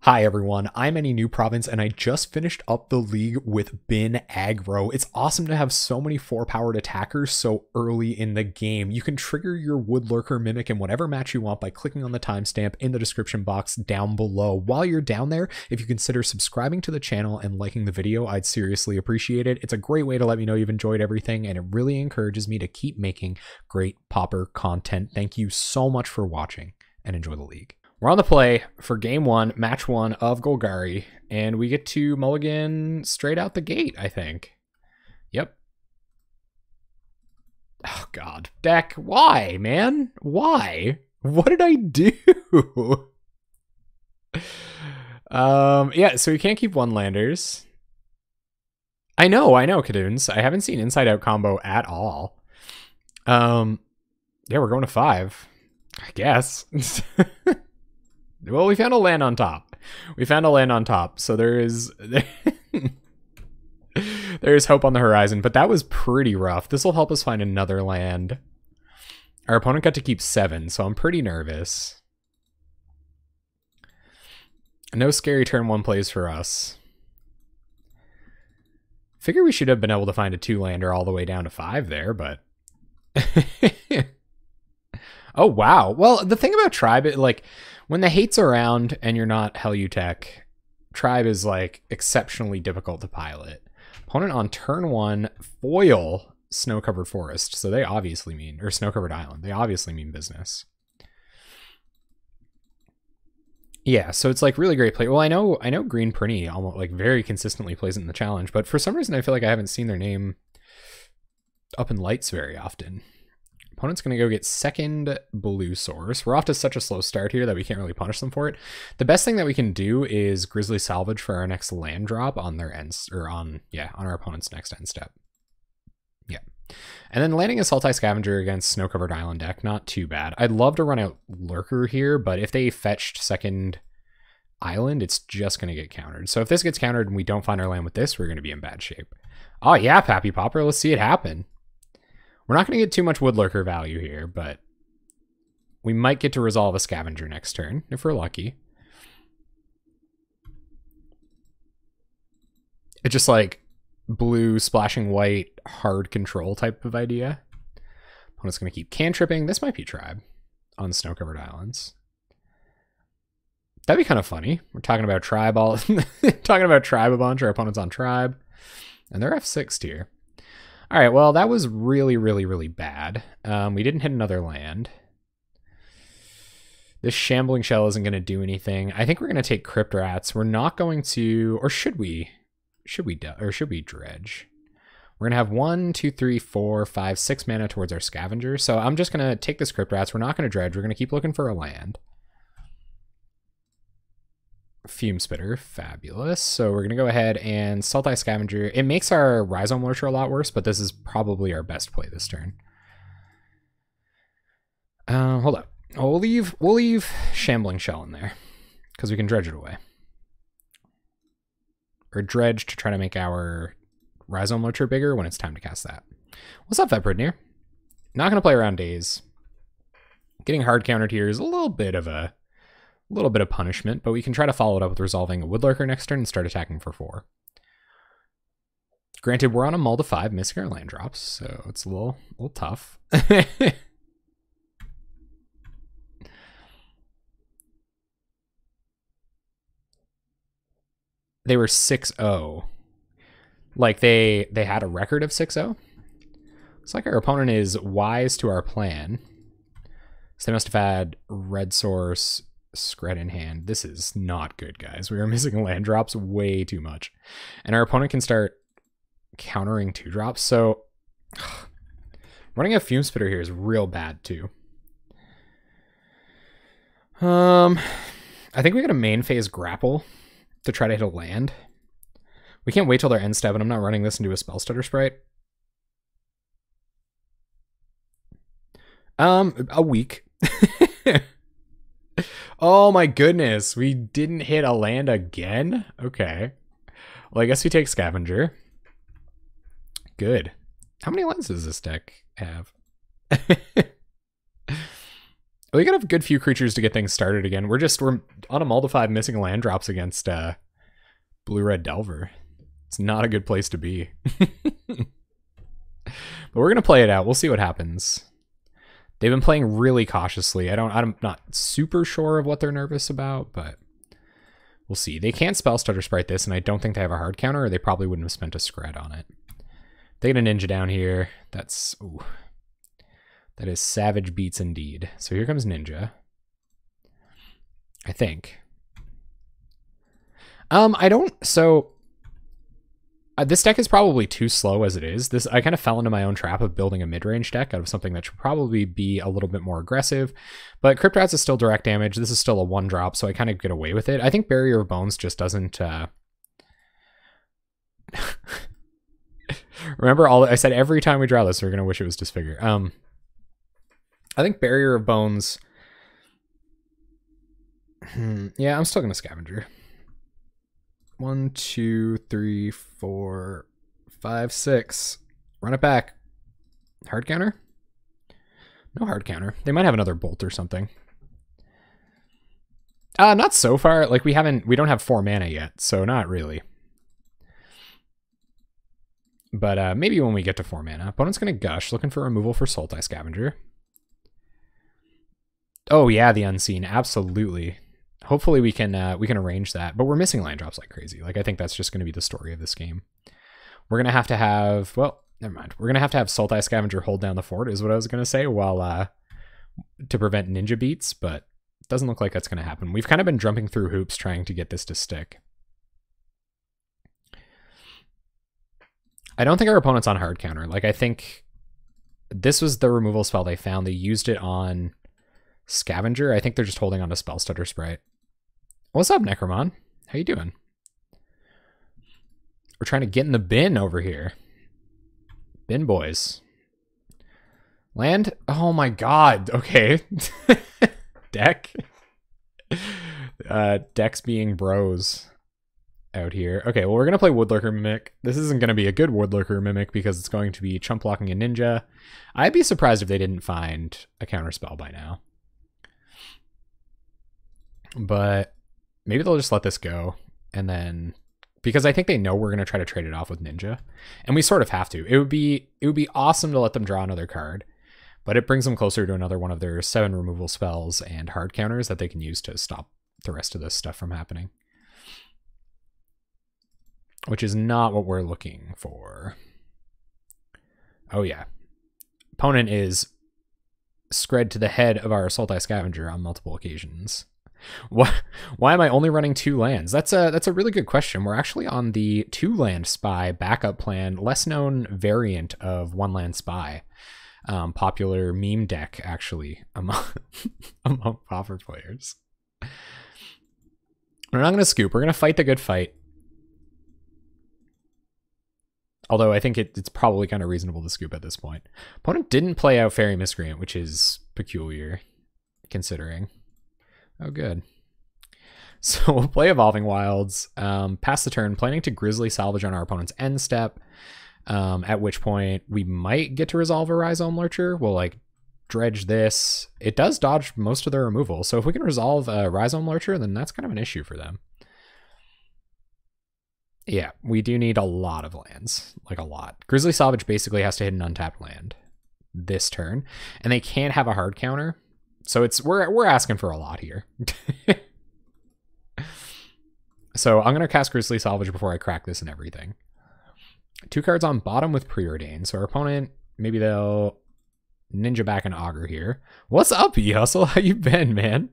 Hi everyone, I'm Any New Province and I just finished up the league with Bin Aggro. It's awesome to have so many 4-powered attackers so early in the game. You can trigger your Woodlurker Mimic in whatever match you want by clicking on the timestamp in the description box down below. While you're down there, if you consider subscribing to the channel and liking the video, I'd seriously appreciate it. It's a great way to let me know you've enjoyed everything and it really encourages me to keep making great Pauper content. Thank you so much for watching and enjoy the league. We're on the play for game one, match one of Golgari, and we get to mulligan straight out the gate, I think. Yep. Oh, God. Deck, why, man? Why? What did I do? Yeah, so we can't keep one-landers. I know, Cadoons. I haven't seen inside-out combo at all. Yeah, we're going to 5, I guess. Well, we found a land on top. So there is hope on the horizon, but that was pretty rough. This will help us find another land. Our opponent got to keep 7, so I'm pretty nervous. No scary turn 1 plays for us. Figure we should have been able to find a 2-lander all the way down to 5 there, but... Oh, wow. Well, the thing about Tribe, like, when the hate's around and you're not Helutech, Tribe is, like, exceptionally difficult to pilot. Opponent on turn 1, foil Snow-Covered Forest, so they obviously mean, or Snow-Covered Island, they obviously mean business. Yeah, so it's, like, really great play. Well, I know Green Prinny almost, like, very consistently plays it in the challenge, but for some reason I feel like I haven't seen their name up in lights very often. Opponent's going to go get second blue source. We're off to such a slow start here that we can't really punish them for it. The best thing that we can do is Grizzly Salvage for our next land drop on their ends, or on our opponent's next end step. Yeah. And then landing a Sultai Scavenger against Snow-Covered Island deck, not too bad. I'd love to run out Lurker here, but if they fetched second island, it's just going to get countered. So if this gets countered and we don't find our land with this, we're going to be in bad shape. Oh yeah, Pappy Pauper, let's see it happen. We're not going to get too much Woodlurker value here, but we might get to resolve a Scavenger next turn, if we're lucky. It's just like blue splashing white, hard control type of idea. Opponent's going to keep cantripping. This might be Tribe on Snow-Covered Islands. That'd be kind of funny. We're talking about Tribe talking about Tribe a bunch. Our opponent's on Tribe. And they're F6 here. All right, well, that was really, really, really bad. We didn't hit another land. This Shambling Shell isn't going to do anything. I think we're going to take Crypt Rats. We're not going to, or should we? Should we dredge? We're going to have 1, 2, 3, 4, 5, 6 mana towards our Scavenger. So I'm just going to take this Crypt Rats. We're not going to dredge. We're going to keep looking for a land. Fume Spitter, fabulous. So we're going to go ahead and Sultai Scavenger. It makes our Rhizome Lurcher a lot worse, but this is probably our best play this turn. Hold up. We'll leave Shambling Shell in there because we can dredge it away. Or dredge to try to make our Rhizome Lurcher bigger when it's time to cast that. What's up, Vetpridnir? Not going to play around days. Getting hard countered here is a little bit of punishment, but we can try to follow it up with resolving a Woodlurker next turn and start attacking for 4. Granted, we're on a mull to 5, missing our land drops, so it's a little tough. They were 6-0. Like they had a record of 6-0. Looks like our opponent is wise to our plan. So they must have had red source, Skred in hand. This is not good, guys. We are missing land drops way too much. And our opponent can start countering 2-drops. So running a Fume Spitter here is real bad too. I think we got a main phase grapple to try to hit a land. We can't wait till their end step, and I'm not running this into a Spell Stutter Sprite. A week. Oh my goodness, we didn't hit a land again? Okay. Well, I guess we take Scavenger. Good. How many lands does this deck have? We gotta have a good few creatures to get things started again. We're on a mull to 5 missing land drops against blue-red Delver. It's not a good place to be. But we're gonna play it out. We'll see what happens. They've been playing really cautiously. I'm not super sure of what they're nervous about, but we'll see. They can't spell stutter sprite this, and I don't think they have a hard counter, or they probably wouldn't have spent a Skred on it. They get a ninja down here. That's that is savage beats indeed. So here comes ninja. I think. This deck is probably too slow as it is. I kind of fell into my own trap of building a mid-range deck out of something that should probably be a little bit more aggressive. But Crypt Rats is still direct damage. This is still a 1-drop, so I kind of get away with it. I think Barrier of Bones just doesn't... Remember, I said every time we draw this, we're going to wish it was Disfigure. I think Barrier of Bones... yeah, I'm still going to Scavenger. 1, 2, 3, 4, 5, 6. Run it back. Hard counter? No hard counter. They might have another bolt or something. Not so far. Like we don't have 4 mana yet, so not really. But maybe when we get to 4 mana. Opponent's gonna gush, looking for removal for Sultai Scavenger. Oh yeah, the Unseen, absolutely. Hopefully we can arrange that, but we're missing land drops like crazy. Like I think that's just going to be the story of this game. We're going to have, well, never mind. We're going to have Sultai Scavenger hold down the fort is what I was going to say, while to prevent ninja beats, but it doesn't look like that's going to happen. We've kind of been jumping through hoops trying to get this to stick. I don't think our opponent's on hard counter. Like I think this was the removal spell they found. They used it on Scavenger. I think they're just holding on to Spell Stutter Sprite. What's up, Necromon? How you doing? We're trying to get in the bin over here. Bin boys. Land? Oh my god. Okay. Deck. Decks being bros out here. Okay, well we're going to play Woodlurker Mimic. This isn't going to be a good Woodlurker Mimic because it's going to be chump blocking a ninja. I'd be surprised if they didn't find a counterspell by now. But maybe they'll just let this go, and then because I think they know we're going to try to trade it off with ninja, and we sort of have to. It would be awesome to let them draw another card, but it brings them closer to another one of their 7 removal spells and hard counters that they can use to stop the rest of this stuff from happening, which is not what we're looking for. Oh yeah, opponent is Skred to the head of our Sultai Scavenger on multiple occasions. Why am I only running 2 lands? That's a really good question. We're actually on the 2-land spy backup plan, less known variant of 1-land spy. Popular meme deck actually among Pauper players. We're not going to scoop. We're going to fight the good fight. Although I think it's probably kind of reasonable to scoop at this point. Opponent didn't play out Fairy Miscreant, which is peculiar considering. Oh, good. So we'll play Evolving Wilds, pass the turn, planning to Grizzly Salvage on our opponent's end step, at which point we might get to resolve a Rhizome Lurcher. We'll, like, dredge this. It does dodge most of their removal, so if we can resolve a Rhizome Lurcher, then that's kind of an issue for them. Yeah, we do need a lot of lands, like a lot. Grizzly Salvage basically has to hit an untapped land this turn, and they can't have a hard counter. So we're asking for a lot here. So I'm going to cast Grizzly Salvage before I crack this and everything. 2 cards on bottom with Preordain. So our opponent, maybe they'll ninja back an Augur here. What's up, E-Hustle? How you been, man?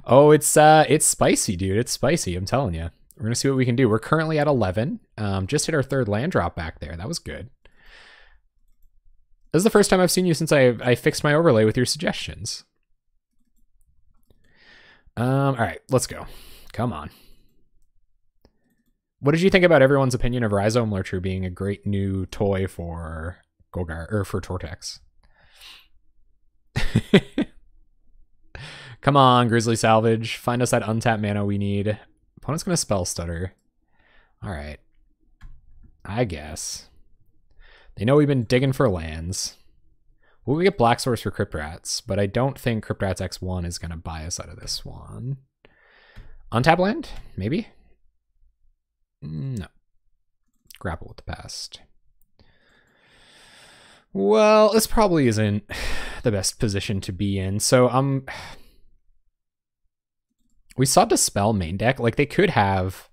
Oh, it's spicy, dude. It's spicy, I'm telling you. We're going to see what we can do. We're currently at 11. Just hit our 3rd land drop back there. That was good. This is the first time I've seen you since I fixed my overlay with your suggestions. All right, let's go. Come on. What did you think about everyone's opinion of Rhizome Lurcher being a great new toy for Golgar or for Tortex? Come on, Grizzly Salvage. Find us that untapped mana we need. Opponent's gonna Spell Stutter. All right. I guess. They know we've been digging for lands. Well, we get Black Source for Crypt Rats, but I don't think Crypt Rats X1 is going to buy us out of this one. Untap land? Maybe? No. Grapple with the past. Well, this probably isn't the best position to be in. So, we saw Dispel main deck. Like, they could have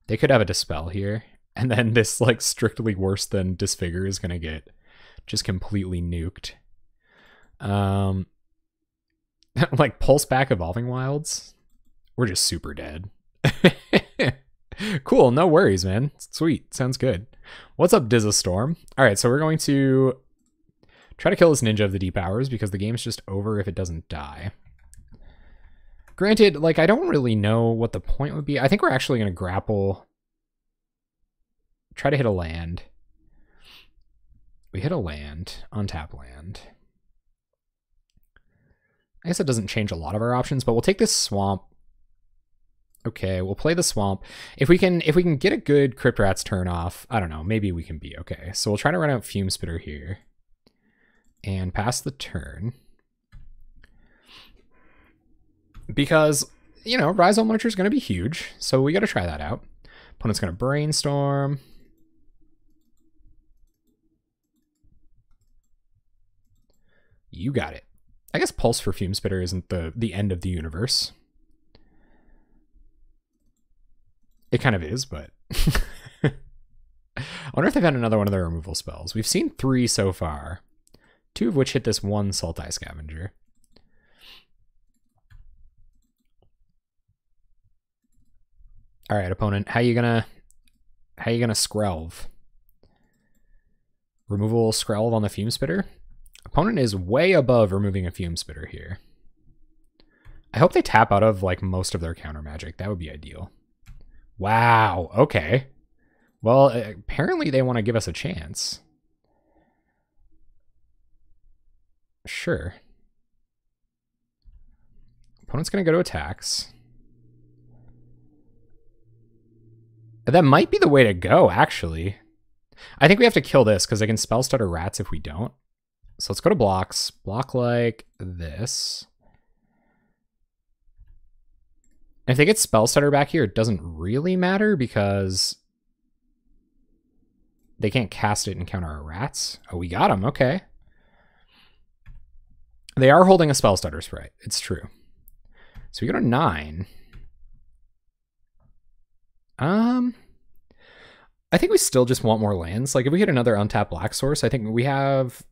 a Dispel here, and then this, like, strictly worse than Disfigure is going to get just completely nuked. Like, Pulse back Evolving Wilds. We're just super dead. Cool, no worries, man. Sweet, sounds good. What's up, Dizzastorm? All right, so we're going to try to kill this Ninja of the Deep Hours because the game's just over if it doesn't die. Granted, like, I don't really know what the point would be. I think we're actually going to grapple. Try to hit a land. We hit a land, untap land. I guess it doesn't change a lot of our options, but we'll take this swamp. Okay, we'll play the swamp. If we can get a good Crypt Rats turn off, I don't know, maybe we can be okay. So we'll try to run out Fume Spitter here and pass the turn. Because, you know, Rhizome Lurcher is going to be huge, so we got to try that out. Opponent's going to Brainstorm. You got it. I guess Pulse for Fume Spitter isn't the end of the universe. It kind of is, but I wonder if they've had another one of their removal spells. We've seen 3 so far, 2 of which hit this one Sultai Scavenger. All right, opponent, how you gonna Skrelv? Removal Skrelv on the Fume Spitter? Opponent is way above removing a Fume Spitter here. I hope they tap out of like most of their counter magic. That would be ideal. Wow, okay. Well, apparently they want to give us a chance. Sure. Opponent's going to go to attacks. That might be the way to go, actually. I think we have to kill this because I can Spell Stutter Rats if we don't. So let's go to blocks. Block like this. If they get Spell Stutter back here, it doesn't really matter because they can't cast it and counter our rats. Oh, we got them. Okay. They are holding a Spell Stutter Sprite. It's true. So we go to 9. I think we still just want more lands. Like if we hit another untapped Black Source, I think we have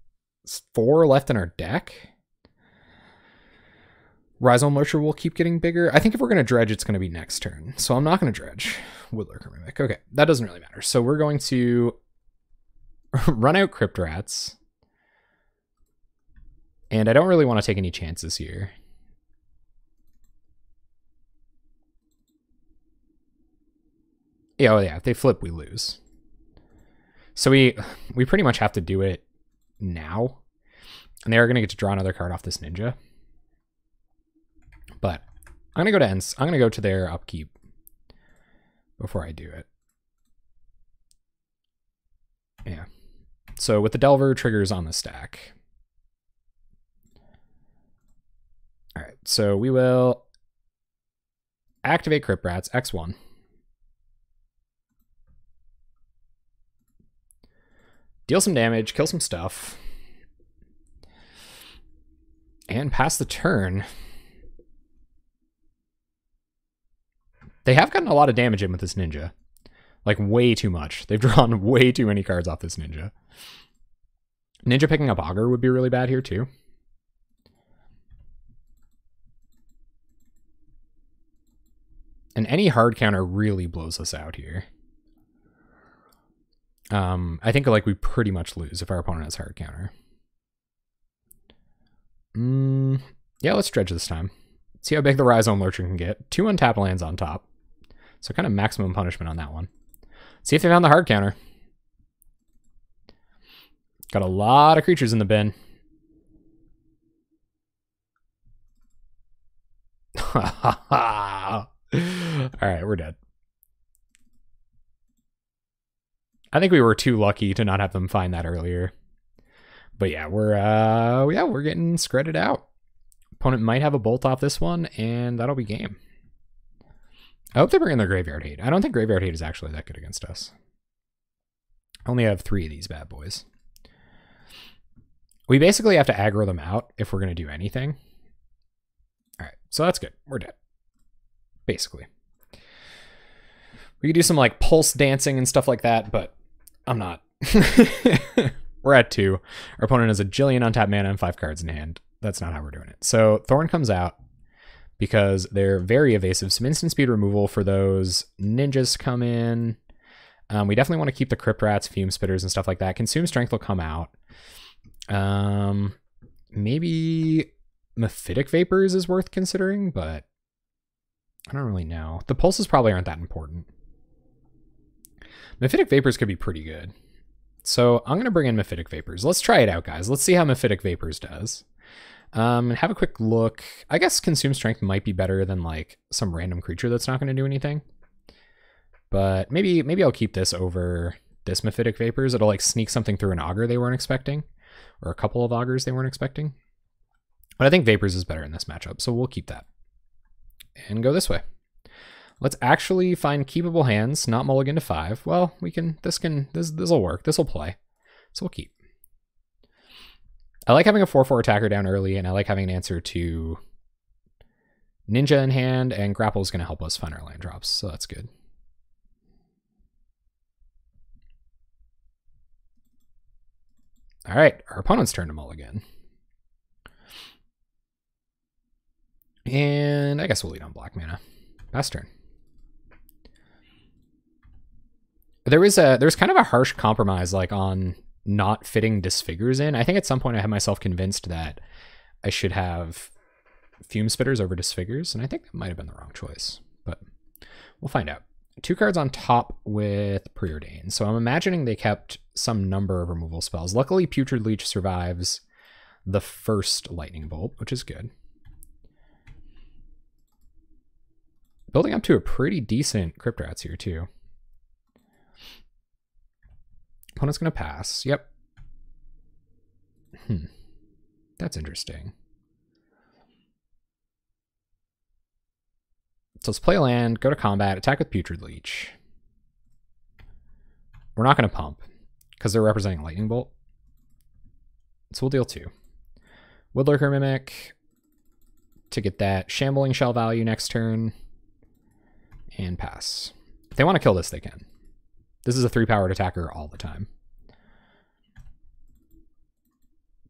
4 left in our deck. Rhizome Lurcher will keep getting bigger. I think if we're going to dredge, it's going to be next turn. So I'm not going to dredge. Woodlurker Mimic. Okay, that doesn't really matter. So we're going to run out Crypt Rats. And I don't really want to take any chances here. Yeah, oh yeah, if they flip, we lose. So we pretty much have to do it now. And they are going to get to draw another card off this Ninja. But I'm going to go to their upkeep before I do it. Yeah. So with the Delver, triggers on the stack. All right. So we will activate Crypt Rats, X1. Deal some damage, kill some stuff. And pass the turn. They have gotten a lot of damage in with this Ninja. Like, way too much. They've drawn way too many cards off this Ninja. Ninja picking up Aggro would be really bad here, too. And any hard counter really blows us out here. I think, like, we pretty much lose if our opponent has hard counter. Yeah, let's dredge this time. See how big the Rhizome Lurcher can get. 2 untapped lands on top. So kind of maximum punishment on that one. See if they found the hard counter. Got a lot of creatures in the bin. All right, we're dead. I think we were too lucky to not have them find that earlier. But yeah, we're getting Skredded out. Opponent might have a bolt off this one, and that'll be game. I hope they bring in their Graveyard Hate. I don't think Graveyard Hate is actually that good against us. I only have 3 of these bad boys. We basically have to aggro them out if we're going to do anything. All right, so that's good. We're dead. Basically. We could do some like pulse dancing and stuff like that, but I'm not. We're at 2. Our opponent has a jillion untapped mana and 5 cards in hand. That's not how we're doing it. So Thorn comes out because they're very evasive. Some instant speed removal for those. Ninjas come in. We definitely want to keep the Crypt Rats, Fume Spitters, and stuff like that. Consume Strength will come out. Maybe Mephitic Vapors is worth considering, but I don't really know. The pulses probably aren't that important. Mephitic Vapors could be pretty good. So I'm going to bring in Mephitic Vapors. Let's try it out, guys. Let's see how Mephitic Vapors does. And have a quick look. I guess Consume Strength might be better than like some random creature that's not going to do anything. But maybe I'll keep this over this Mephitic Vapors. It'll like sneak something through an Augur they weren't expecting. Or a couple of Augurs they weren't expecting. But I think Vapors is better in this matchup, so we'll keep that. And go this way. Let's actually find keepable hands, not mulligan to 5. Well, this'll work. This'll play. So we'll keep. I like having a 4/4 attacker down early, and I like having an answer to Ninja in hand, and Grapple is going to help us find our land drops, so that's good. All right, our opponent's turn to mulligan. And I guess we'll lead on black mana. Pass turn. There's kind of a harsh compromise like on not fitting Disfigures in. I think at some point I had myself convinced that I should have Fume Spitters over Disfigures, and I think that might have been the wrong choice, but we'll find out. 2 cards on top with Preordain. So I'm imagining they kept some number of removal spells. Luckily, Putrid Leech survives the first Lightning Bolt, which is good. Building up to a pretty decent Crypt Rats here, too. Opponent's going to pass. Yep. That's interesting. So let's play a land, go to combat, attack with Putrid Leech. We're not going to pump because they're representing Lightning Bolt. So we'll deal 2. Woodlurker Mimic to get that Shambling Shell value next turn. And pass. If they want to kill this, they can. This is a 3-powered attacker all the time.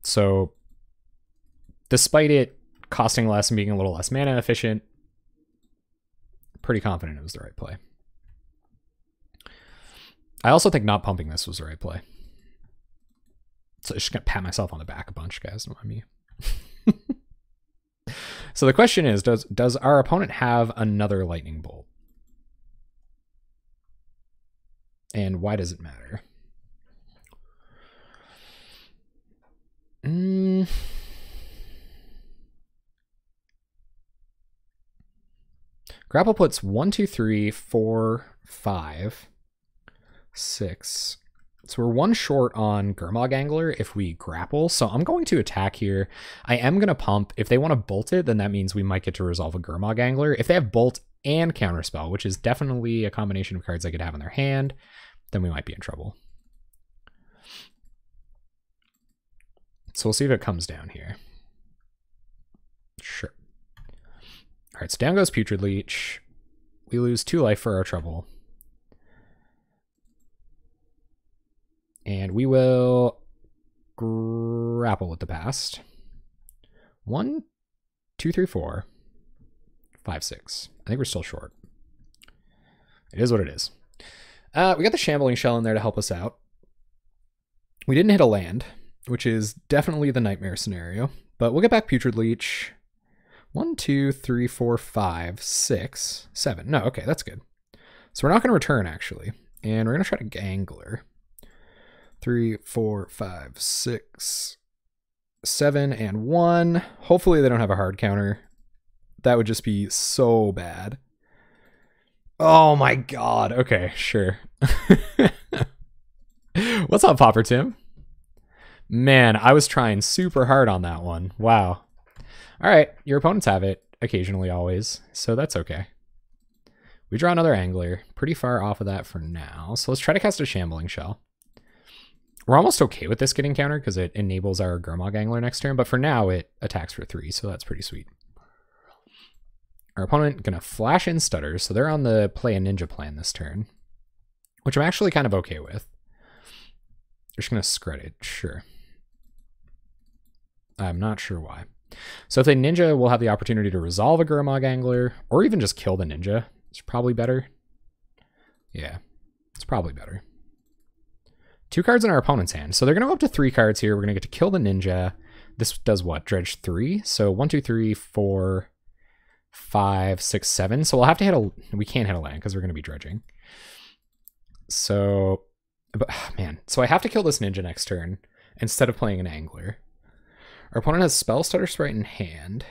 So despite it costing less and being a little less mana efficient, pretty confident it was the right play. I also think not pumping this was the right play. So I'm just going to pat myself on the back a bunch, guys. Don't mind me. So the question is, does our opponent have another Lightning Bolt? And why does it matter? Grapple puts 1, 2, 3, 4, 5, 6. So we're 1 short on Gurmag Angler if we grapple. So I'm going to attack here. I am going to pump. If they want to bolt it, then that means we might get to resolve a Gurmag Angler. If they have bolt and counterspell, which is definitely a combination of cards they could have in their hand, then we might be in trouble. So we'll see if it comes down here. Sure. All right, so down goes Putrid Leech. We lose 2 life for our trouble. And we will grapple with the past. 1, 2, 3, 4, 5, 6. I think we're still short. It is what it is. We got the Shambling Shell in there to help us out. We didn't hit a land, which is definitely the nightmare scenario. But we'll get back Putrid Leech. 1, 2, 3, 4, 5, 6, 7. No, okay, that's good. So we're not going to return, actually. And we're going to try to Gangler. 3, 4, 5, 6, 7, and 1. Hopefully they don't have a hard counter. That would just be so bad. Oh my god. Okay, sure. What's up, Pauper Tim? Man, I was trying super hard on that one. Wow. All right, your opponents have it occasionally, always, so that's okay. We draw another Angler, pretty far off of that for now. So let's try to cast a Shambling Shell. We're almost okay with this getting countered because it enables our Gurmag Angler next turn, but for now it attacks for 3, so that's pretty sweet. Our opponent gonna flash in Stutter, so they're on the play a ninja plan this turn, which I'm actually kind of okay with. They're just gonna Skred it, sure. I'm not sure why. So if they ninja, we'll have the opportunity to resolve a Gurmag Angler, or even just kill the ninja. It's probably better. Yeah, it's probably better. 2 cards in our opponent's hand. So they're going to go up to 3 cards here. We're going to get to kill the ninja. This does what? Dredge 3. So 1, 2, 3, 4, 5, 6, 7. So we'll have to hit a... We can't hit a land because we're going to be dredging. So... But, man. So I have to kill this ninja next turn instead of playing an Angler. Our opponent has Spell Stutter Sprite in hand.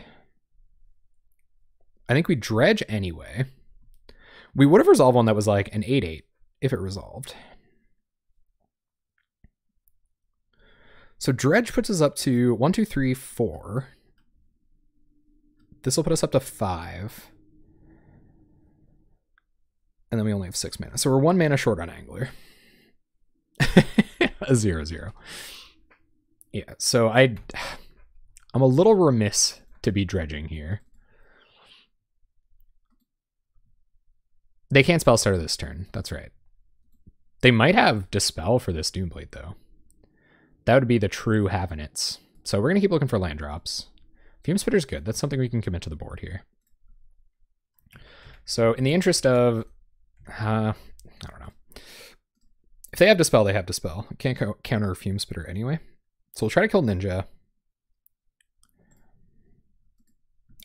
I think we dredge anyway. We would have resolved one that was like an 8/8 if it resolved. So dredge puts us up to 1, 2, 3, 4. This will put us up to 5. And then we only have 6 mana. So we're 1 mana short on Angler. A 0/0. Yeah, so I'm a little remiss to be dredging here. They can't spell Stutter this turn. That's right. They might have Dispel for this Doomblade, though. That would be the true Havenits. So we're going to keep looking for land drops. Fume Spitter's good. That's something we can commit to the board here. So in the interest of... I don't know. If they have Dispel, they have Dispel. Can't counter Fume Spitter anyway. So we'll try to kill Ninja.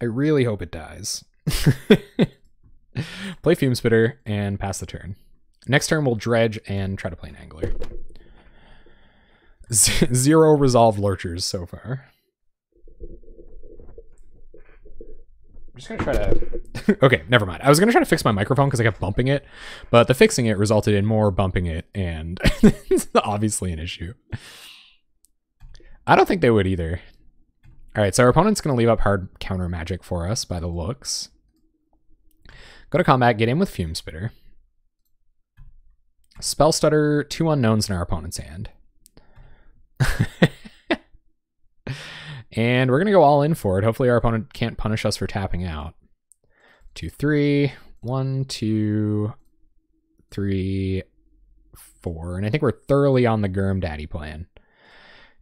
I really hope it dies. Play Fume Spitter and pass the turn. Next turn we'll dredge and try to play an Angler. 0 resolved Lurchers so far. I'm just gonna try to... Okay, never mind. I was gonna try to fix my microphone because I kept bumping it, but the fixing it resulted in more bumping it, and it's obviously an issue. I don't think they would either. All right, so our opponent's gonna leave up hard counter magic for us by the looks. Go to combat, get in with Fume Spitter. Spell Stutter, 2 unknowns in our opponent's hand. And we're going to go all in for it. Hopefully our opponent can't punish us for tapping out. 2, 3. 1, 2, 3, 4. And I think we're thoroughly on the Gurm Daddy plan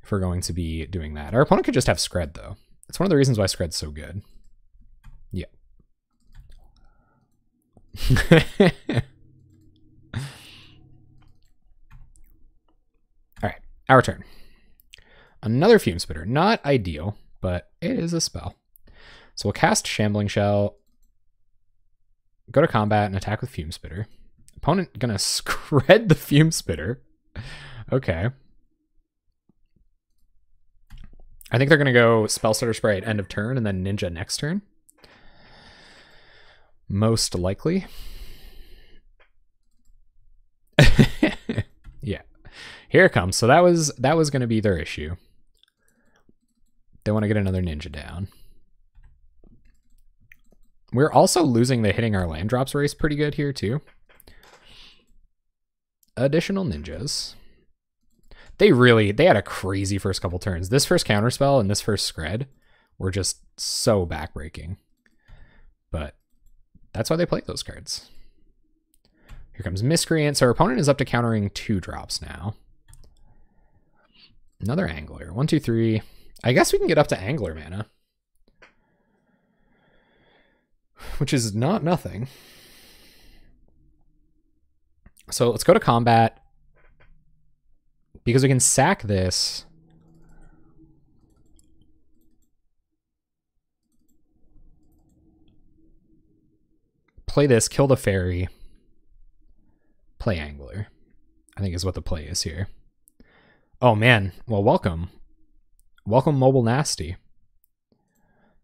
if we're going to be doing that. Our opponent could just have Skred, though. It's one of the reasons why Skred's so good. Yeah. All right, our turn. Another Fume Spitter. Not ideal, but it is a spell. So we'll cast Shambling Shell, go to combat and attack with Fume Spitter. Opponent gonna Skred the Fume Spitter. Okay. I think they're gonna go Spell Stutter Sprite end of turn and then Ninja next turn. Most likely. Yeah. Here it comes. So that was going to be their issue. They want to get another ninja down. We're also losing the hitting our land drops race pretty good here too. Additional ninjas. They had a crazy first couple turns. This first counterspell and this first Skred were just so backbreaking. But that's why they played those cards. Here comes Miscreant. So our opponent is up to countering 2 drops now. Another Angler. 1, 2, 3. I guess we can get up to Angler mana. Which is not nothing. So let's go to combat. Because we can sack this. Play this, kill the fairy. Play Angler, I think is what the play is here. Oh man, well welcome. Welcome Mobile Nasty.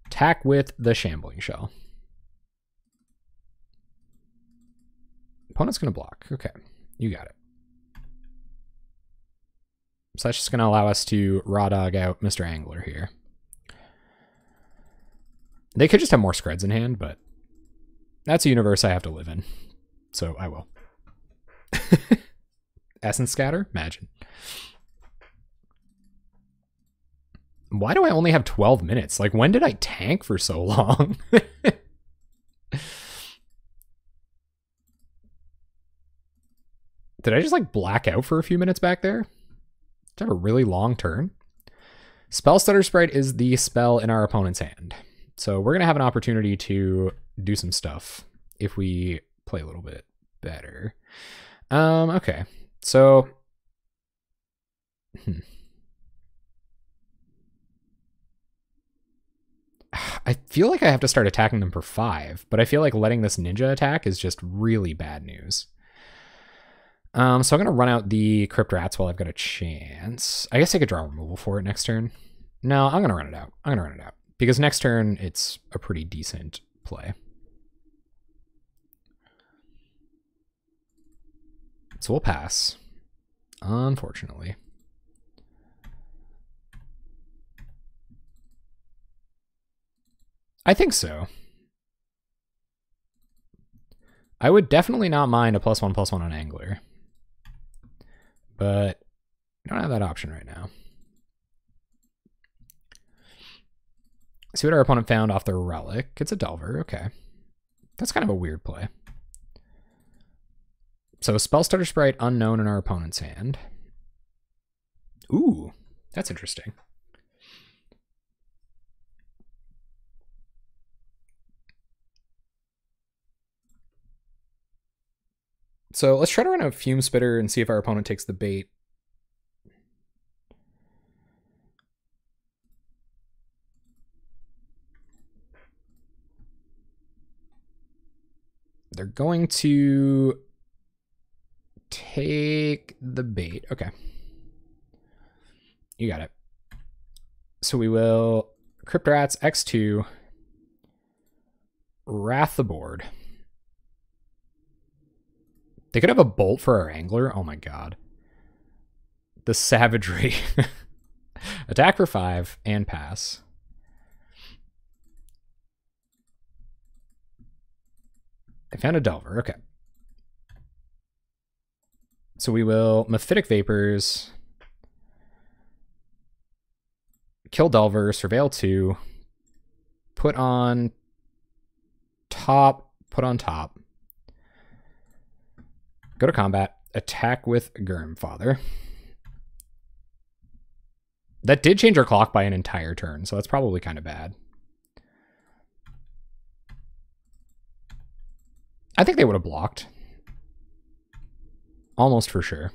Attack with the Shambling Shell. Opponent's gonna block. Okay, you got it. So that's just going to allow us to raw dog out Mr. Angler here. They could just have more Skreds in hand, but that's a universe I have to live in. So I will. Essence Scatter? Imagine. Why do I only have 12 minutes? Like, when did I tank for so long? Did I just, like, black out for a few minutes back there? Did I have a really long turn? Spell Stutter Sprite is the spell in our opponent's hand. So we're going to have an opportunity to do some stuff if we play a little bit better. Okay. So... I feel like I have to start attacking them for 5, but I feel like letting this ninja attack is just really bad news. So I'm going to run out the Crypt Rats while I've got a chance. I guess I could draw removal for it next turn. No, I'm going to run it out. I'm going to run it out. Because next turn, it's a pretty decent play. So we'll pass. Unfortunately. I think so. I would definitely not mind a +1/+1 on Angler. But we don't have that option right now. See what our opponent found off their relic. It's a Delver. Okay. That's kind of a weird play. So Spell Stutter Sprite unknown in our opponent's hand. Ooh, that's interesting. So let's try to run a Fume Spitter and see if our opponent takes the bait. They're going to take the bait. Okay. You got it. So we will Crypt Rats X2, Wrath the board. They could have a Bolt for our Angler. Oh my god. The savagery. Attack for 5 and pass. I found a Delver. Okay. So we will Mephitic Vapors, kill Delver, Surveil 2, put on top, go to combat, attack with Gurmfather. That did change our clock by an entire turn, so that's probably kind of bad. I think they would have blocked. Almost for sure.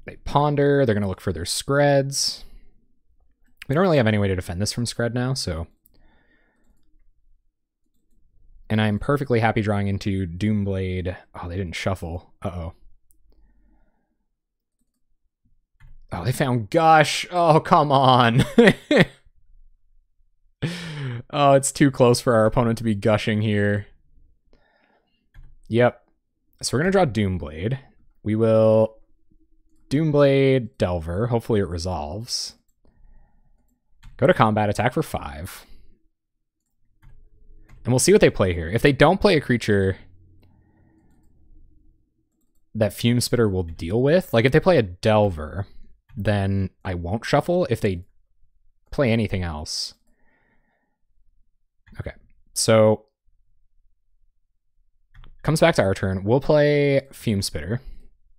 They ponder. They're going to look for their Skreds. We don't really have any way to defend this from Skred now, so... And I'm perfectly happy drawing into Doomblade. Oh, they didn't shuffle. Uh-oh. Oh, they found Gush. Oh, come on. Oh, it's too close for our opponent to be gushing here. Yep. So we're going to draw Doomblade. We will Doomblade Delver. Hopefully it resolves. Go to combat, attack for 5. And we'll see what they play here. If they don't play a creature that Fume Spitter will deal with, like if they play a Delver, then I won't shuffle. If they play anything else... Okay, so comes back to our turn. We'll play Fume Spitter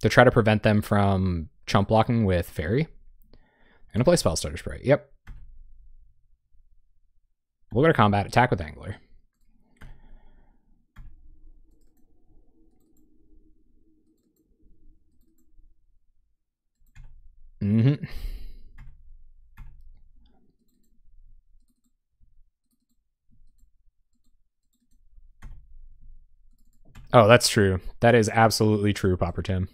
to try to prevent them from chump blocking with Fairy. I'm gonna play Spell Stutter Sprite. Yep. We'll go to combat, attack with Angler. Mm-hmm. Oh, that's true. That is absolutely true, Pauper Tim.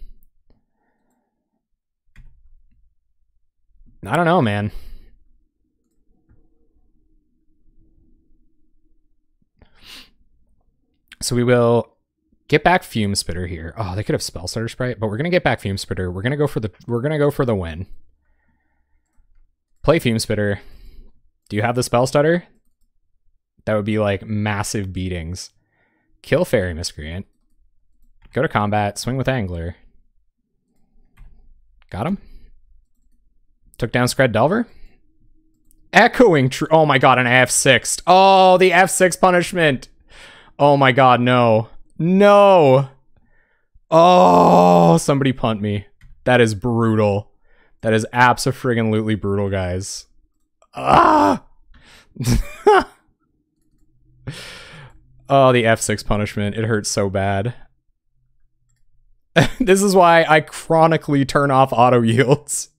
I don't know, man. So we will Get back Fume Spitter here. Oh, they could have Spell Stutter Sprite, but we're gonna get back Fume Spitter. We're gonna go for the win. Play Fume Spitter. Do you have the Spell Stutter? That would be like massive beatings. Kill Fairy Miscreant. Go to combat. Swing with Angler. Got him. Took down Skred Delver. Echoing True. Oh my god, an F6. Oh, the F6 punishment. Oh my god, no. No. Oh, somebody punt me. That is brutal. That is abso-friggin-lutely brutal, guys. Ah! Oh, the F6 punishment. It hurts so bad. This is why I chronically turn off auto yields.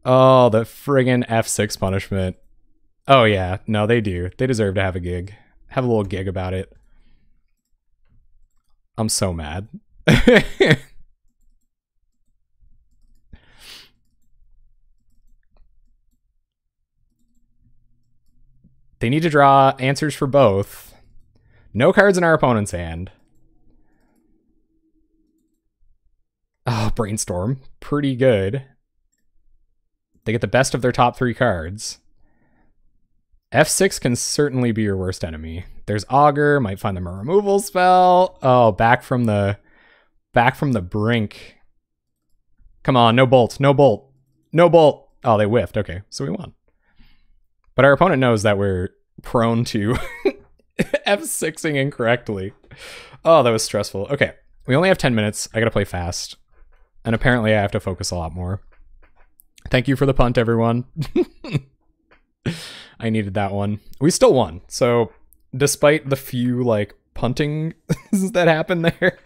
Oh, the friggin' F6 punishment. Oh yeah, no, they do. They deserve to have a gig. Have a little gig about it. I'm so mad. They need to draw answers for both. No cards in our opponent's hand. Oh, Brainstorm. Pretty good. They get the best of their top 3 cards. F6 can certainly be your worst enemy. There's Augur, might find them a removal spell. Oh, back from the brink. Come on, no bolt, no bolt, no bolt. Oh, they whiffed. Okay, so we won. But our opponent knows that we're prone to F6ing incorrectly. Oh, that was stressful. Okay, we only have 10 minutes. I gotta play fast. And apparently I have to focus a lot more. Thank you for the punt, everyone. I needed that one. We still won. So despite the few like punting that happened there.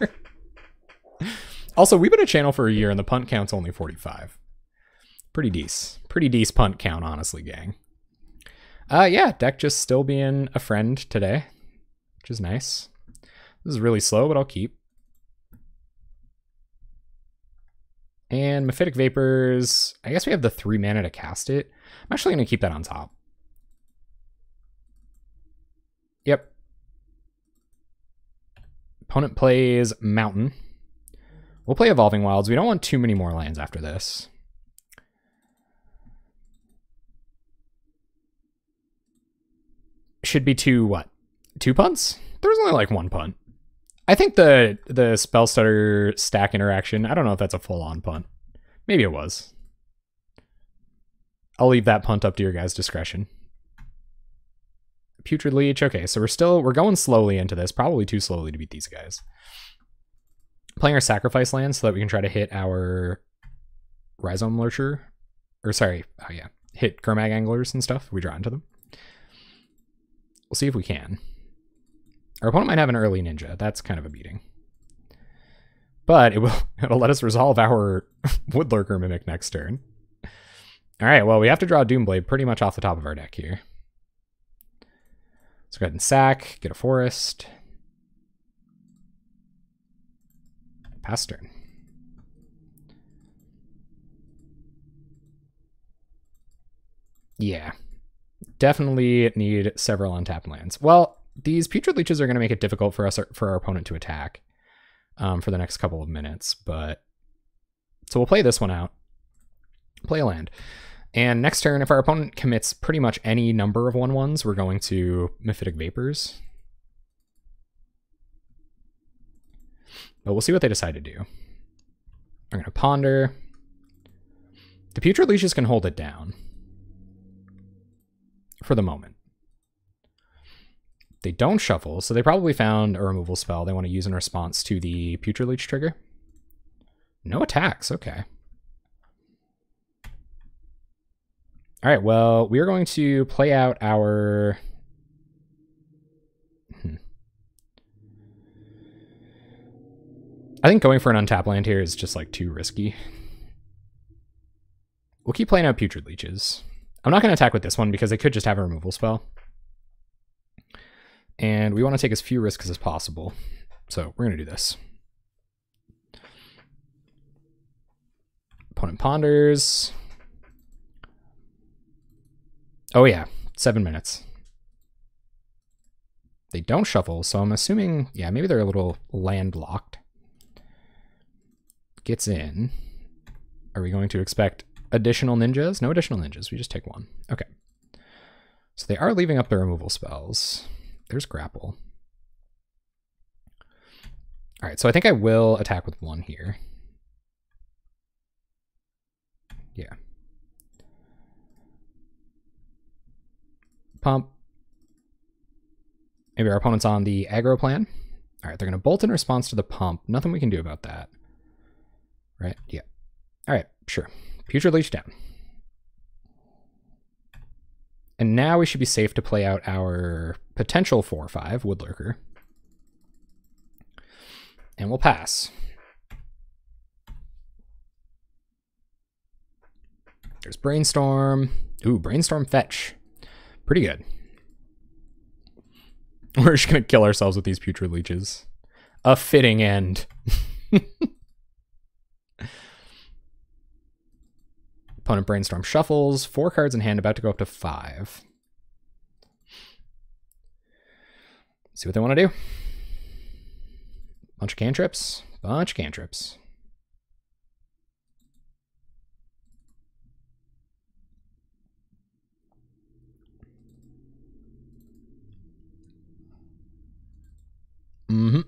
Also, we've been a channel for a year and the punt count's only 45. Pretty decent. Pretty decent punt count, honestly, gang. Yeah, deck just still being a friend today, which is nice. This is really slow, but I'll keep. And Mephitic Vapors, I guess we have the 3 mana to cast it. I'm actually going to keep that on top. Yep. Opponent plays Mountain. We'll play Evolving Wilds. We don't want too many more lands after this. Should be 2 what? 2 punts? There's only like 1 punt. I think the Spell Stutter stack interaction, I don't know if that's a full-on punt. Maybe it was. I'll leave that punt up to your guys' discretion. Putrid Leech. Okay, so we're going slowly into this. Probably too slowly to beat these guys. Playing our sacrifice land so that we can try to hit our Rhizome Lurcher. Or sorry, oh yeah. Hit Gurmag Anglers and stuff if we draw into them. We'll see if we can. Our opponent might have an early Ninja. That's kind of a beating. But it'll let us resolve our Woodlurker Mimic next turn. Alright, well, we have to draw Doomblade pretty much off the top of our deck here. Let's go ahead and sack, get a forest. Pass turn. Yeah. Definitely need several untapped lands. Well, these Putrid Leeches are going to make it difficult for our opponent to attack for the next couple of minutes. But so we'll play this one out. Play a land. And next turn, if our opponent commits pretty much any number of 1/1s, we're going to Mephitic Vapors. But we'll see what they decide to do. I'm going to Ponder. The Putrid Leeches can hold it down. For the moment. They don't shuffle, so they probably found a removal spell they want to use in response to the Putrid Leech trigger. No attacks, okay. Alright, well, we are going to play out our... I think going for an untapped land here is just like too risky. We'll keep playing out Putrid Leeches. I'm not going to attack with this one because they could just have a removal spell. And we want to take as few risks as possible. So we're going to do this. Opponent ponders. Oh yeah, 7 minutes. They don't shuffle, so I'm assuming, yeah, maybe they're a little landlocked. Gets in. Are we going to expect additional ninjas? No additional ninjas. We just take one. Okay. So they are leaving up their removal spells. There's grapple. All right, so I think I will attack with one here. Yeah. Pump. Maybe our opponent's on the aggro plan. All right, they're going to bolt in response to the pump. Nothing we can do about that. Right? Yeah. All right, sure. Putrid Leech down. And now we should be safe to play out our potential 4/5 Woodlurker. And we'll pass. There's Brainstorm. Ooh, Brainstorm Fetch. Pretty good. We're just going to kill ourselves with these Putrid Leeches. A fitting end. Opponent Brainstorm shuffles. 4 cards in hand, about to go up to 5. See what they want to do. Bunch of cantrips. Bunch of cantrips. Mm-hmm.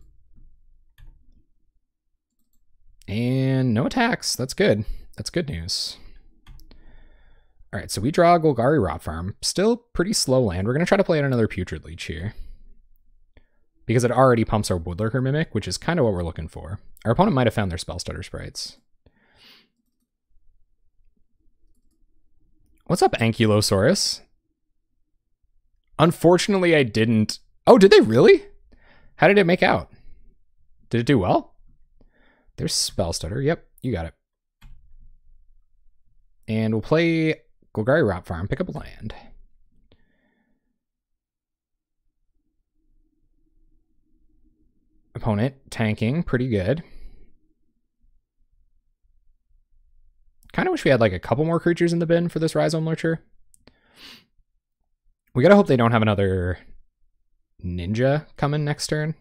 And no attacks. That's good. That's good news. All right, so we draw Golgari Rot Farm. Still pretty slow land. We're going to try to play out another Putrid Leech here. Because it already pumps our Woodlurker Mimic, which is kind of what we're looking for. Our opponent might have found their Spell Stutter Sprites. What's up, Ankylosaurus? Unfortunately, I didn't... Oh, did they really? How did it make out? Did it do well? There's Spell Stutter. Yep, you got it. And we'll play Golgari Rot Farm, pick up a land. Opponent tanking, pretty good. Kind of wish we had like a couple more creatures in the bin for this Rhizome Lurcher. We gotta hope they don't have another ninja coming next turn.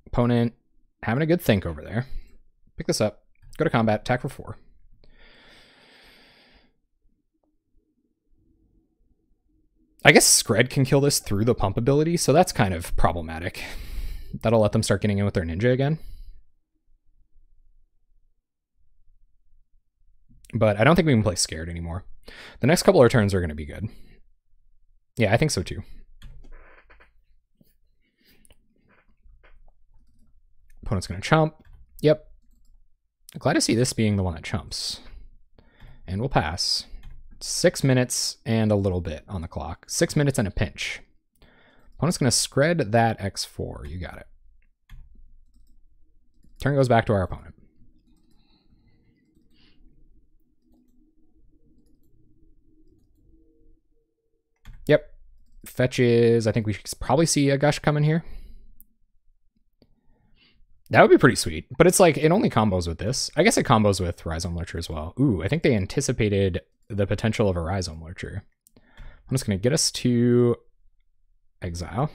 Opponent having a good think over there. Pick this up, go to combat, attack for 4. I guess Skred can kill this through the pump ability, so that's kind of problematic. That'll let them start getting in with their ninja again. But I don't think we can play Scared anymore. The next couple of turns are going to be good. Yeah, I think so too. Opponent's going to chump. Yep. Glad to see this being the one that chumps. And we'll pass. 6 minutes and a little bit on the clock. 6 minutes and a pinch. Opponent's going to Skred that X4. You got it. Turn goes back to our opponent. Yep. Fetches. I think we should probably see a Gush coming here. That would be pretty sweet. But it's like, it only combos with this. I guess it combos with Rhizome Lurcher as well. Ooh, I think they anticipated the potential of a Rhizome Lurcher. I'm just going to get us to exile.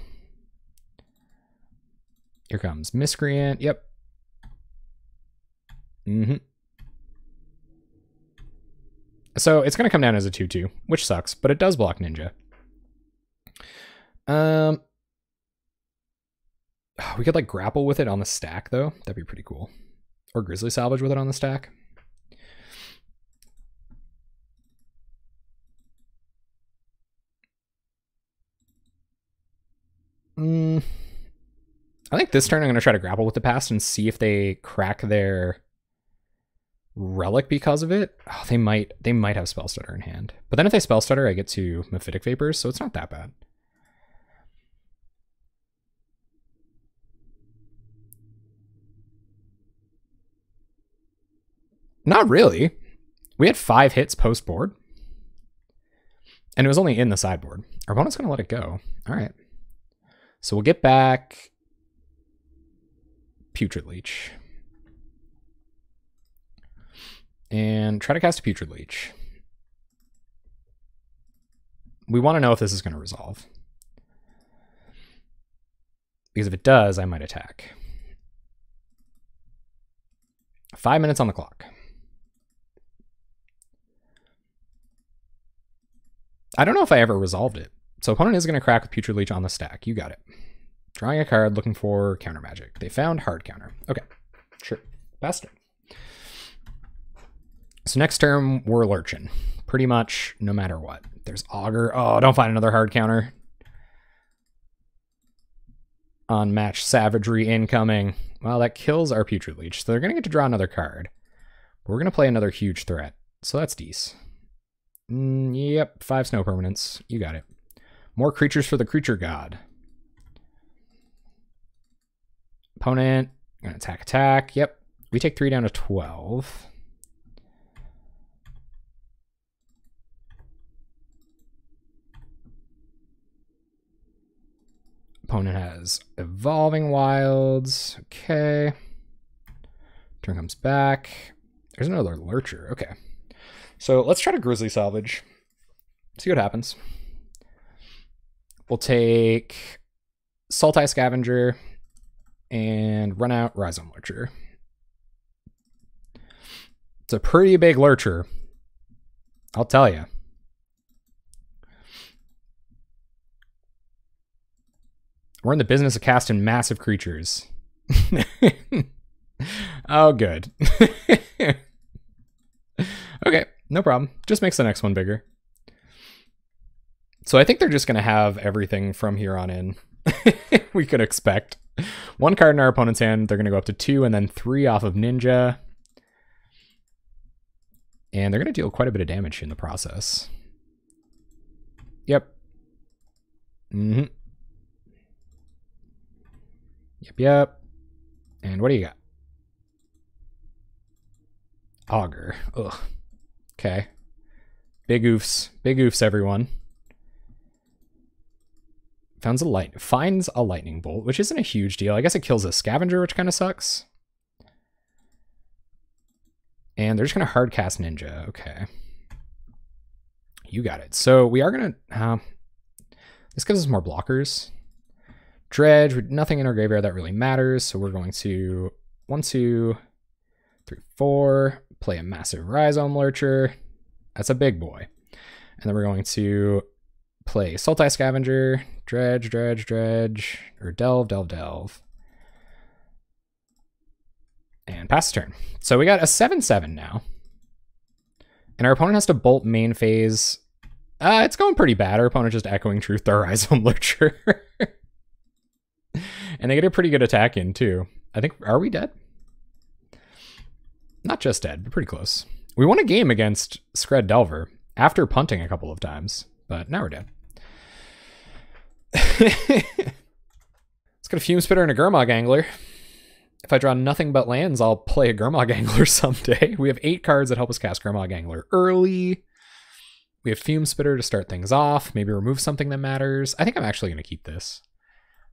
Here comes Miscreant. Yep. So it's going to come down as a 2/2, which sucks, but it does block Ninja. We could like grapple with it on the stack though. That'd be pretty cool. Or Grizzly Salvage with it on the stack. I think this turn I'm going to try to grapple with the past and see if they crack their relic because of it. Oh, they might have Spell Stutter in hand. But then if they Spell Stutter, I get to Mephitic Vapors, so it's not that bad. Not really. We had 5 hits post board. And it was only in the sideboard. Our opponent's going to let it go. All right. So we'll get back Putrid Leech. And try to cast a Putrid Leech. We want to know if this is going to resolve. Because if it does, I might attack. 5 minutes on the clock. I don't know if I ever resolved it. So opponent is going to crack with Putrid Leech on the stack. You got it. Drawing a card, looking for counter magic. They found hard counter. Okay, sure. Best turn. So next turn, we're lurching. Pretty much no matter what. There's Augur. Oh, don't find another hard counter. Unmatched Savagery incoming. Well, that kills our Putrid Leech. So they're going to get to draw another card. But we're going to play another huge threat. So that's decent. Yep, 5 snow permanents. You got it. More creatures for the creature god. Opponent, gonna attack. Yep, we take 3 down to 12. Opponent has Evolving Wilds. Okay. Turn comes back. There's another Lurcher. Okay. So let's try to Grizzly Salvage. See what happens. We'll take Sultai Scavenger and run out Rhizome Lurcher. It's a pretty big Lurcher, I'll tell you. We're in the business of casting massive creatures. Oh, good. Okay, no problem. Just makes the next one bigger. So I think they're just going to have everything from here on in. We could expect. 1 card in our opponent's hand. They're going to go up to 2 and then 3 off of Ninja. And they're going to deal quite a bit of damage in the process. Yep. Mm-hmm. Yep. And what do you got? Augur. Ugh. Okay. Big oofs. Big oofs, everyone. Finds a lightning bolt, which isn't a huge deal. I guess it kills a scavenger, which kind of sucks. And they're just going to hard cast Ninja. Okay. You got it. So we are going to... this gives us more blockers. Dredge, nothing in our graveyard that really matters. So we're going to 1, 2, 3, 4. Play a massive Rhizome Lurcher. That's a big boy. And then we're going to play Sultai Scavenger, Dredge, or Delve. And pass the turn. So we got a 7/7 now. And our opponent has to bolt main phase. It's going pretty bad. Our opponent just echoing truth to our Rhizome Lurcher. And they get a pretty good attack in too. I think, are we dead? Not just dead, but pretty close. We won a game against Skred Delver after punting a couple of times, but now we're dead. Let's get a Fume Spitter and a Gurmag Angler. If I draw nothing but lands, I'll play a Gurmag Angler someday. We have 8 cards that help us cast Gurmag Angler early. We have Fume Spitter to start things off. Maybe remove something that matters. I think I'm actually going to keep this.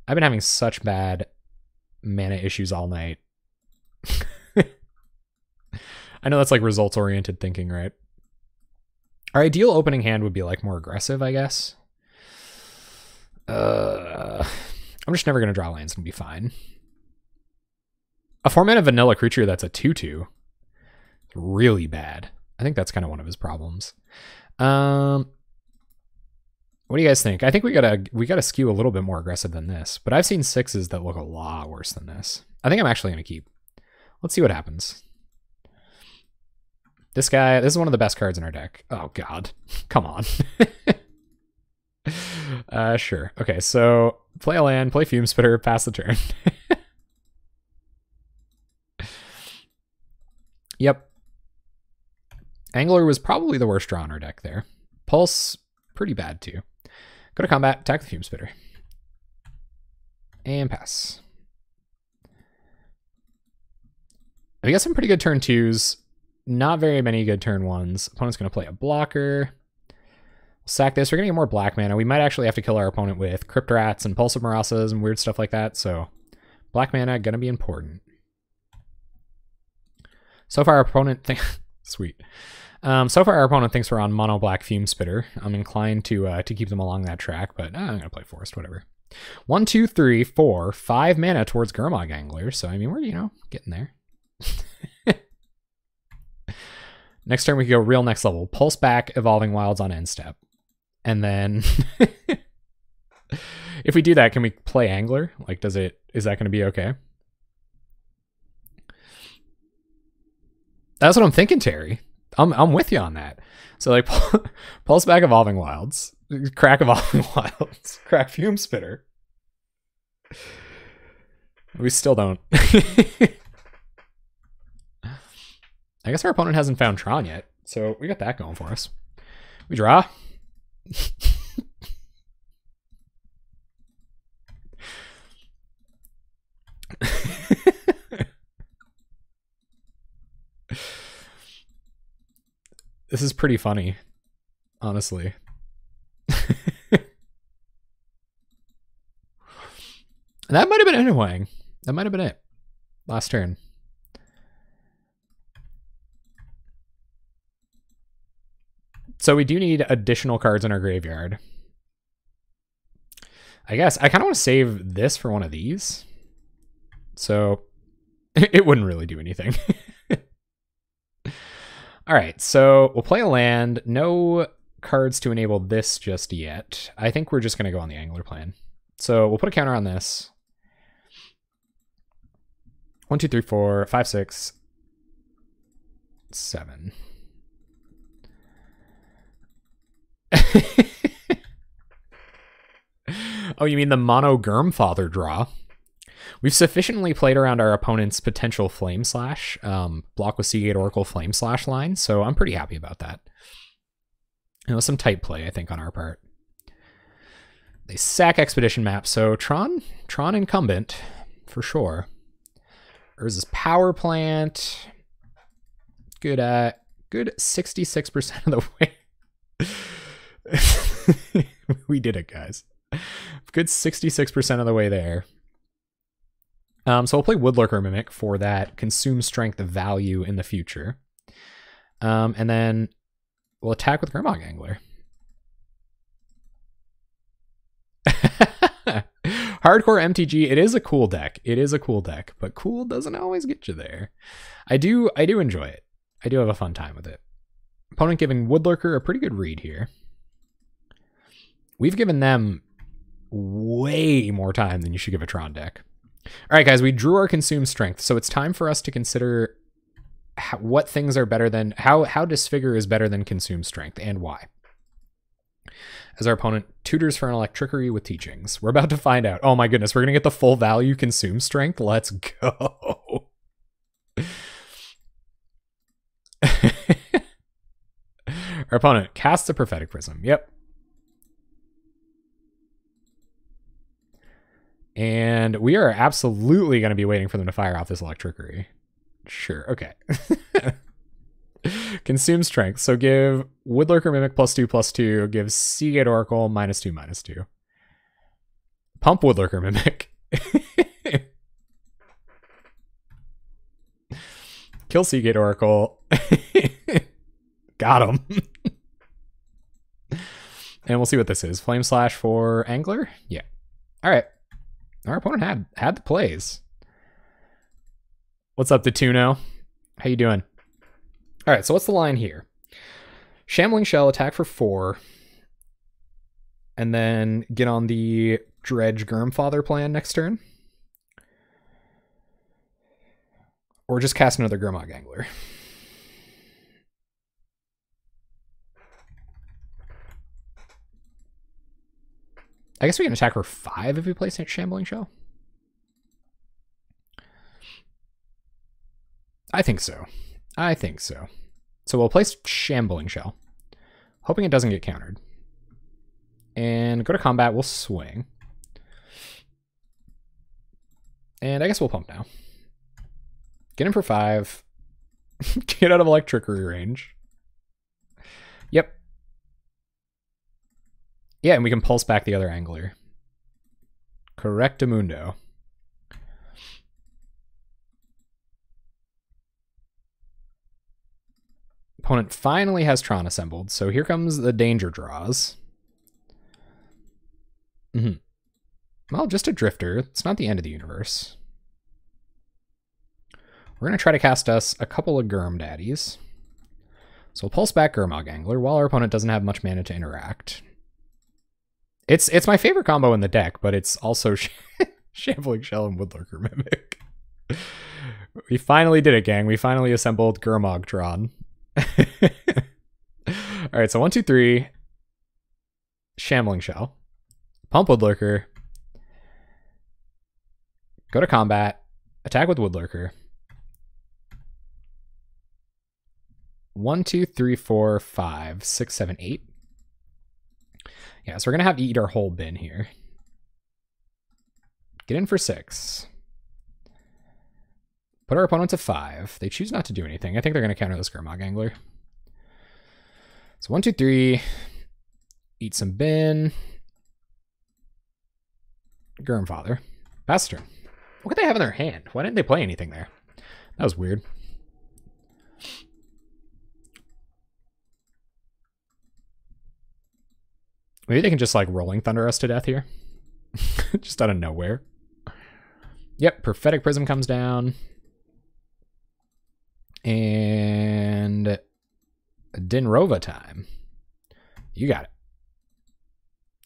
I've been having such bad mana issues all night. I know that's like results-oriented thinking, right? Our ideal opening hand would be like more aggressive, I guess. I'm just never going to draw lands and be fine. A 4-mana vanilla creature that's a 2/2. Really bad. I think that's kind of one of his problems. What do you guys think? I think we gotta skew a little bit more aggressive than this, but I've seen 6s that look a lot worse than this. I think I'm actually going to keep. Let's see what happens. This is one of the best cards in our deck. Oh, God. Come on. Sure. Okay, so play a land, play Fume Spitter, pass the turn. Yep. Angler was probably the worst draw in our deck there. Pulse, pretty bad too. Go to combat, attack the Fume Spitter. And pass. We got some pretty good turn 2s. Not very many good turn 1s. Opponent's going to play a blocker. Sack this. We're going to get more black mana. We might actually have to kill our opponent with Crypt Rats and Pulse of Marasas and weird stuff like that. So black mana, going to be important. So far, our opponent... Sweet. So far, our opponent thinks we're on mono black Fume Spitter. I'm inclined to keep them along that track, but I'm gonna play Forest, whatever. 1, 2, 3, 4, 5 mana towards Gurmag Angler. So I mean, we're getting there. Next turn we can go real next level. Pulse back Evolving Wilds on end step, and then if we do that, can we play Angler? Like, is that going to be okay? That's what I'm thinking, Terry. I'm with you on that. So like, Pulse back Evolving Wilds, crack Evolving Wilds, crack Fume Spitter. We still don't. I guess our opponent hasn't found Tron yet, so we got that going for us. We draw. This is pretty funny, honestly. That might have been annoying. That might have been it. Last turn. So we do need additional cards in our graveyard. I guess I kind of want to save this for one of these. So it wouldn't really do anything. All right, so we'll play a land. No cards to enable this just yet. I think we're just going to go on the Angler plan. So we'll put a counter on this. 1, 2, 3, 4, 5, 6, 7. Oh, you mean the mono Gurmfather draw? We've sufficiently played around our opponent's potential Flame Slash, block with Seagate Oracle Flame Slash line, so I'm pretty happy about that. It was some tight play, I think, on our part. They sack Expedition Map, so Tron incumbent, for sure. Urza's Power Plant. Good 66% of the way. We did it, guys. Good 66% of the way there. So we'll play Woodlurker Mimic for that consume strength value in the future. And then we'll attack with Gurmag Angler. Hardcore MTG, it is a cool deck. It is a cool deck, but cool doesn't always get you there. I do enjoy it. I do have a fun time with it. Opponent giving Woodlurker a pretty good read here. We've given them way more time than you should give a Tron deck. All right, guys, we drew our consume strength, so it's time for us to consider what things are better than, how Disfigure is better than consume strength, and why. As our opponent tutors for an Electrickery with Teachings. We're about to find out. Oh my goodness, we're going to get the full value consume strength? Let's go. Our opponent casts a Prophetic Prism. Yep. And we are absolutely going to be waiting for them to fire off this Electrickery. Sure, okay. Consume strength. So give Woodlurker Mimic +2/+2. Give Seagate Oracle -2/2. Pump Woodlurker Mimic. Kill Seagate Oracle. Got him. And we'll see what this is. Flame Slash for Angler? Yeah. All right. Our opponent had the plays. What's up, Detuno? How you doing? All right, so what's the line here? Shambling Shell, attack for 4, and then get on the Dredge Gurmfather plan next turn. Or just cast another Gurmag Angler. I guess we can attack for 5 if we place a Shambling Shell. I think so. I think so. So we'll place Shambling Shell, hoping it doesn't get countered. And go to combat, we'll swing. And I guess we'll pump now. Get in for 5. Get out of Electrickery range. Yep. Yeah, and we can pulse back the other Angler. Correctamundo. Opponent finally has Tron assembled, so here comes the danger draws. Well, just a Drifter. It's not the end of the universe. We're going to try to cast us a couple of Gurm Daddies. So we'll pulse back Gurmag Angler while our opponent doesn't have much mana to interact. It's my favorite combo in the deck, but it's also Shambling Shell and Woodlurker Mimic. We finally did it, gang. We finally assembled Gurmag Tron. Alright, so 1, 2, 3. Shambling Shell. Pump Woodlurker. Go to combat. Attack with Woodlurker. 1, 2, 3, 4, 5, 6, 7, 8. Yeah, so we're gonna have to eat our whole bin here. Get in for 6. Put our opponent to 5. They choose not to do anything. I think they're gonna counter this Gurmag Angler. So 1, 2, 3. Eat some bin. Gurmfather. Pass turn. What could they have in their hand? Why didn't they play anything there? That was weird. Maybe they can just like Rolling Thunder us to death here. Just out of nowhere. Yep, Prophetic Prism comes down. And Dinrova time. You got it.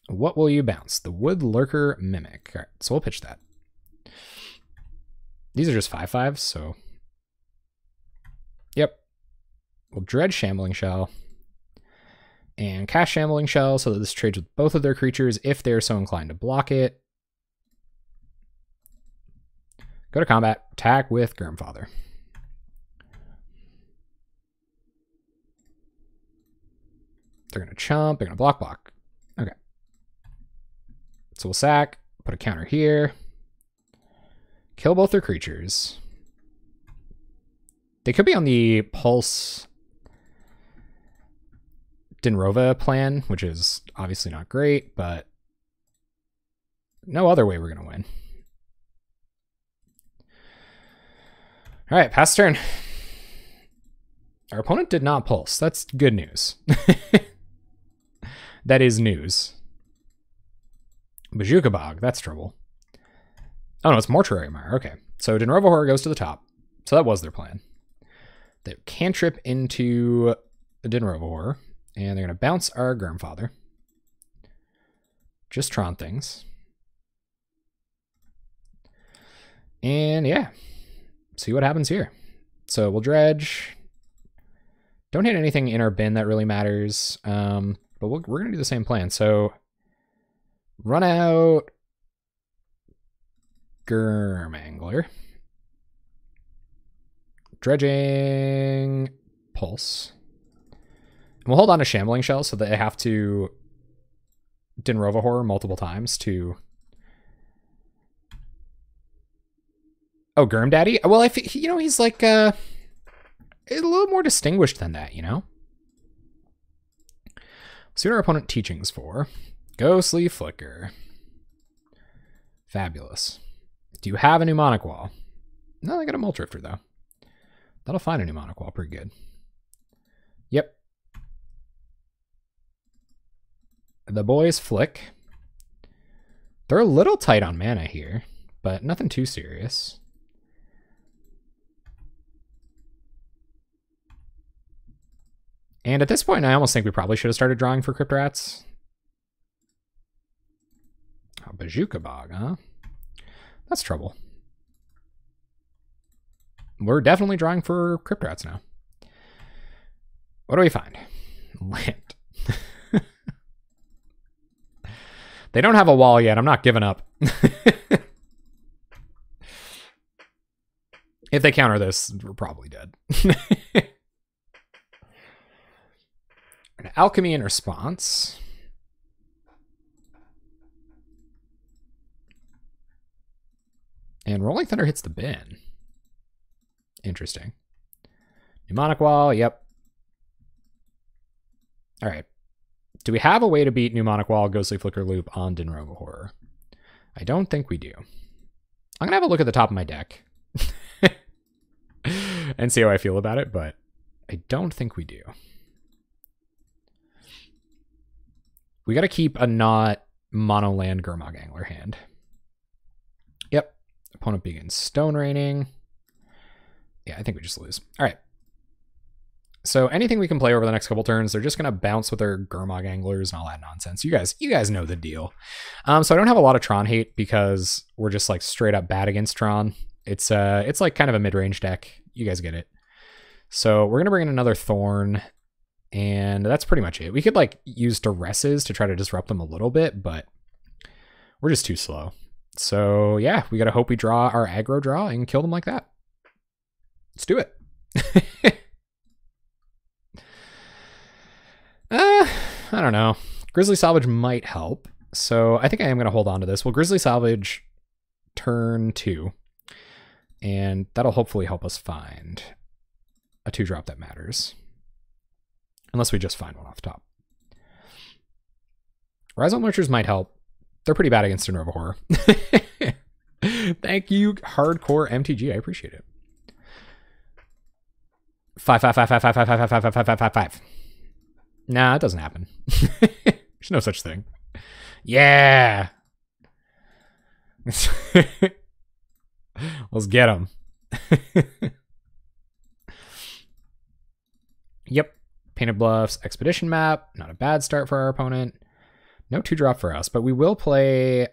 What will you bounce? The Woodlurker Mimic. All right, so we'll pitch that. These are just 5/5s, so... Yep. We'll dread Shambling Shell. And cast Shambling Shell so that this trades with both of their creatures if they're so inclined to block it. Go to combat. Attack with Gurmfather. They're going to chump. They're going to block. Okay. So we'll sack. Put a counter here. Kill both their creatures. They could be on the Pulse Dinrova plan, which is obviously not great, but no other way we're going to win. All right, pass turn. Our opponent did not pulse. That's good news. That is news. Bazooka Bog, that's trouble. Oh no, it's Mortuary Mire. Okay, so Dinrova Horror goes to the top. So that was their plan. They cantrip into the Dinrova Horror, and they're going to bounce our Gurmfather. Just Tron things. And yeah, see what happens here. So we'll dredge. Don't hit anything in our bin that really matters, but we're going to do the same plan. So run out Gurmangler. Dredging Pulse. And we'll hold on to Shambling Shell so that they have to Dinrova Horror multiple times to... Oh, Gurm Daddy? Well, you know, he's like a little more distinguished than that, you know? See what our opponent teachings for. Ghostly Flicker. Fabulous. Do you have a Mnemonic Wall? No, I got a Muldrifter, though. That'll find a Mnemonic Wall pretty good. Yep. The boys flick. They're a little tight on mana here, but nothing too serious. And at this point, I almost think we probably should have started drawing for Crypt Rats. Oh, Bazooka Bog, huh? That's trouble. We're definitely drawing for Crypt Rats now. What do we find? Land. They don't have a wall yet. I'm not giving up. If they counter this, we're probably dead. An Alchemy in response. And Rolling Thunder hits the bin. Interesting. Mnemonic Wall, yep. All right. Do we have a way to beat Mnemonic Wall, Ghostly Flicker Loop on Dinrova Horror? I don't think we do. I'm going to have a look at the top of my deck and see how I feel about it, but I don't think we do. We got to keep a not mono land Gurmag Angler hand. Yep. Opponent begins Stone Raining. Yeah, I think we just lose. All right. So anything we can play over the next couple turns, they're just going to bounce with their Gurmag Anglers and all that nonsense. You guys know the deal. So I don't have a lot of Tron hate because we're just like straight up bad against Tron. It's like kind of a mid-range deck. You guys get it. So we're going to bring in another Thorn, and that's pretty much it. We could like use Duresses to try to disrupt them a little bit, but we're just too slow. So yeah, we got to hope we draw our aggro draw and kill them like that. Let's do it. I don't know. Grizzly Salvage might help. So I think I am going to hold on to this. We'll Grizzly Salvage turn 2. And that'll hopefully help us find a 2-drop that matters. Unless we just find one off the top. Rhizome Lurchers might help. They're pretty bad against Dinrova Horror. Thank you, Hardcore MTG. I appreciate it. 5. Nah, it doesn't happen. There's no such thing. Yeah. Let's get him. Yep. Painted Bluffs, Expedition Map. Not a bad start for our opponent. No 2-drop for us, but we will play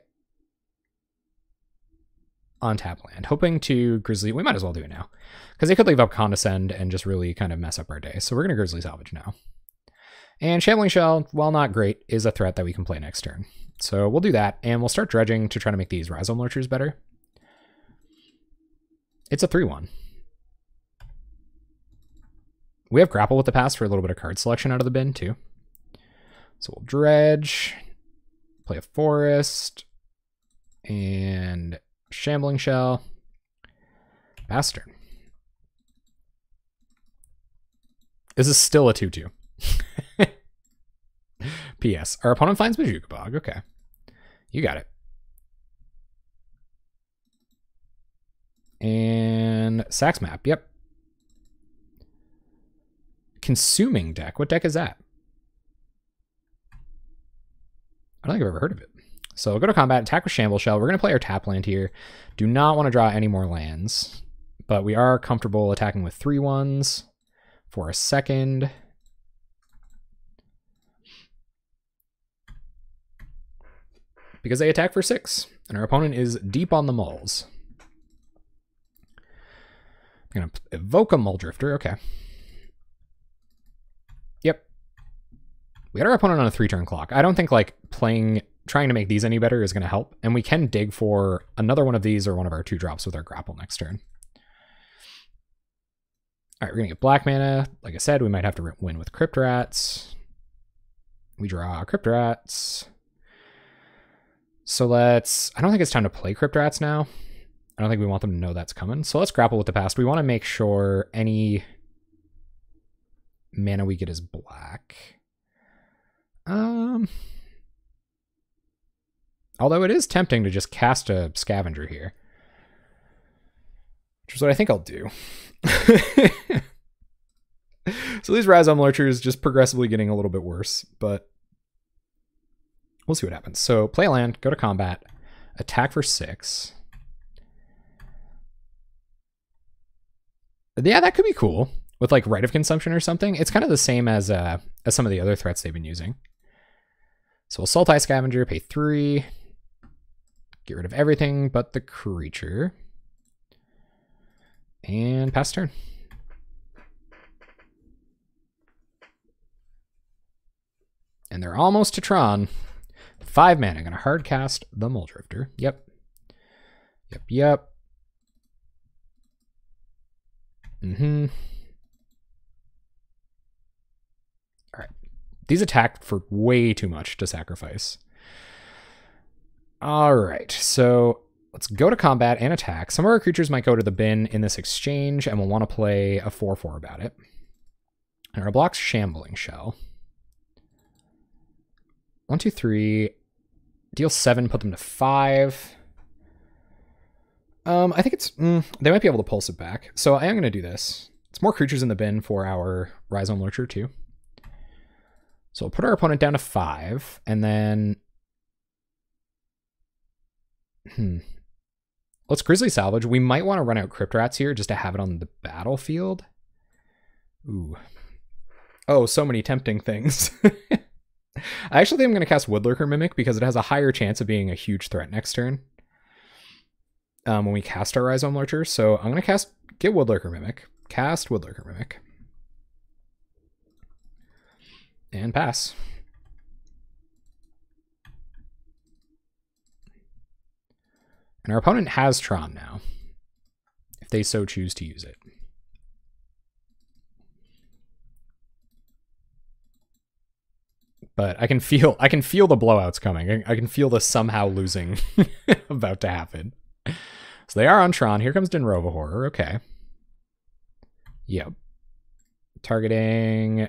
on tap land, hoping to Grizzly. We might as well do it now, because they could leave up Condescend and just really kind of mess up our day. So we're going to Grizzly Salvage now. And Shambling Shell, while not great, is a threat that we can play next turn. So we'll do that, and we'll start dredging to try to make these Rhizome Lurchers better. It's a 3/1. We have Grapple with the Past for a little bit of card selection out of the bin, too. So we'll dredge, play a Forest, and Shambling Shell. Pass turn. This is still a 2/2. P.S. Our opponent finds Bojuka Bog. Okay. You got it. And Sax Map. Yep. Consuming Deck. What deck is that? I don't think I've ever heard of it. So we'll go to combat, attack with Shamble Shell. We're going to play our tap land here. Do not want to draw any more lands, but we are comfortable attacking with 3/1s for a second. Because they attack for 6, and our opponent is deep on the mulls. I'm going to evoke a Mulldrifter. Okay. Yep. We got our opponent on a 3-turn clock. I don't think like trying to make these any better is going to help. And we can dig for another one of these or one of our 2-drops with our grapple next turn. All right, we're going to get black mana. Like I said, we might have to win with Crypt Rats. We draw Crypt Rats. So I don't think it's time to play Crypt Rats now. I don't think we want them to know that's coming. So let's grapple with the past. We want to make sure any mana we get is black. Although it is tempting to just cast a Scavenger here, which is what I think I'll do. So these Rhizome Lurchers just progressively getting a little bit worse, but we'll see what happens. So play a land, go to combat, attack for 6. Yeah, that could be cool with like Rite of Consumption or something. It's kind of the same as some of the other threats they've been using. So we'll Sultai Scavenger, pay 3, get rid of everything but the creature, and pass turn. And they're almost to Tron. 5 mana. I'm going to hard cast the Mulldrifter. Yep. Yep. All right. These attack for way too much to sacrifice. All right. So let's go to combat and attack. Some of our creatures might go to the bin in this exchange, and we'll want to play a 4/4 about it. And our block's Shambling Shell. 1, 2, 3. Deal 7, put them to 5. I think it's... they might be able to pulse it back. So I am going to do this. It's more creatures in the bin for our Rhizome Lurcher too. So we'll put our opponent down to 5, and then... Let's Grizzly Salvage. We might want to run out Crypt Rats here just to have it on the battlefield. Ooh. Oh, so many tempting things. I actually think I'm going to cast Woodlurker Mimic because it has a higher chance of being a huge threat next turn when we cast our Rhizome Lurcher. So I'm going to get Woodlurker Mimic, cast Woodlurker Mimic, and pass. And our opponent has Tron now, if they so choose to use it. But I can feel the blowouts coming. I can feel the somehow losing about to happen. So they are on Tron. Here comes Dinrova Horror. Okay. Yep. Targeting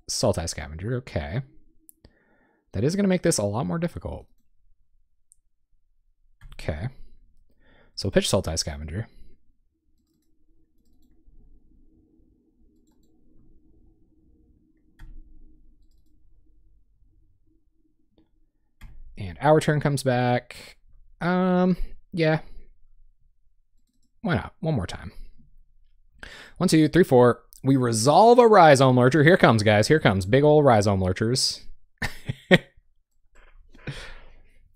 Sultai Scavenger. Okay. That is going to make this a lot more difficult. Okay. So we'll pitch Sultai Scavenger. And our turn comes back. Yeah. Why not? One more time. 1, 2, 3, 4. We resolve a Rhizome Lurcher. Here comes, guys. Here comes. Big old Rhizome Lurchers.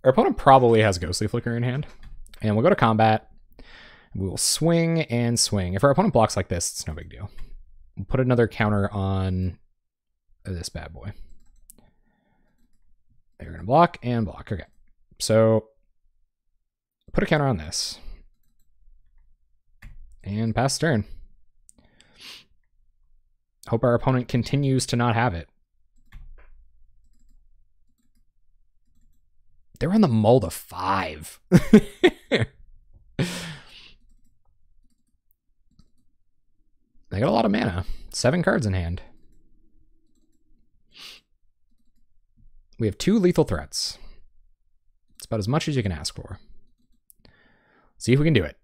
Our opponent probably has Ghostly Flicker in hand. And we'll go to combat. We will swing and swing. If our opponent blocks like this, it's no big deal. We'll put another counter on this bad boy. They're going to block and block. Okay. So put a counter on this. And pass turn. Hope our opponent continues to not have it. They're on the mull to 5. They got a lot of mana. 7 cards in hand. We have 2 lethal threats. It's about as much as you can ask for. See if we can do it.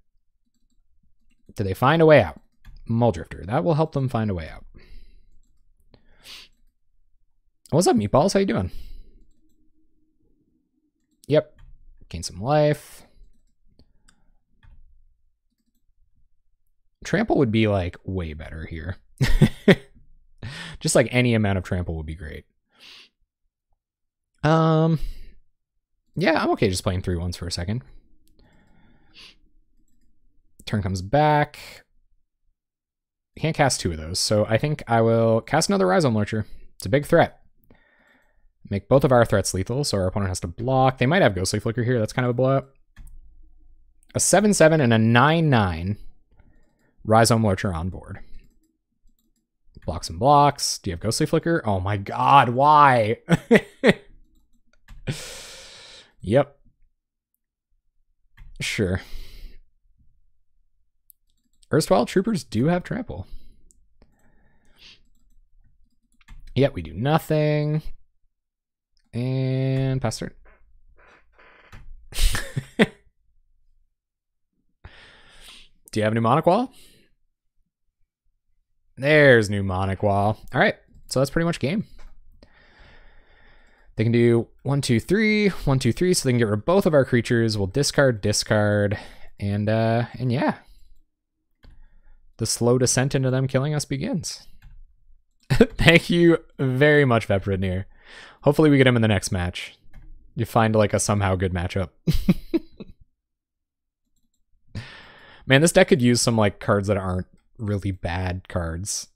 Do they find a way out? Muldrifter. That will help them find a way out. What's up, Meatballs? How you doing? Yep. Gain some life. Trample would be like way better here. Just like any amount of trample would be great. Yeah, I'm okay just playing 3/1s for a second. Turn comes back. Can't cast 2 of those, so I think I will cast another Rhizome Lurcher. It's a big threat. Make both of our threats lethal, so our opponent has to block. They might have Ghostly Flicker here. That's kind of a blowout. A 7/7 and a 9/9 Rhizome Lurcher on board. Blocks and blocks. Do you have Ghostly Flicker? Oh my god, why? Yep. Sure. Erstwhile Troopers do have trample. Yep, we do nothing. And pass turn. Do you have Mnemonic Wall? There's Mnemonic Wall. All right, so that's pretty much game. They can do 1, 2, 3, 1, 2, 3, so they can get rid of both of our creatures. We'll discard, and yeah. The slow descent into them killing us begins. Thank you very much, Vepridnir. Hopefully we get him in the next match. You find like a somehow good matchup. Man, this deck could use some like cards that aren't really bad cards.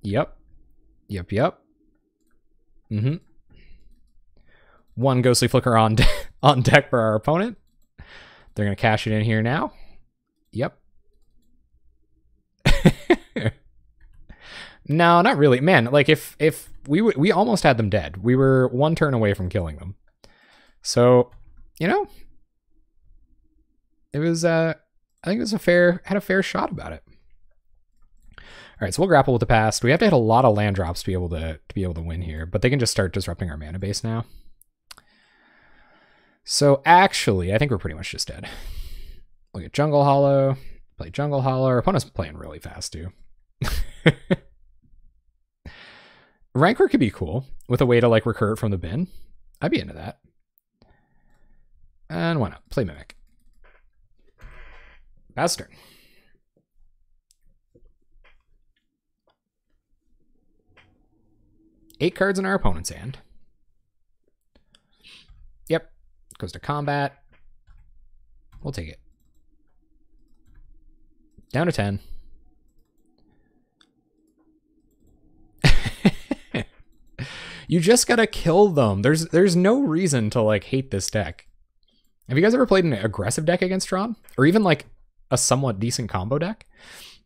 Yep. One Ghostly Flicker on deck for our opponent. They're gonna cash it in here now. Yep. No, not really. Man, like if we almost had them dead. We were 1 turn away from killing them. So, you know, it was I think it was had a fair shot about it. All right, so we'll grapple with the past. We have to hit a lot of land drops to be able to win here, but they can just start disrupting our mana base now. So actually, I think we're pretty much just dead. We'll get Jungle Hollow, play Jungle Hollow. Our opponent's playing really fast too. Rancor could be cool with a way to like recur it from the bin. I'd be into that. And why not? Play Mimic. Pass turn. Eight cards in our opponent's hand. Yep. Goes to combat. We'll take it. Down to 10. You just gotta kill them. There's no reason to like hate this deck. Have you guys ever played an aggressive deck against Tron? Or even like a somewhat decent combo deck?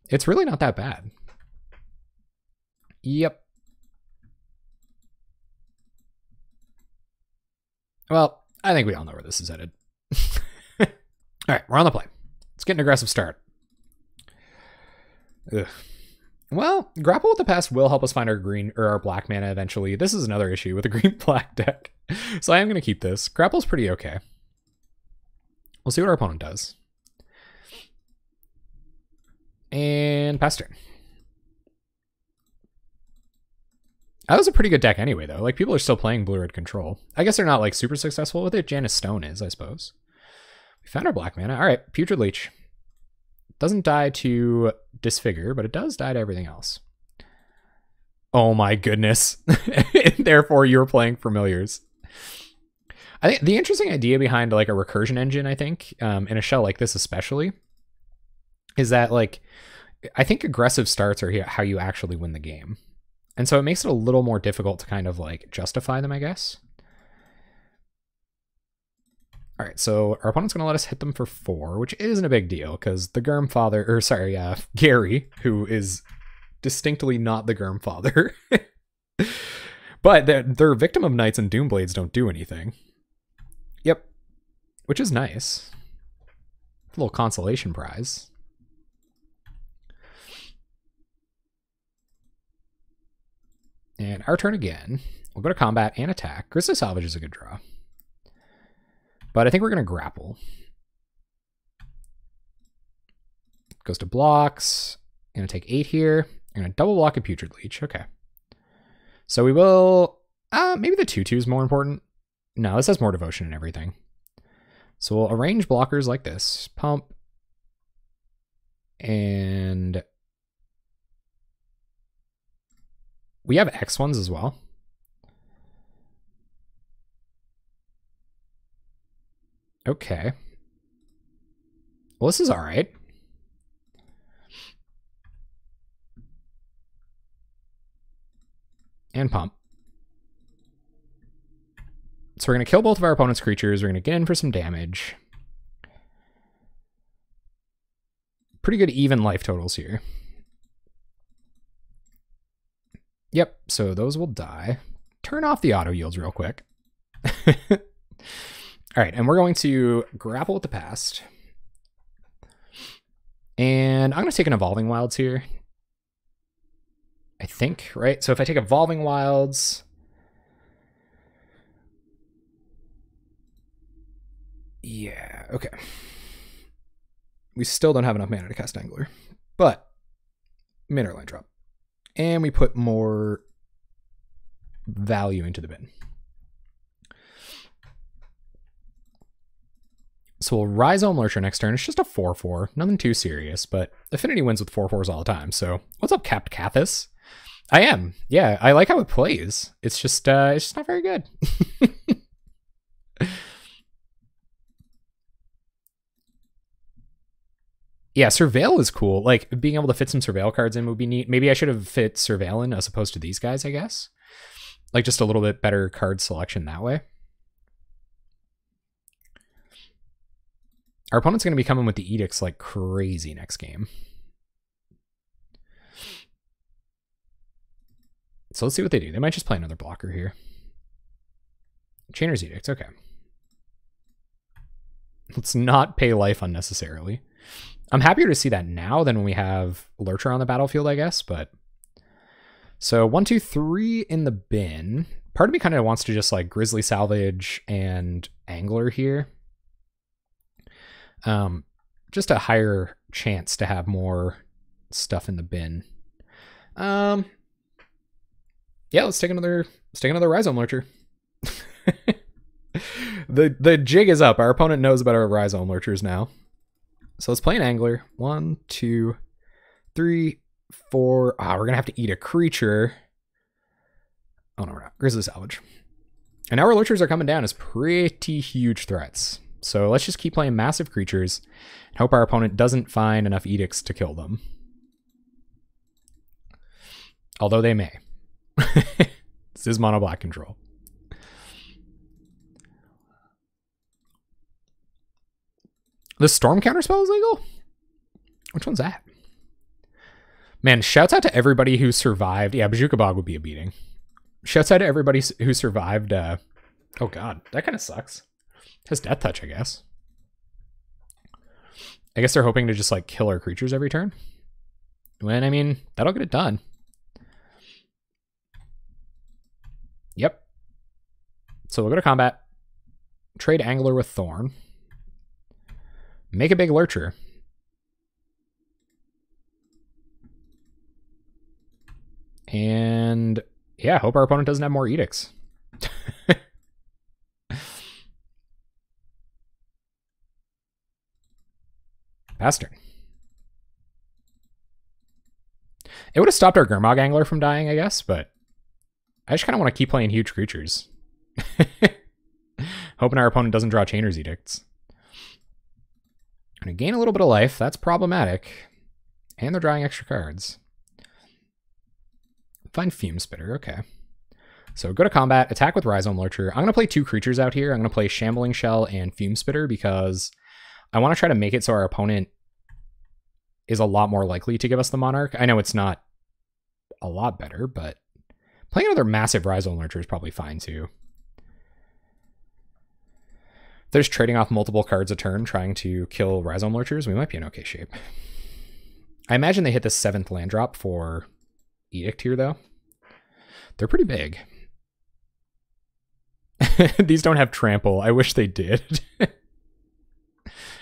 It's really not that bad. Yep. Well, I think we all know where this is headed. All right, we're on the play. Let's get an aggressive start. Ugh. Well, Grapple with the Past will help us find our green or our black mana eventually. This is another issue with a green-black deck. So I am going to keep this. Grapple's pretty okay. We'll see what our opponent does. And pass turn. That was a pretty good deck anyway, though. Like, people are still playing Blue-Red Control. I guess they're not, like, super successful with it. Janice Stone is, I suppose. We found our black mana. All right, Putrid Leech. Doesn't die to Disfigure, but it does die to everything else. Oh my goodness. Therefore, you're playing Familiars. I think the interesting idea behind like a recursion engine, I think, in a shell like this especially, is that like, I think aggressive starts are how you actually win the game. And so it makes it a little more difficult to kind of like justify them, I guess. All right, so our opponent's going to let us hit them for 4, which isn't a big deal because the Gary, who is distinctly not the Gurmfather, but they're victim of Knights and Doomblades don't do anything. Yep, which is nice. A little consolation prize. And our turn again. We'll go to combat and attack. Grisly Salvage is a good draw. But I think we're going to grapple. Goes to blocks. Going to take 8 here. I'm going to double block a Putrid Leech. Okay. So we will... maybe the 2/2 is more important. No, this has more devotion and everything. So we'll arrange blockers like this. Pump. And... we have X ones as well. Okay. Well, this is all right. And pump. So we're going to kill both of our opponent's creatures. We're going to get in for some damage. Pretty good even life totals here. Yep, so those will die. Turn off the auto yields real quick. All right, and we're going to grapple with the past. And I'm going to take an Evolving Wilds here. I think, right? So if I take Evolving Wilds... yeah, okay. We still don't have enough mana to cast Angler. But, Mineral Line drop. And we put more value into the bin. So we'll Rhizome Lurcher next turn. It's just a 4/4. Nothing too serious, but Affinity wins with 4/4s all the time. So what's up, Capt Cathis? I am. Yeah, I like how it plays. It's just not very good. Yeah, Surveil is cool. Like, being able to fit some Surveil cards in would be neat. Maybe I should have fit Surveil in as opposed to these guys, I guess. Like, just a little bit better card selection that way. Our opponent's going to be coming with the Edicts like crazy next game. So let's see what they do. They might just play another blocker here. Chainer's Edict, okay. Let's not pay life unnecessarily. I'm happier to see that now than when we have Lurcher on the battlefield, I guess, but So 1, 2, 3 in the bin. Part of me kind of wants to just like Grizzly Salvage and Angler here. Just a higher chance to have more stuff in the bin. Yeah, let's take another Rhizome Lurcher. The jig is up. Our opponent knows about our Rhizome Lurchers now. So let's play an Angler. 1, 2, 3, 4. We're gonna have to eat a creature. Oh no, we're not. Grizzly Salvage. And now our Lurchers are coming down as pretty huge threats. So let's just keep playing massive creatures and hope our opponent doesn't find enough edicts to kill them. Although they may. This is mono black control. The Storm counterspell is legal? Which one's that? Man, shouts out to everybody who survived. Yeah, Bajuka Bog would be a beating. Shouts out to everybody who survived. Oh god, that kind of sucks. It has Death Touch, I guess. I guess they're hoping to just like kill our creatures every turn. When, I mean, that'll get it done. Yep. So we'll go to combat. Trade Angler with Thorn. Make a big Lurcher. And yeah, hope our opponent doesn't have more edicts. Pass turn. It would have stopped our Gurmag Angler from dying, I guess, but I just kind of want to keep playing huge creatures. Hoping our opponent doesn't draw Chainer's Edicts. Gonna gain a little bit of life. That's problematic. And they're drawing extra cards. Find Fume Spitter. Okay. So go to combat, attack with Rhizome Lurcher. I'm going to play 2 creatures out here. I'm going to play Shambling Shell and Fume Spitter because I want to try to make it so our opponent is a lot more likely to give us the Monarch. I know it's not a lot better, but playing another massive Rhizome Lurcher is probably fine too. If there's trading off multiple cards a turn trying to kill Rhizome Lurchers, we might be in okay shape. I imagine they hit the 7th land drop for Edict here, though. They're pretty big. These don't have Trample. I wish they did. If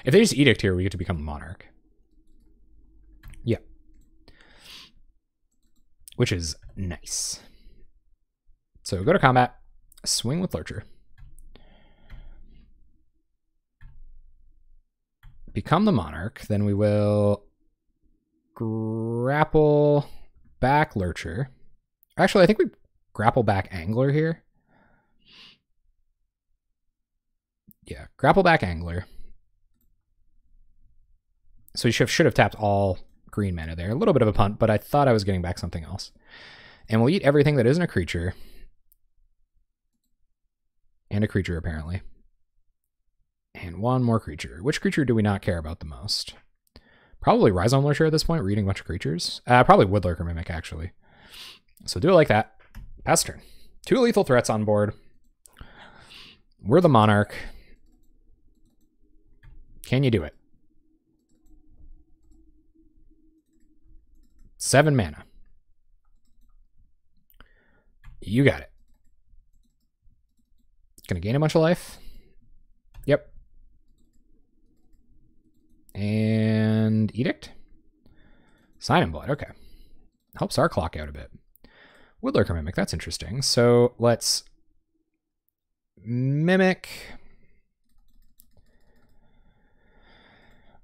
they just Edict here, we get to become a Monarch. Yeah. Which is nice. So go to combat. Swing with Lurcher. Become the Monarch. Then we will grapple back Lurcher. Actually, I think we grapple back Angler here. Yeah, grapple back Angler. So you should have tapped all green mana there. A little bit of a punt, but I thought I was getting back something else. And we'll eat everything that isn't a creature. And a creature, apparently. And one more creature. Which creature do we not care about the most? Probably Rhizome Lurcher at this point. We're eating a bunch of creatures. Probably Woodlurker Mimic, actually. So do it like that. Pass turn. 2 lethal threats on board. We're the Monarch. Can you do it? 7 mana. You got it. Gonna gain a bunch of life. Yep. And Edict. Sign in Blood. Okay. Helps our clock out a bit. Woodlurker Mimic. That's interesting. So let's Mimic.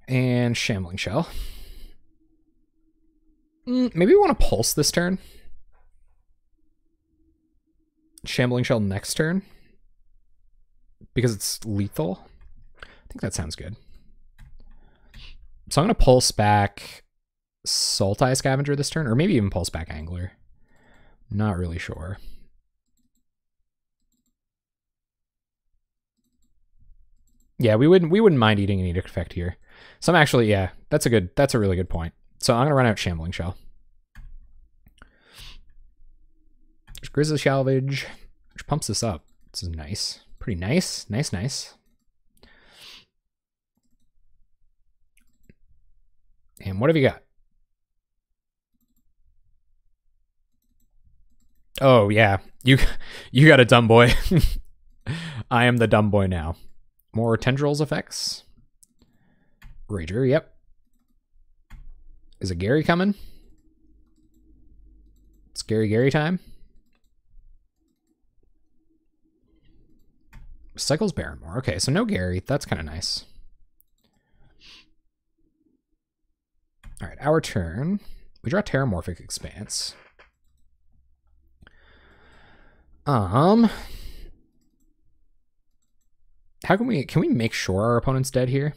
And Shambling Shell. Maybe we want to Pulse this turn. Shambling Shell next turn. Because it's lethal. I think that sounds good. So I'm going to Pulse back Sultai Scavenger this turn. Or maybe even Pulse back Angler. Not really sure. Yeah, we wouldn't mind eating an Edict effect here. So I'm actually, yeah, that's a really good point. So I'm gonna run out Shambling Shell. There's Grizzly Salvage, which pumps this up. This is nice. Pretty nice. Nice. And what have you got? Oh yeah, you got a dumb boy. I am the dumb boy now. More tendrils effects. Rager, yep. Is it Gary coming? It's Gary time. Cycles Barrymore. Okay, so no Gary. That's kind of nice. All right, our turn. We draw Terramorphic Expanse. How can we make sure our opponent's dead here?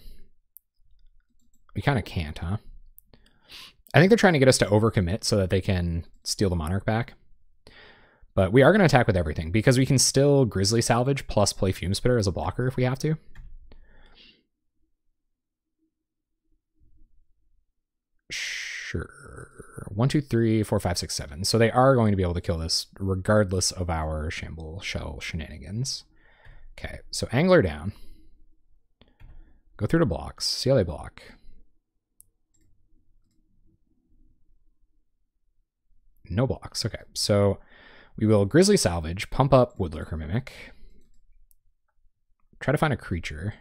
We kind of can't, huh? I think they're trying to get us to overcommit so that they can steal the Monarch back. But we are going to attack with everything because we can still Grizzly Salvage plus play Fume Spitter as a blocker if we have to. Sure. 1, 2, 3, 4, 5, 6, 7. So they are going to be able to kill this regardless of our Shamble Shell shenanigans. Okay, so Angler down. Go through to blocks. See how they block. No blocks. Okay, so we will Grizzly Salvage, pump up Woodlurker Mimic. Try to find a creature.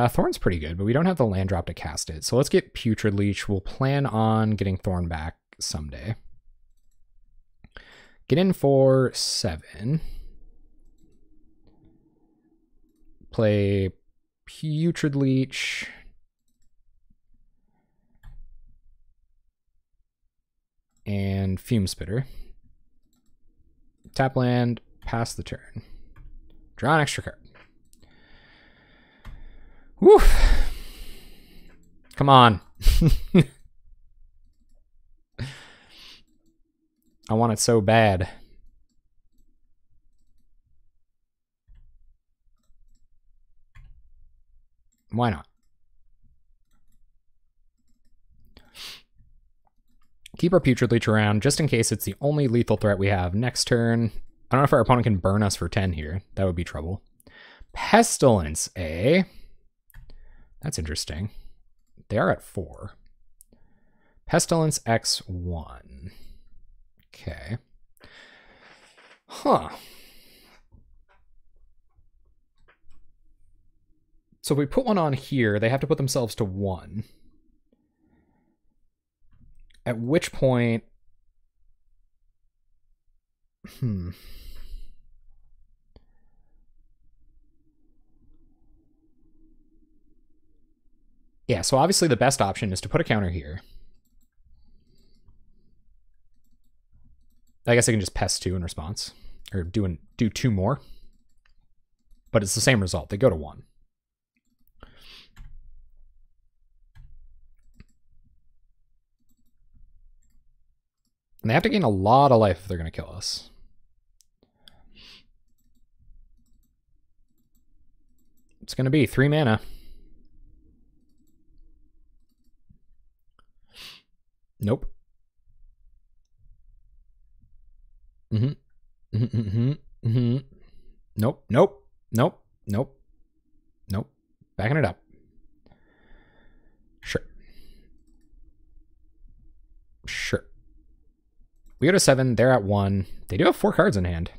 Thorn's pretty good, but we don't have the land drop to cast it. So let's get Putrid Leech. We'll plan on getting Thorn back someday. Get in for 7. Play Putrid Leech. And Fume Spitter. Tap land, pass the turn. Draw an extra card. Woof. Come on. I want it so bad. Why not? Keep our Putrid Leech around just in case it's the only lethal threat we have next turn. I don't know if our opponent can burn us for 10 here. That would be trouble. Pestilence, eh? That's interesting. They are at 4. Pestilence X1. Okay. Huh. So if we put one on here, they have to put themselves to 1. At which point... Yeah, so obviously the best option is to put a counter here. I guess I can just pest 2 in response. Or do 2 more. But it's the same result. They go to 1. And they have to gain a lot of life if they're going to kill us. It's going to be 3 mana. Nope. Nope. Nope. Nope. Nope. Nope. Backing it up. Sure. Sure. We go to 7. They're at 1. They do have 4 cards in hand.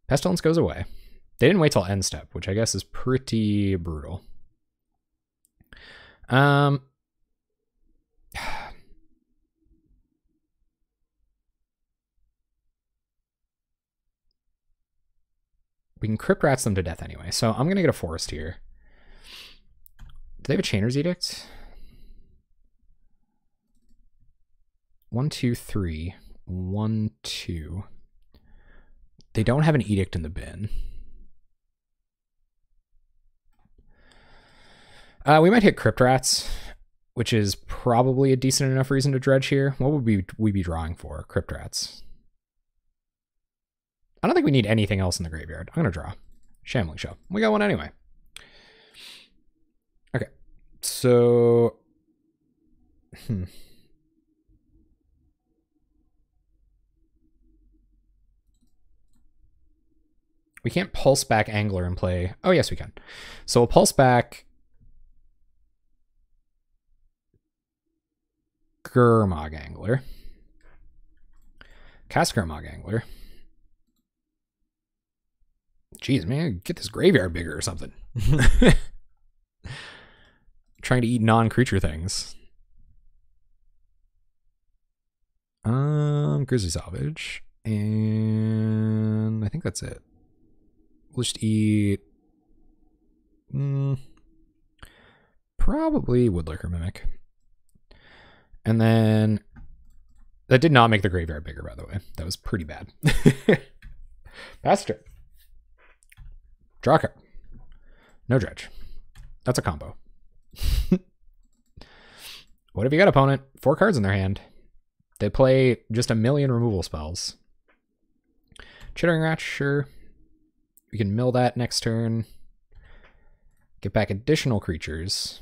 Pestilence goes away. They didn't wait till end step, which I guess is pretty brutal. We can Crypt Rats them to death anyway, so I'm going to get a Forest here. Do they have a Chainer's Edict? 1, 2, 3. 1, 2. They don't have an Edict in the bin. We might hit Crypt Rats, which is probably a decent enough reason to dredge here. What would we be drawing for? Crypt Rats. I don't think we need anything else in the graveyard. I'm going to draw. Shambling Show. We got one anyway. Okay. So... We can't pulse back Angler and play... Oh, yes, we can. So we'll pulse back... Gurmag Angler. Cast Gurmag Angler. Jeez, man, get this graveyard bigger or something. Trying to eat non-creature things. Grizzly Salvage. And I think that's it. We'll just eat... probably Woodlurker Mimic. And then... That did not make the graveyard bigger, by the way. That was pretty bad. Pass turn. Draw a card. No dredge. That's a combo. What have you got, opponent? 4 cards in their hand. They play just a million removal spells. Chittering Rat, sure. We can mill that next turn. Get back additional creatures.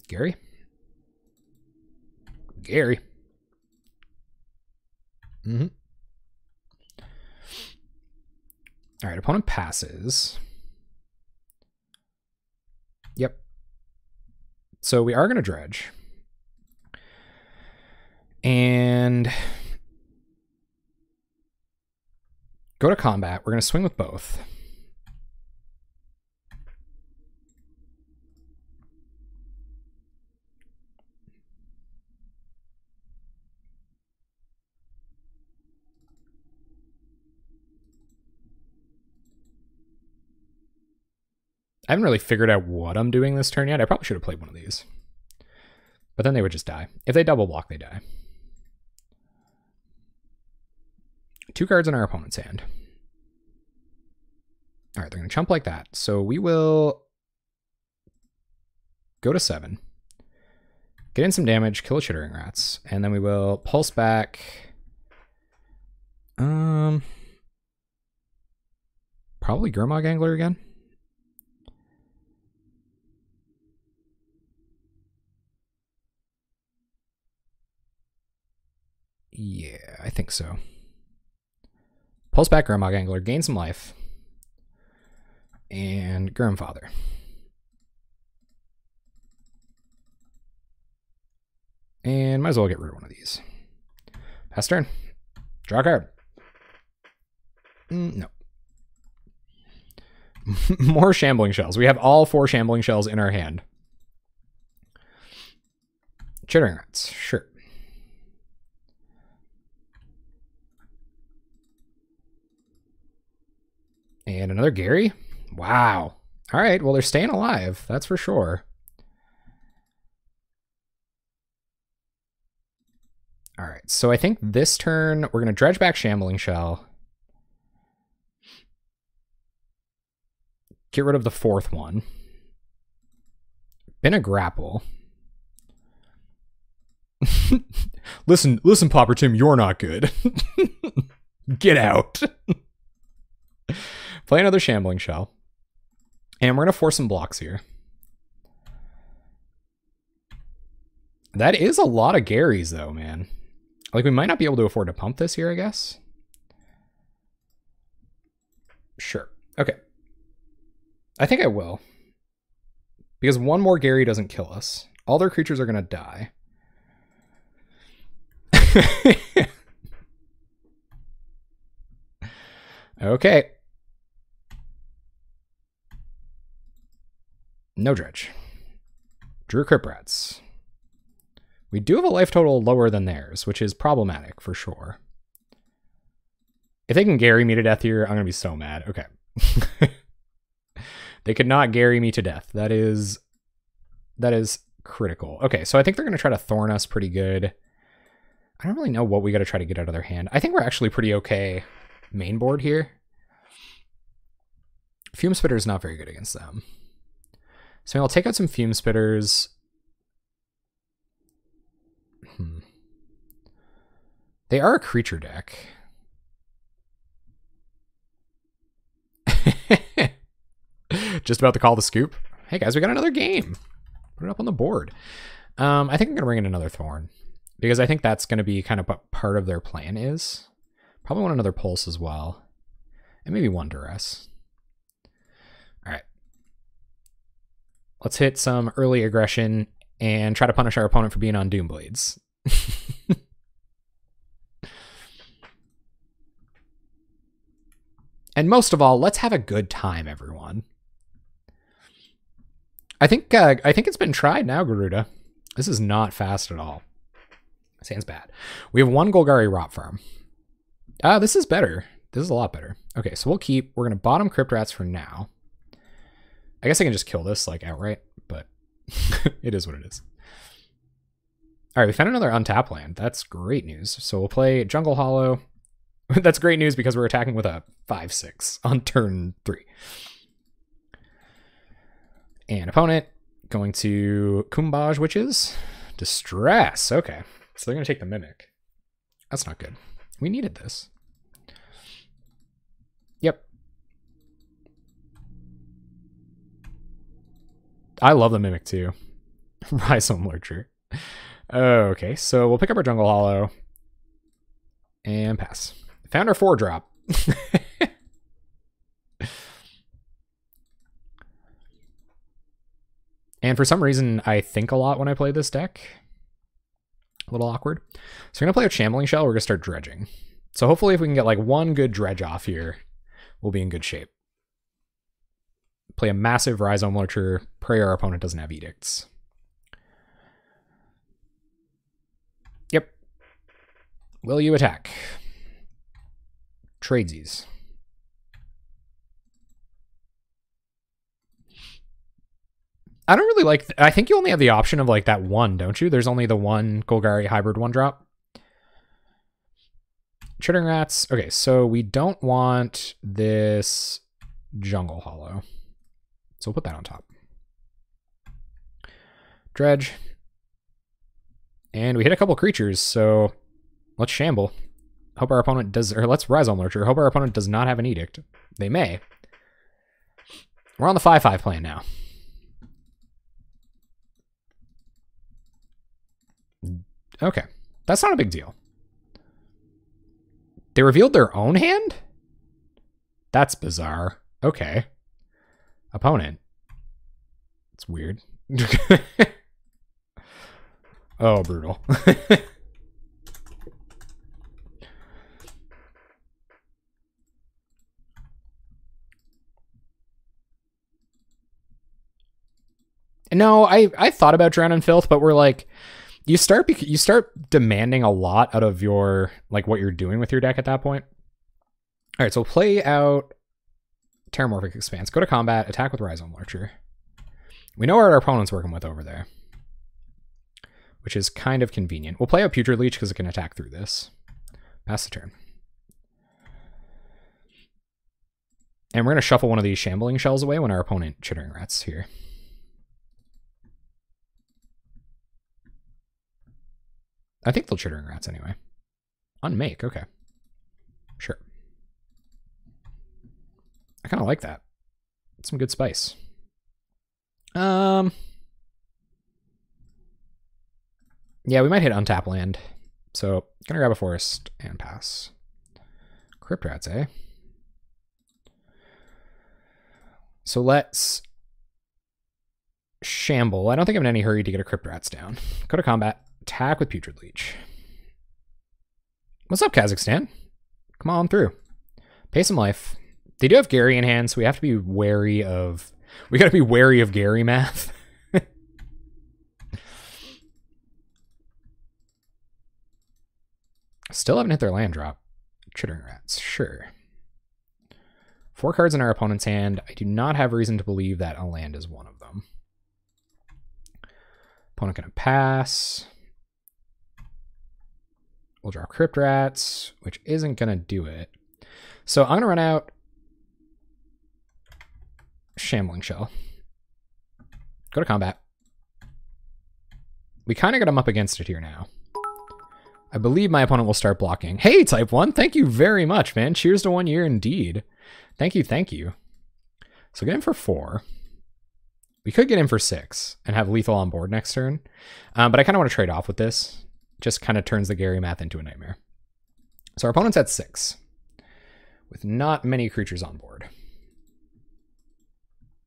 Gary? Gary. Mm-hmm. All right, opponent passes. Yep. So we are going to dredge. And go to combat. We're going to swing with both. I haven't really figured out what I'm doing this turn yet. I probably should have played one of these. But then they would just die. If they double block, they die. 2 cards in our opponent's hand. All right, they're going to chump like that. So we will go to 7. Get in some damage, kill a Chittering Rats. And then we will pulse back. Probably Gurmag Angler again. Yeah, I think so. Pulse back Gurmag Angler, gain some life. And Gurmfather. And might as well get rid of one of these. Pass turn. Draw a card. No. More Shambling Shells. We have all 4 Shambling Shells in our hand. Chittering Rats, sure. And another Gary? Wow. All right, well, they're staying alive. That's for sure. All right, so I think this turn, we're going to dredge back Shambling Shell. Get rid of the 4th one. Been a grapple. Listen, Pauper Tim, you're not good. Get out. Play another Shambling Shell. And we're going to force some blocks here. That is a lot of Garys, though, man. Like, we might not be able to afford to pump this here, I guess. Sure. Okay. I think I will. Because one more Gary doesn't kill us. All their creatures are going to die. Okay. No dredge. Drew Crypt Rats. We do have a life total lower than theirs, which is problematic for sure. If they can Gary me to death here, I'm going to be so mad. Okay. They could not Gary me to death. That is critical. Okay, so I think they're going to try to Thorn us pretty good. I don't really know what we got to try to get out of their hand. I think we're actually pretty okay main board here. Fume Spitter is not very good against them. So I'll take out some Fume Spitters. They are a creature deck. Just about to call the scoop. Hey guys, we got another game. Put it up on the board. I think I'm gonna bring in another Thorn because I think that's gonna be kind of what part of their plan is. Probably want another Pulse as well, and maybe one Duress. All right, let's hit some early aggression and try to punish our opponent for being on Doomblades. And most of all, let's have a good time, everyone. I think it's been tried now, Garuda. This is not fast at all. Sounds bad. We have one Golgari Rot Farm. This is better. This is a lot better. Okay, so we're going to bottom Crypt Rats for now. I guess I can just kill this, like, outright, but it is what it is. All right, we found another untap land. That's great news. So we'll play Jungle Hollow. That's great news because we're attacking with a 5/6 on turn 3. And opponent going to Kumbaj Witches. Distress. Okay. So they're going to take the Mimic. That's not good. We needed this. Yep. I love the Mimic too. Rhizome Lurcher. Okay, so we'll pick up our Jungle Hollow. And pass. Found our 4-drop. And for some reason, I think a lot when I play this deck. A little awkward. So we're going to play a Shambling Shell. We're going to start dredging. So hopefully if we can get like one good dredge off here, we'll be in good shape. Play a massive Rhizome Lurcher. Pray our opponent doesn't have edicts. Yep. Will you attack? Tradesies. I don't really like... I think you only have the option of like that one, don't you? There's only the one Golgari hybrid 1-drop. Chittering Rats. Okay, so we don't want this Jungle Hollow. So we'll put that on top. Dredge. And we hit a couple creatures, so let's shamble. Hope our opponent does... Or let's Rhizome Lurcher. Hope our opponent does not have an edict. They may. We're on the 5/5 plan now. Okay. That's not a big deal. They revealed their own hand? That's bizarre. Okay. Opponent. It's weird. Oh, brutal. No, I thought about Drown in Filth, but we're like, you start demanding a lot out of your, like, what you're doing with your deck at that point. All right, so we'll play out Terramorphic Expanse. Go to combat, attack with Rhizome Lurcher. We know what our opponent's working with over there, which is kind of convenient. We'll play out Putrid Leech because it can attack through this. Pass the turn. And we're going to shuffle one of these Shambling Shells away when our opponent Chittering Rats here. I think they'll Chittering Rats anyway. Unmake, okay. Sure. I kind of like that. Some good spice. Yeah, we might hit untap land. So, gonna grab a forest and pass. Crypt Rats, eh? So let's shamble. I don't think I'm in any hurry to get a Crypt Rats down. Go to combat. Attack with Putrid Leech. What's up, Kazakhstan? Come on through. Pay some life. They do have Gary in hand, so we have to be wary of... We gotta be wary of Gary math. Still haven't hit their land drop. Chittering Rats, sure. 4 cards in our opponent's hand. I do not have reason to believe that a land is one of them. Opponent gonna pass. We'll draw Crypt Rats, which isn't gonna do it. So I'm gonna run out Shambling Shell. Go to combat. We kind of got him up against it here now. I believe my opponent will start blocking. Hey, Type 1, thank you very much, man. Cheers to 1 year indeed. Thank you, thank you. So get in for 4. We could get in for 6 and have lethal on board next turn. But I kind of want to trade off with this. Just kind of turns the Gary math into a nightmare. So our opponent's at 6. With not many creatures on board.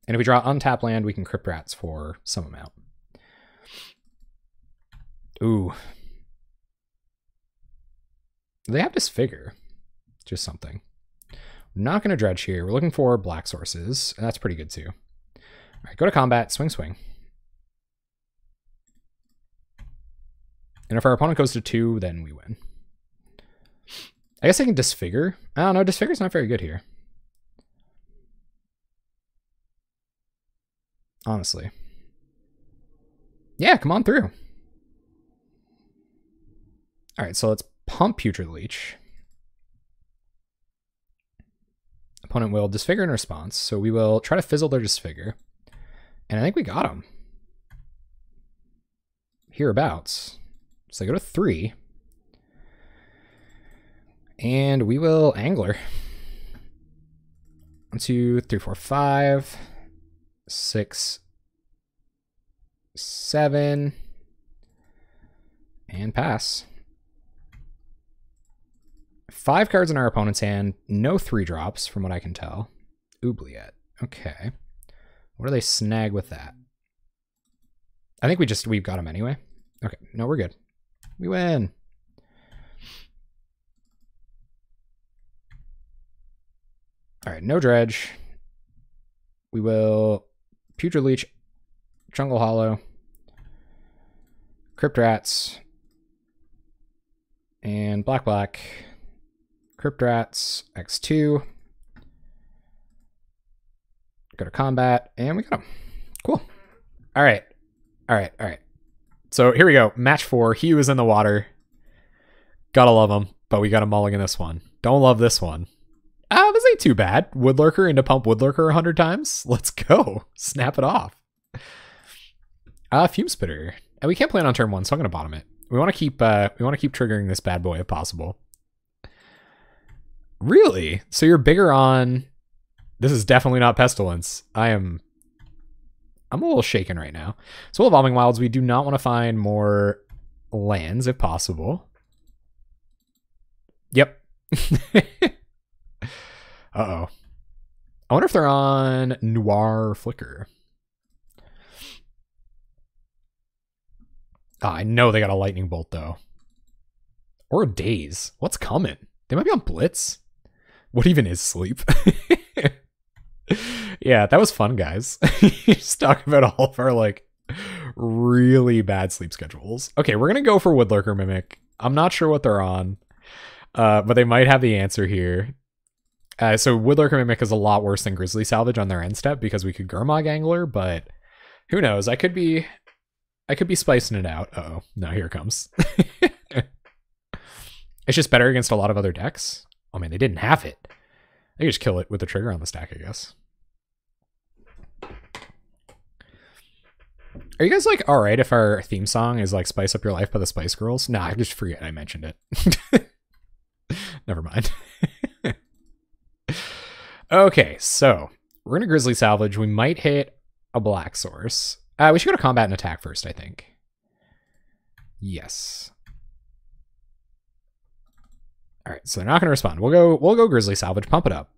And if we draw untap land, we can Crypt Rats for some amount. Ooh. They have Disfigure. Just something. Not going to dredge here. We're looking for black sources. And that's pretty good too. All right, go to combat, swing, swing. And if our opponent goes to 2, then we win. I guess I can disfigure. I don't know, disfigure's not very good here. Honestly. Yeah, come on through. All right, so let's pump Putrid Leech. Opponent will disfigure in response, so we will try to fizzle their disfigure. And I think we got him. Hereabouts. So they go to 3. And we will Angler. 1, 2, 3, 4, 5, 6, 7, and pass. 5 cards in our opponent's hand, no 3-drops from what I can tell. Oubliette. Okay. What do they snag with that? I think we've got him anyway. Okay, no, we're good. We win. All right, no dredge. We will Putrid Leech, Jungle Hollow, Crypt Rats, and Black. Crypt Rats, X2. Go to combat, and we got him. Cool. All right. So here we go. Match 4. He was in the water. Gotta love him, but we got a mulligan this one. Don't love this one. Oh, this ain't too bad. Woodlurker into pump Woodlurker 100 times. Let's go. Snap it off. Fume Spitter. And we can't play it on turn 1, so I'm gonna bottom it. We want to keep triggering this bad boy if possible. Really? So you're bigger on... This is definitely not Pestilence. I'm a little shaken right now. So Evolving Wilds, we do not want to find more lands if possible. Yep. Uh-oh. I wonder if they're on Noir Flicker. I know they got a Lightning Bolt, though. Or a Daze. What's coming? They might be on Blitz. What even is sleep? Yeah, that was fun, guys. Just talk about all of our, like, really bad sleep schedules. Okay, we're going to go for Woodlurker Mimic. I'm not sure what they're on, but they might have the answer here. So Woodlurker Mimic is a lot worse than Grizzly Salvage on their end step because we could Gurmag Angler, but who knows? I could be spicing it out. Uh-oh. No, here it comes. It's just better against a lot of other decks. Oh man, they didn't have it. They just kill it with the trigger on the stack, I guess. Are you guys like alright if our theme song is like Spice Up Your Life by the Spice Girls? Nah, I just forget I mentioned it. Never mind. Okay, so we're gonna Grizzly Salvage. We might hit a black source. We should go to combat and attack first, I think. Yes. All right, so they're not going to respond. We'll go Grizzly Salvage, pump it up.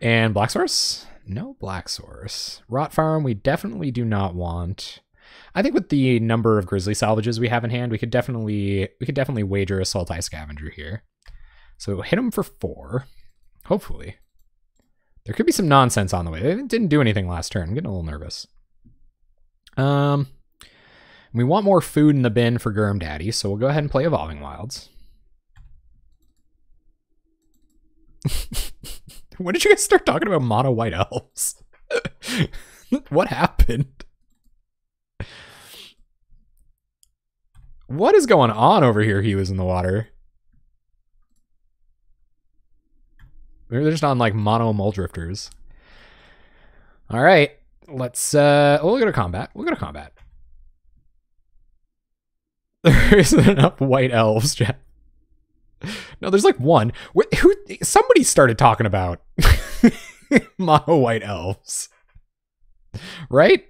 And black source? No black source. Rot Farm, we definitely do not want. I think with the number of Grizzly Salvages we have in hand, we could definitely wager a Sultai Scavenger here. So hit them for 4, hopefully. There could be some nonsense on the way. They didn't do anything last turn. I'm getting a little nervous. We want more food in the bin for Gurm Daddy, so we'll go ahead and play Evolving Wilds. When did you guys start talking about mono white elves? What happened? What is going on over here? He was in the water. Maybe they're just on like mono mole drifters. All right, let's we'll go to combat. We'll go to combat. There isn't enough white elves, Jeff. No, there's like one. Somebody started talking about mono white elves, right?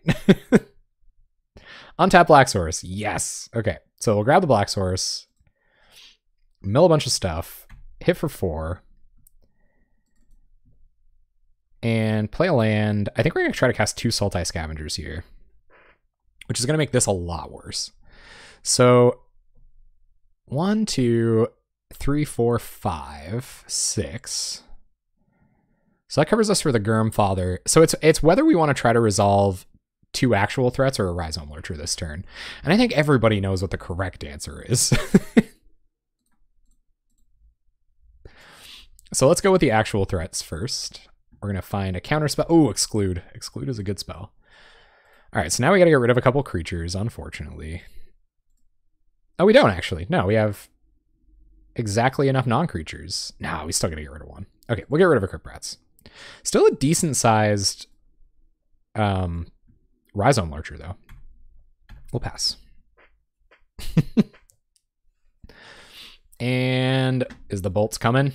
Untap black source. Yes. Okay, so we'll grab the black source, mill a bunch of stuff, hit for 4. And play a land. I think we're going to try to cast 2 Sultai Scavengers here, which is going to make this a lot worse. So 1, 2, 3, 4, 5, 6. So that covers us for the Gurmfather. So it's whether we want to try to resolve 2 actual threats or a Rhizome Lurcher this turn. And I think everybody knows what the correct answer is. So let's go with the actual threats first. We're going to find a counter spell. Oh, Exclude. Exclude is a good spell. All right, so now we got to get rid of a couple creatures, unfortunately. Oh, we don't actually. No, we have exactly enough non-creatures. No, we still got to get rid of one. Okay, we'll get rid of a Crypt Rats. Still a decent-sized Rhizome Lurcher, though. We'll pass. And is the bolts coming?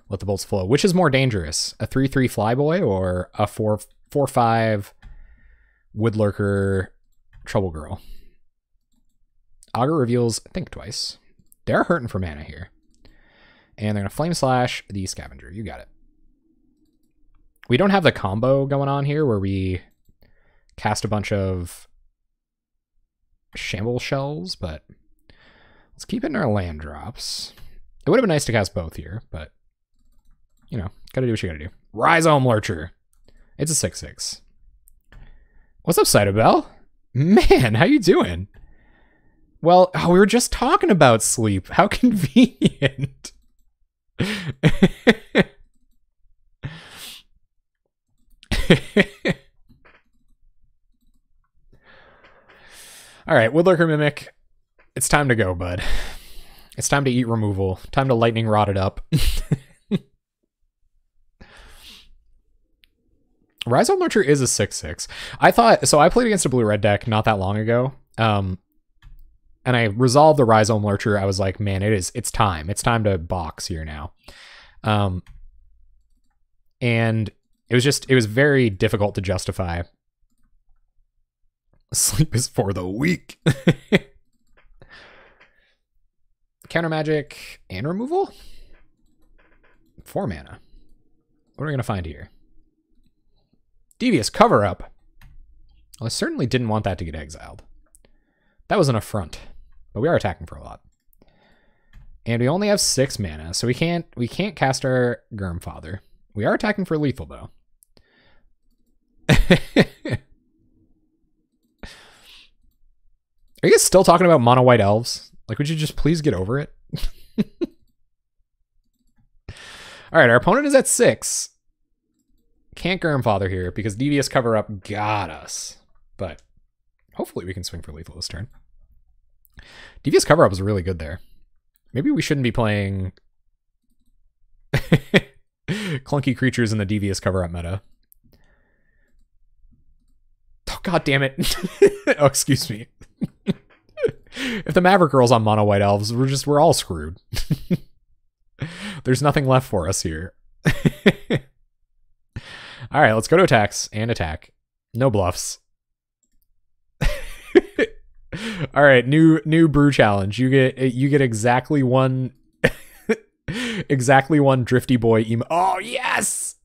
Let the bolts flow. Which is more dangerous? A 3/3 Flyboy or a 4/5 Woodlurker Trouble Girl? Aggro reveals Think Twice. They're hurting for mana here. And they're going to Flame Slash the Scavenger. You got it. We don't have the combo going on here where we cast a bunch of Shamble Shells, but let's keep it in our land drops. It would have been nice to cast both here, but you know, gotta do what you gotta do. Rhizome Lurcher. It's a 6/6. What's up, Cytobel? Man, how you doing? Well, we were just talking about sleep. How convenient. All right, Woodlurker Mimic. It's time to go, bud. It's time to eat removal. Time to lightning rod it up. Rhizome Lurcher is a 6/6. I played against a blue-red deck not that long ago. And I resolved the Rhizome Lurcher. I was like, man, it's time. It's time to box here now. And it was very difficult to justify. Sleep is for the weak. Counter magic and removal? 4 mana. What are we going to find here? Devious Cover Up. Well, I certainly didn't want that to get exiled. That was an affront. But we are attacking for a lot. And we only have 6 mana, so we can't cast our Gurmfather. We are attacking for lethal, though. Are you guys still talking about mono white elves? Like, would you just please get over it? All right, our opponent is at 6. Can't Gurmfather here because Devious Cover Up got us. But hopefully we can swing for lethal this turn. Devious Cover Up was really good there. Maybe we shouldn't be playing clunky creatures in the Devious Cover Up meta. Oh, god damn it. Oh, excuse me. If the Maverick Girl's on mono white elves, we're all screwed. There's nothing left for us here. All right, let's go to attacks and attack. No bluffs. All right, new brew challenge. You get exactly one exactly one Drifty Boy emo. Oh yes.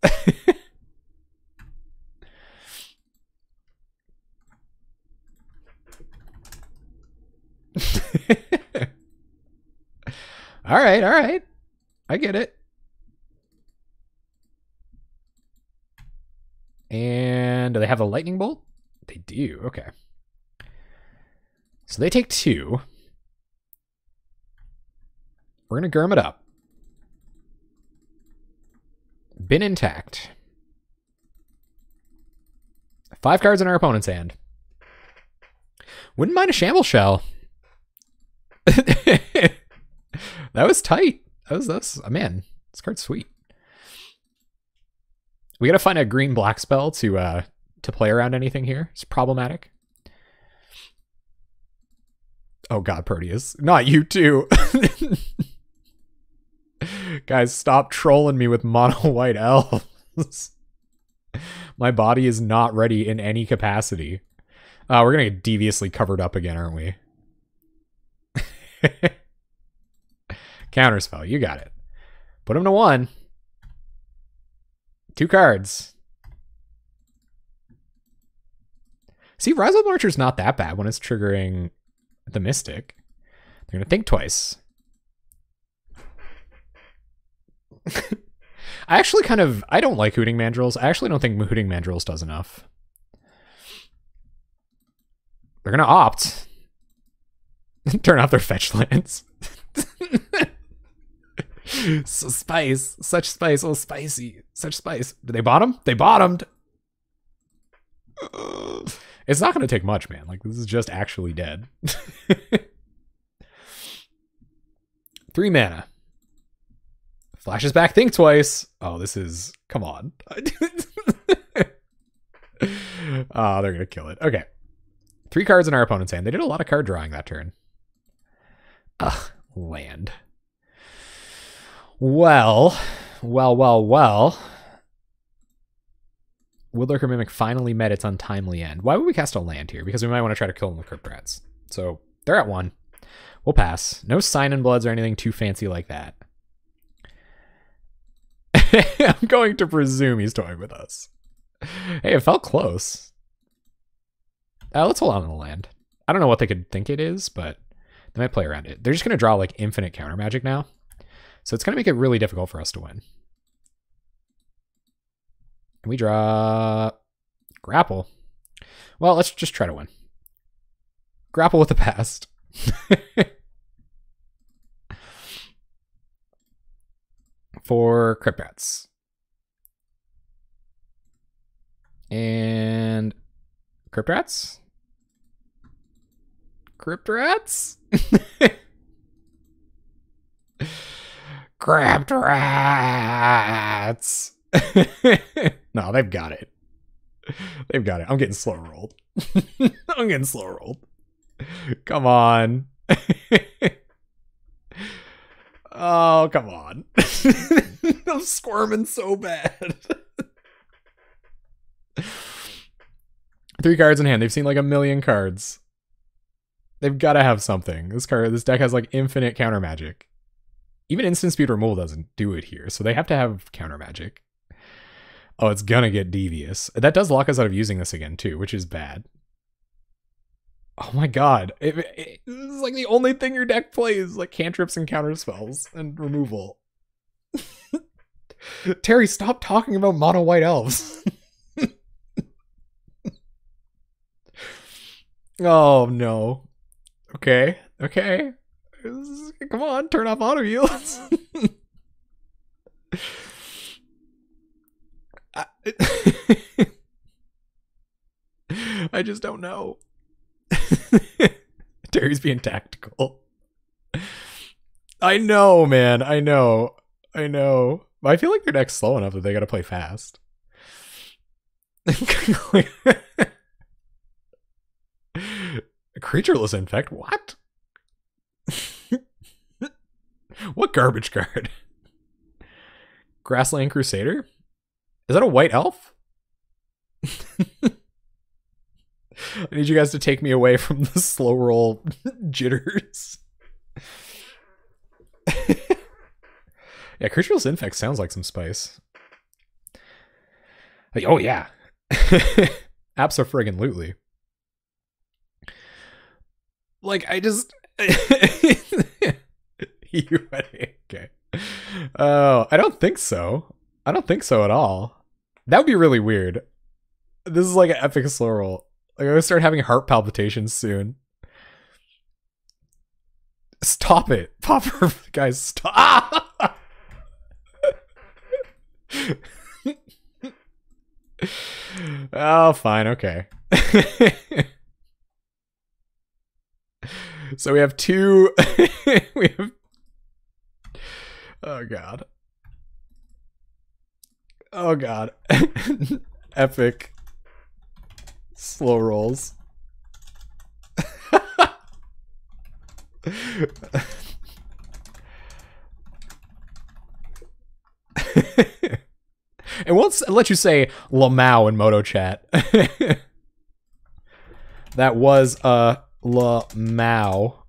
All right. I get it. And do they have a lightning bolt? They do. Okay. So they take 2. We're going to Gurm it up. Been intact. 5 cards in our opponent's hand. Wouldn't mind a Shamble Shell. That was tight. That was man, this card's sweet. We gotta find a green-black spell to play around anything here. It's problematic. Oh god, Proteus. Not you too. Guys, stop trolling me with mono white elves. My body is not ready in any capacity. We're gonna get deviously covered up again, aren't we? Counterspell, you got it. Put him to 1. 2 cards. See, Rhizome Lurcher's not that bad when it's triggering the Mystic. They're going to think twice. I actually I don't like Hooting Mandrills. I actually don't think Hooting Mandrills does enough. They're going to opt. Turn off their fetch lands. So spice. Such spice. Oh, spicy. Such spice. Did they bottom? They bottomed. It's not going to take much, man. Like, this is just actually dead. 3 mana. Flashes back, think twice. Oh, this is... Come on. Oh, they're going to kill it. Okay. 3 cards in our opponent's hand. They did a lot of card drawing that turn. Ugh, land. Well. Woodlurker Mimic finally met its untimely end. Why would we cast a land here? Because we might want to try to kill them with Crypt Rats. So, they're at 1. We'll pass. No Sign and Bloods or anything too fancy like that. I'm going to presume he's toying with us. Hey, it felt close. Let's hold on to the land. I don't know what they could think it is, but they might play around it. They're just going to draw like infinite counter magic now. So it's going to make it really difficult for us to win. And we draw Grapple. Well, let's just try to win. Grapple with the past. For Crypt Rats. And Crypt Rats? Crypt Rats? Crypt Rats! No, they've got it. They've got it. I'm getting slow rolled. I'm getting slow rolled. Come on. Oh, come on. I'm squirming so bad. 3 cards in hand. They've seen like a million cards. They've got to have something. This deck has like infinite counter magic. Even instant speed removal doesn't do it here, so they have to have counter magic. Oh, it's gonna get devious. That does lock us out of using this again too, which is bad. Oh my god. This is like the only thing your deck plays, like cantrips and counter spells and removal. Terry, stop talking about mono white elves. Oh no. Okay. Okay. Come on, turn off auto heals. I just don't know. Terry's being tactical. I know, man. I know. But I feel like their deck's slow enough that they gotta play fast. Creatureless Infect? What? What garbage card? Grassland Crusader? Is that a white elf? I need you guys to take me away from the slow roll jitters. Yeah, Creatureless Infect sounds like some spice. Oh, yeah. Abso-friggin-lutely. Like, I just... Okay. Oh, I don't think so. I don't think so at all. That would be really weird. This is like an epic slow roll. Like, I'm gonna start having heart palpitations soon. Stop it. Pauper, guys, stop. Oh, fine, okay. So we have 2... we have... Oh, God. Oh, God. Epic slow rolls. It won't let you say Lamau in Moto Chat. That was Lamau.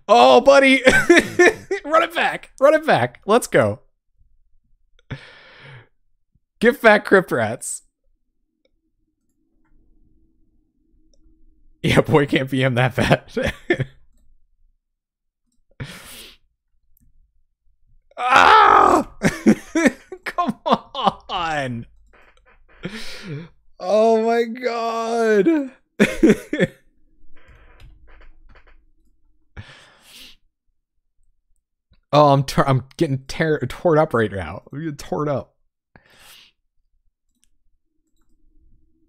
Oh, buddy. Run it back. Run it back. Let's go. Give back Crypt Rats. Yeah, boy can't BM that bad. Come on. Oh my god. Oh, I'm getting torn up right now. I'm getting torn up.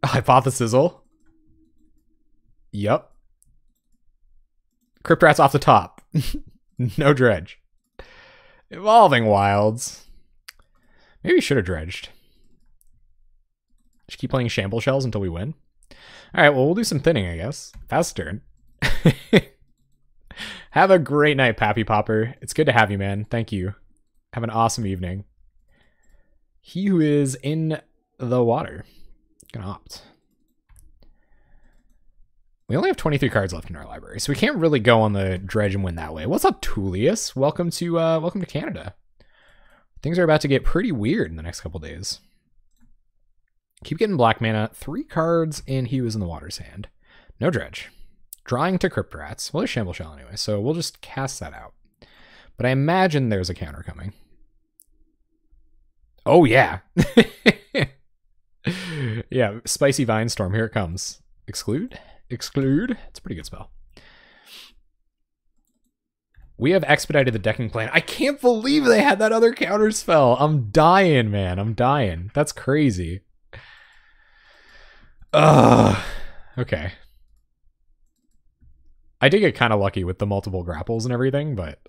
Hypothesizzle. Yep. Crypt Rats off the top. No dredge. Evolving Wilds. Maybe we should have dredged. Just keep playing Shamble Shells until we win. Alright, well, we'll do some thinning, I guess. Fast turn. Have a great night, Pappy Pauper. It's good to have you, man. Thank you. Have an awesome evening. He who is in the water. Gonna opt. We only have 23 cards left in our library, so we can't really go on the dredge and win that way. What's up, Tullius? Welcome to Canada. Things are about to get pretty weird in the next couple days. Keep getting black mana. 3 cards in He Who Is in the Water's hand. No dredge. Drawing to Crypt Rats. Well, there's Shamble Shell anyway, so we'll just cast that out. But I imagine there's a counter coming. Oh, yeah. Yeah, Spicy Vine Storm. Here it comes. Exclude? Exclude? It's a pretty good spell. We have expedited the decking plan. I can't believe they had that other counter spell. I'm dying, man. I'm dying. That's crazy. Ugh. Okay. I did get kind of lucky with the multiple grapples and everything, but...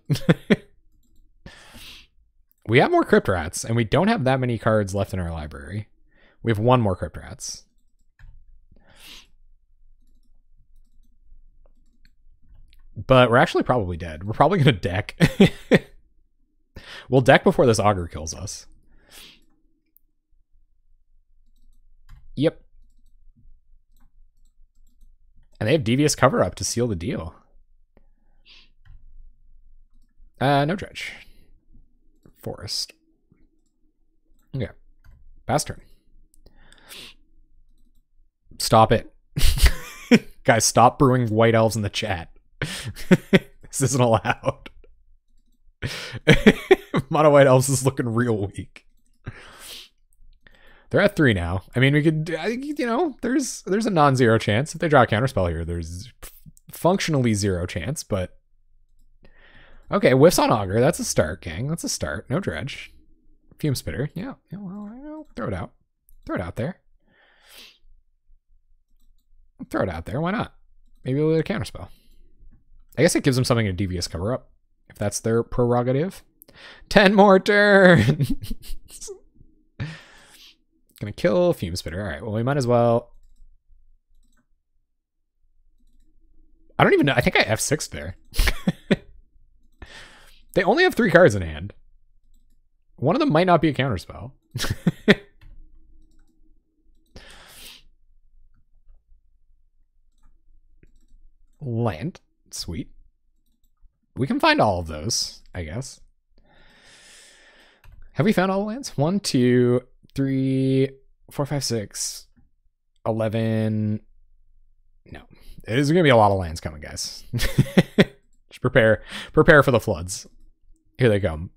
We have more Crypt Rats, and we don't have that many cards left in our library. We have 1 more Crypt Rats. But we're actually probably dead. We're probably going to deck. We'll deck before this Augur kills us. Yep. And they have Devious Cover Up to seal the deal. No dredge. Forest. Okay. Pass turn. Stop it. Guys, stop brewing white elves in the chat. This isn't allowed. Mono white elves is looking real weak. They're at 3 now. I mean, we could, I think, you know, there's a non-zero chance. If they draw a counterspell here, there's functionally 0 chance, but... Okay, whiffs on Augur. That's a start, gang. That's a start. No dredge. Fume Spitter. Yeah, well, you know, throw it out. Throw it out there. Throw it out there. Why not? Maybe we'll get a counterspell. I guess it gives them something to Devious Cover Up, if that's their prerogative. 10 more turns! Gonna kill Fume Spitter. Alright, well, we might as well... I don't even know. I think I F6'd there. They only have 3 cards in hand. One of them might not be a counterspell. Land. Sweet. We can find all of those, I guess. Have we found all the lands? 1, 2, 3, 4, 5, 6, 11. No. There's going to be a lot of lands coming, guys. Just prepare for the floods. Here they come.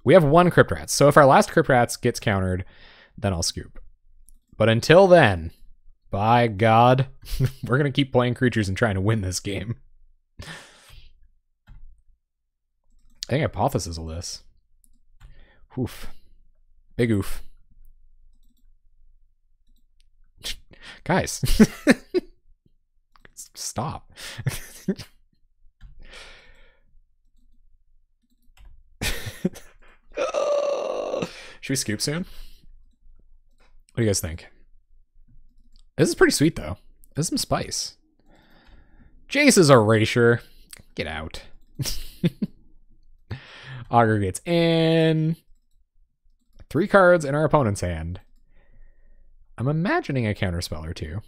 We have 1 Crypt Rats. So if our last Crypt Rats gets countered, then I'll scoop. But until then, by God, we're going to keep playing creatures and trying to win this game. I think Hypothesis will this. Oof. Big oof. Guys. Stop. Should we scoop soon? What do you guys think? This is pretty sweet, though. This is some spice. Jace's Erasure. Get out. Augur gets in. 3 cards in our opponent's hand. I'm imagining a counterspell or 2.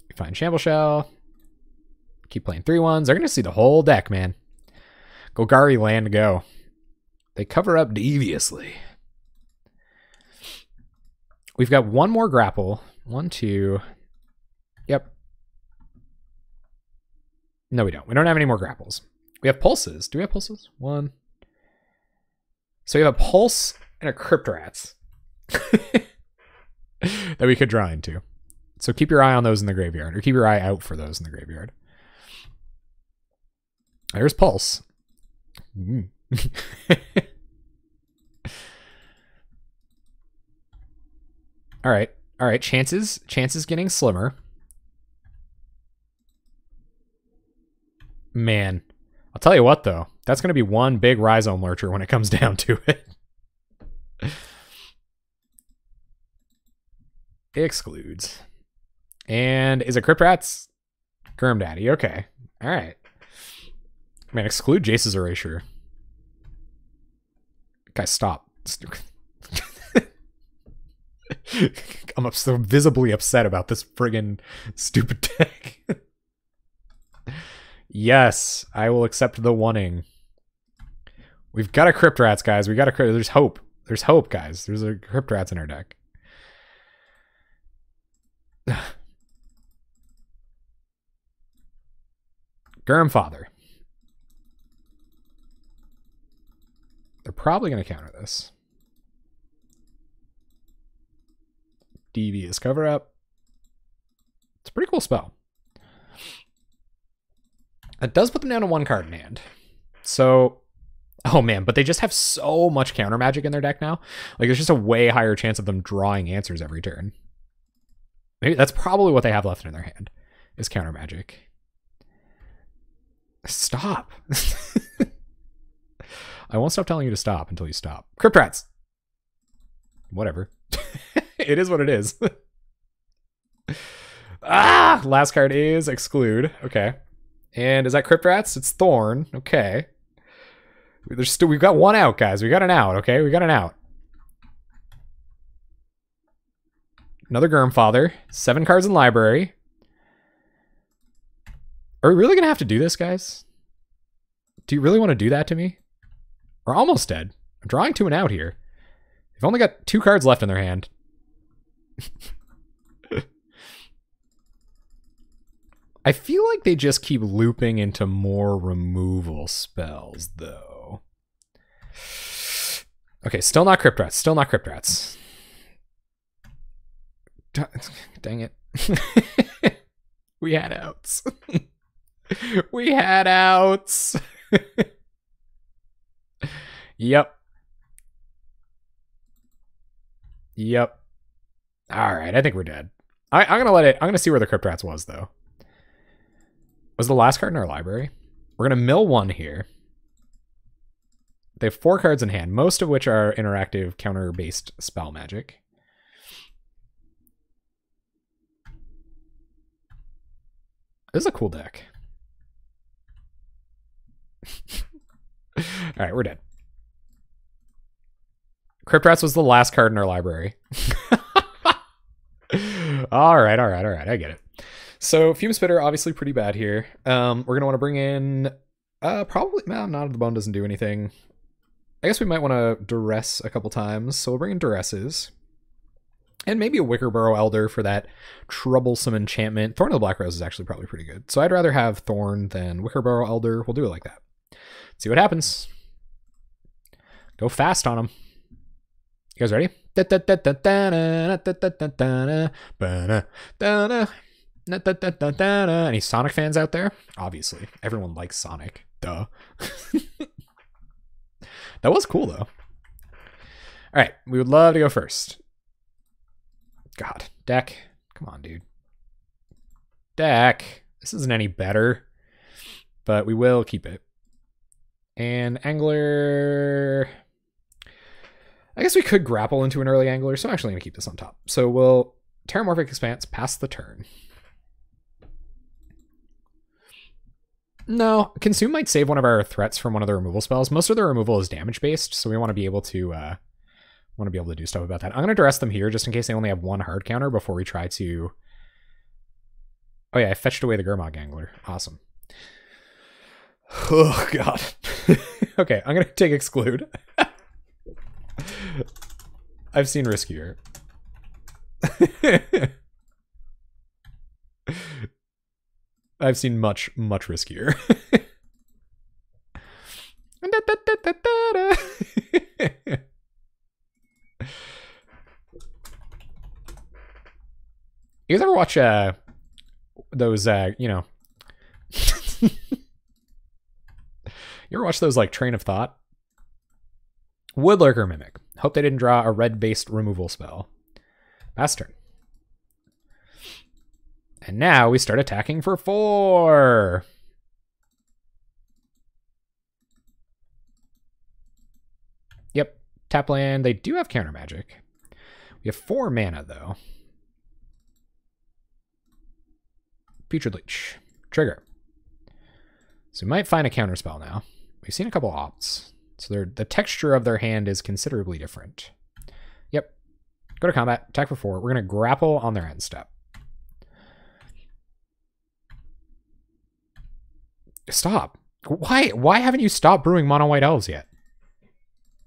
We find Shamble Shell. Keep playing 3/1s. They're going to see the whole deck, man. Golgari land go. They cover up deviously. We've got 1 more grapple. 1, 2. Yep. No, we don't. We don't have any more grapples. We have pulses. Do we have pulses? 1. So we have a Pulse and a Crypt Rats that we could draw into. So keep your eye on those in the graveyard, or keep your eye out for those in the graveyard. There's Pulse. All right. All right. Chances getting slimmer. Man, I'll tell you what, though. That's going to be one big Rhizome Lurcher when it comes down to it. Excludes. And is it Crypt Rats? Gurm Daddy. Okay. All right. Man, exclude Jace's Erasure. Guys, stop. I'm so visibly upset about this friggin' stupid deck. Yes, I will accept the wanting. We've got a Crypt Rats, guys. We got a Crypt. There's hope. There's hope, guys. There's a Crypt Rats in our deck. Gurmfather. They're probably going to counter this. Devious Cover Up. It's a pretty cool spell. It does put them down to 1 card in hand. So, oh man, but they just have so much counter magic in their deck now. Like, there's just a way higher chance of them drawing answers every turn. Maybe that's probably what they have left in their hand, is counter magic. Stop. I won't stop telling you to stop until you stop. Crypt Rats. Whatever. It is what it is. Ah! Last card is Exclude. Okay. And is that Crypt Rats? It's Thorn. Okay. We've got one out, guys. We got an out, okay? We got an out. Another Gurmfather. 7 cards in library. Are we really going to have to do this, guys? Do you really want to do that to me? We're almost dead. I'm drawing to an out here. They've only got 2 cards left in their hand. I feel like they just keep looping into more removal spells, though. Okay, still not Crypt Rats. Still not Crypt Rats. Dang it. We had outs. We had outs. Yep. Yep. All right, I think we're dead. I'm gonna let it. I'm gonna see where the Crypt Rats was, though. Was the last card in our library? We're gonna mill 1 here. They have 4 cards in hand, most of which are interactive counter-based spell magic. This is a cool deck. All right, we're dead. Crypt Rats was the last card in our library. All right, I get it. So Fume Spitter, obviously pretty bad here. We're gonna want to bring in probably Not of the Bone doesn't do anything. I guess we might want to Duress a couple times, so we'll bring in Duresses. And maybe a Wickerburrow Elder for that troublesome enchantment. Thorn of the Black Rose is actually probably pretty good. So I'd rather have Thorn than Wickerburrow Elder. We'll do it like that. See what happens. Go fast on them. You guys ready? Any Sonic fans out there? Obviously. Everyone likes Sonic. Duh. That was cool, though. All right. We would love to go first. God. Deck. Come on, dude. Deck. This isn't any better. But we will keep it. And Angler... I guess we could grapple into an early Angler, so I'm actually going to keep this on top. So we'll Terramorphic Expanse, pass the turn. No, Consume might save one of our threats from one of the removal spells. Most of the removal is damage based, so we want to be able to do stuff about that. I'm going to Duress them here just in case they only have 1 hard counter before we try to... Oh yeah, I fetched away the Gurmag Angler. Awesome. Oh god. Okay, I'm going to take Exclude. I've seen riskier. I've seen much, much riskier. You guys ever watch those you know you ever watch those like Train of Thought? Woodlurker Mimic. Hope they didn't draw a red-based removal spell. Pass turn. And now we start attacking for 4. Yep. Tap land. They do have counter magic. We have 4 mana, though. Putrid Leech. Trigger. So we might find a counter spell now. We've seen a couple opts. So the texture of their hand is considerably different. Yep. Go to combat. Attack for 4. We're going to grapple on their end step. Stop. Why haven't you stopped brewing mono white elves yet?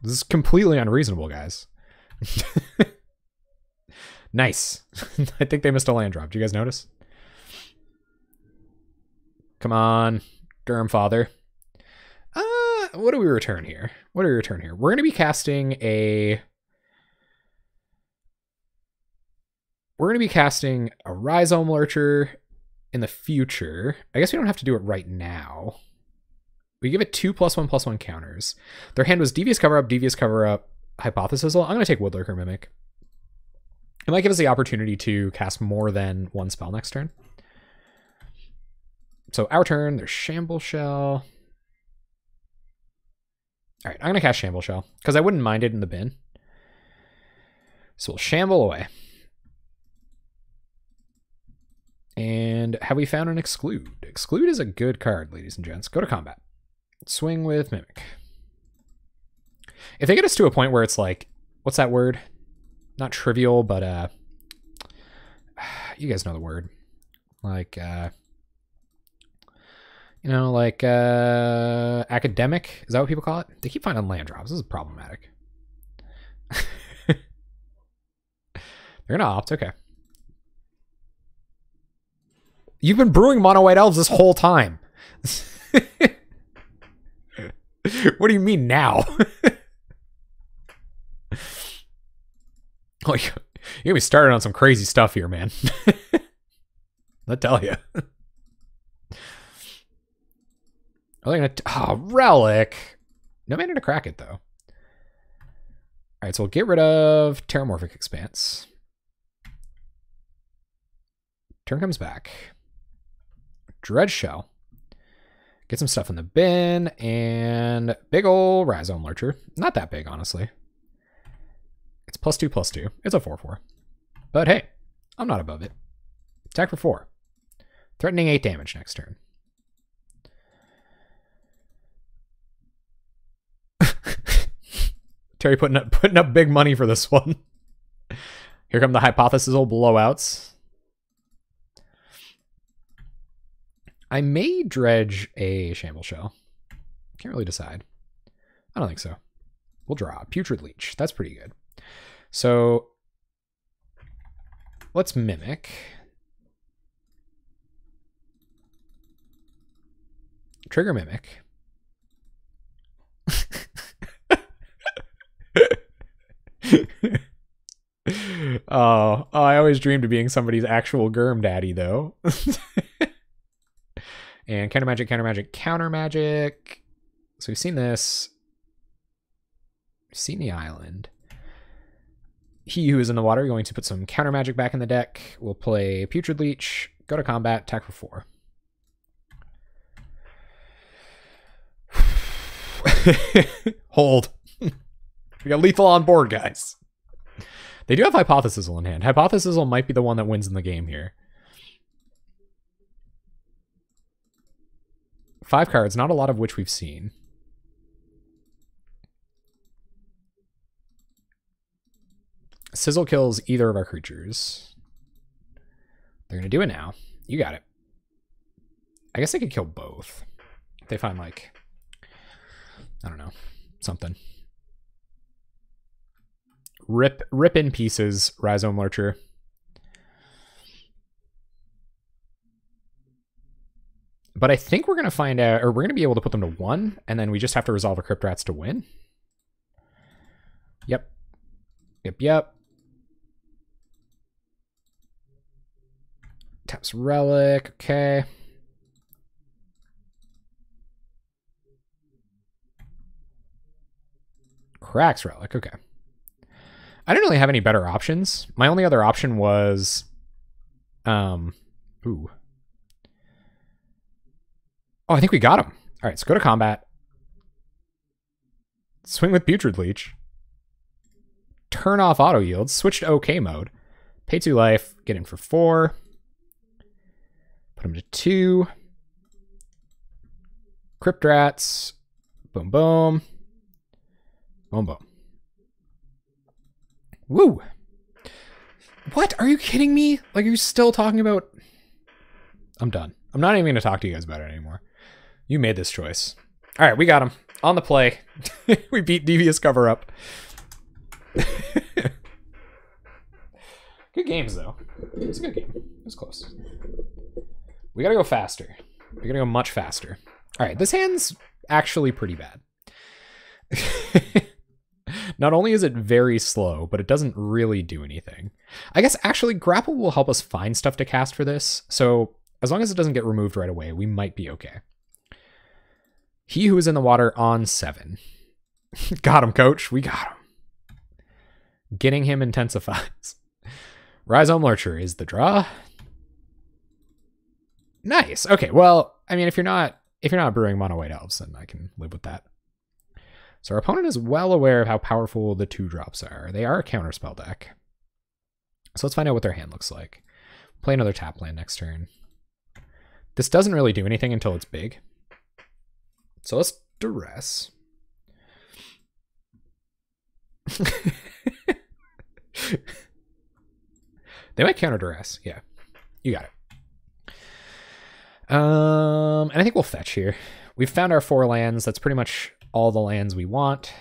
This is completely unreasonable, guys. Nice. I think they missed a land drop. Do you guys notice? Come on, Gurmfather. What do we return here? What do we return here? We're going to be casting a... We're going to be casting a Rhizome Lurcher in the future. I guess we don't have to do it right now. We give it 2+1/+1 counters. Their hand was Devious Cover-Up, Hypothesisal. I'm going to take Woodlurker Mimic. It might give us the opportunity to cast more than one spell next turn. So our turn, there's Shamble Shell. All right, I'm going to cast Shamble Shell because I wouldn't mind it in the bin. So we'll Shamble away. And have we found an Exclude? Exclude is a good card, ladies and gents. Go to combat. Swing with Mimic. If they get us to a point where it's like, what's that word? Not trivial, but you guys know the word. Like you know, like academic. Is that what people call it? They keep finding land drops. This is problematic. They're gonna opt, okay. You've been brewing mono white elves this whole time. What do you mean now? Oh, you get me started on some crazy stuff here, man. I'll tell you. Are they gonna Relic. No mana to crack it, though. Alright, so we'll get rid of Terramorphic Expanse. Turn comes back. Dredge Shell. Get some stuff in the bin, and big ol' Rhizome Lurcher. Not that big, honestly. It's +2/+2. It's a 4/4. But hey, I'm not above it. Attack for 4. Threatening 8 damage next turn. Terry putting up big money for this one. Here come the Hypothesisal blowouts. I may dredge a Shamble Shell. Can't really decide. I don't think so. We'll draw. Putrid Leech. That's pretty good. So let's Mimic. Trigger Mimic. Oh, I always dreamed of being somebody's actual Gurm daddy, though. And counter magic, counter magic, counter magic. So we've seen this. We've seen the island. He who is in the water going to put some counter magic back in the deck. We'll play Putrid Leech, go to combat, attack for 4. Hold. We got lethal on board, guys. They do have Hypothesisal in hand. Hypothesisal might be the one that wins in the game here. 5 cards, not a lot of which we've seen. Sizzle kills either of our creatures. They're going to do it now. You got it. I guess they could kill both. If they find, like, I don't know, something. Rip in pieces, Rhizome Lurcher. But I think we're going to find out, or we're going to be able to put them to 1, and then we just have to resolve a Crypt Rats to win. Yep. Yep. Taps Relic, okay. Cracks Relic, okay. I didn't really have any better options. My only other option was... ooh. Oh, I think we got him. All right, let's go to combat. Swing with Putrid Leech. Turn off auto yields. Switch to OK mode. Pay 2 life. Get in for 4. Put him to 2. Crypt Rats. Boom, boom. Boom, boom. Woo! What? Are you kidding me? Like, you're still talking about... I'm done. I'm not even going to talk to you guys about it anymore. You made this choice. All right, we got him. On the play. We beat Devious Cover Up. Good games, though. It was a good game. It was close. We got to go faster. We got to go much faster. All right, this hand's actually pretty bad. Not only is it very slow, but it doesn't really do anything. I guess actually Grapple will help us find stuff to cast for this. So as long as it doesn't get removed right away, we might be okay. He Who Is in the Water on 7. Got him, coach. We got him. Getting him intensifies. Rhizome Lurcher is the draw. Nice. Okay, well, I mean, if you're not brewing mono white elves, then I can live with that. So our opponent is well aware of how powerful the 2-drops are. They are a counterspell deck. So let's find out what their hand looks like. Play another tap land next turn. This doesn't really do anything until it's big. So let's duress. They might counter duress. Yeah, you got it. And I think we'll fetch here. We've found our 4 lands. That's pretty much all the lands we want.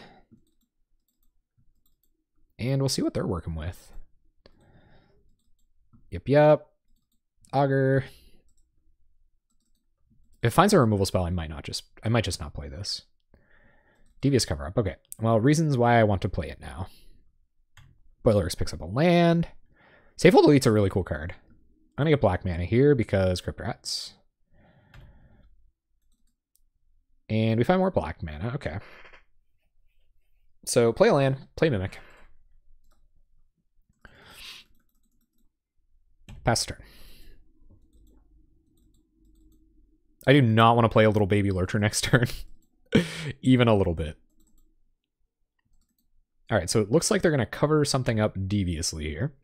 And we'll see what they're working with. Yep. Augur. If it finds a removal spell, I might just not play this. Devious Cover Up. Okay. Well, reasons why I want to play it now. Boilers picks up a land. Safehold Elite's a really cool card. I'm gonna get black mana here because Crypt Rats. And we find more black mana. Okay. So play a land, play Mimic. Pass turn. I do not want to play a little baby Lurcher next turn. Even a little bit. All right, so it looks like they're going to cover something up deviously here.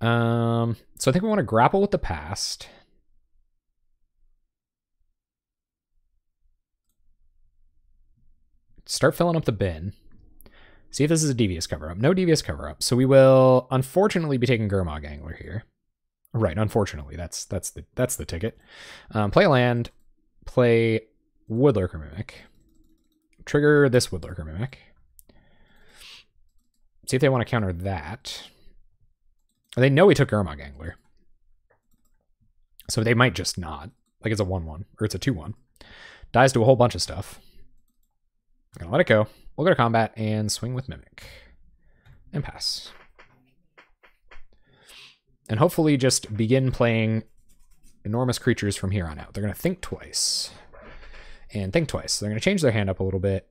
So I think we want to grapple with the past. Start filling up the bin. See if this is a devious cover-up. No devious cover-up. So we will unfortunately be taking Gurmag Angler here. Right, unfortunately. That's the ticket. Play a land. Play Woodlurker Mimic. Trigger this Woodlurker Mimic. See if they want to counter that. They know we took Gurmag Angler. So they might just not. Like it's a 1-1. Or it's a 2-1. Dies to a whole bunch of stuff. I'm gonna let it go. We'll go to combat and swing with Mimic. And pass. And hopefully just begin playing enormous creatures from here on out. They're going to think twice. And think twice. So they're going to change their hand up a little bit.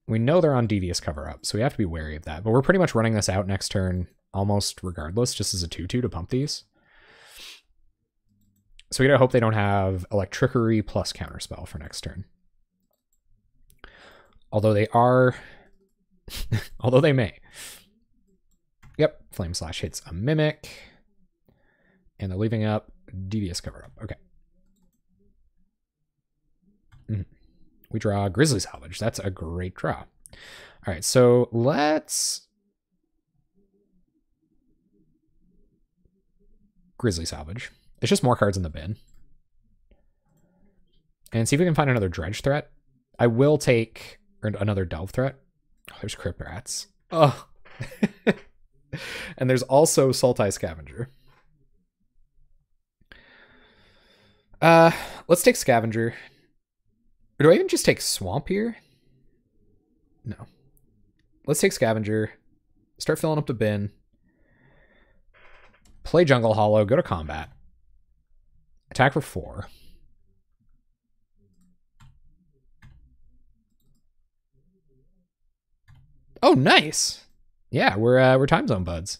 We know they're on Devious Cover-Up, so we have to be wary of that. But we're pretty much running this out next turn almost regardless, just as a 2-2 to pump these. So we gotta hope they don't have Electrickery plus Counterspell for next turn. Although they are... although they may. Yep, Flame Slash hits a Mimic. And they're leaving up Devious Cover-Up. Okay. We draw Grizzly Salvage. That's a great draw. All right, so let's... Grizzly Salvage. It's just more cards in the bin. And see if we can find another Dredge threat. I will take another Delve threat. Oh, there's Crypt Rats. Oh. And there's also Sultai Scavenger. Let's take Scavenger. Or do I even just take Swamp here? No. Let's take Scavenger. Start filling up the bin. Play Jungle Hollow. Go to combat. Attack for 4. Oh, nice. Yeah, we're time zone buds.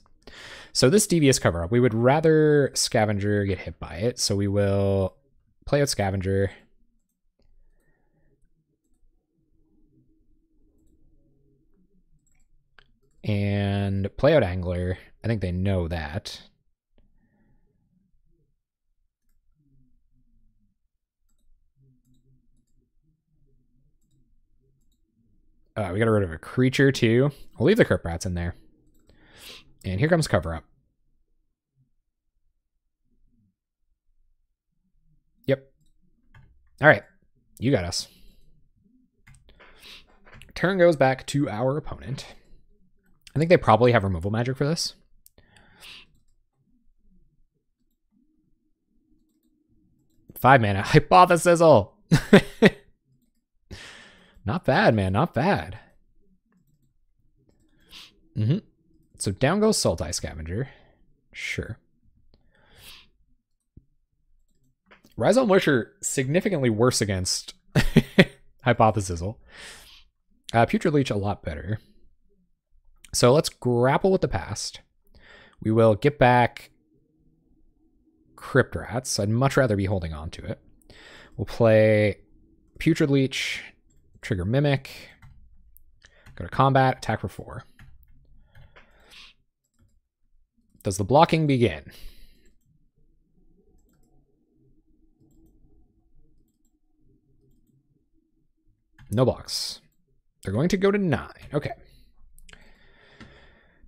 So this devious cover up, we would rather Scavenger get hit by it, so we will play out Scavenger. And play out Angler. I think they know that. We got rid of a creature too. We'll leave the Crypt Rats in there. And here comes cover up. Yep. All right. You got us. Turn goes back to our opponent. I think they probably have removal magic for this. Five mana. Hypothesis. Not bad, man. Not bad. So down goes Sultai Scavenger. Sure. Rhizome Lurcher significantly worse against Hypothesis. Putrid Leech a lot better. So let's grapple with the past. We will get back Crypt Rats. I'd much rather be holding on to it. We'll play Putrid Leech, trigger Mimic, go to combat, attack for 4. Does the blocking begin? No blocks. They're going to go to 9. Okay.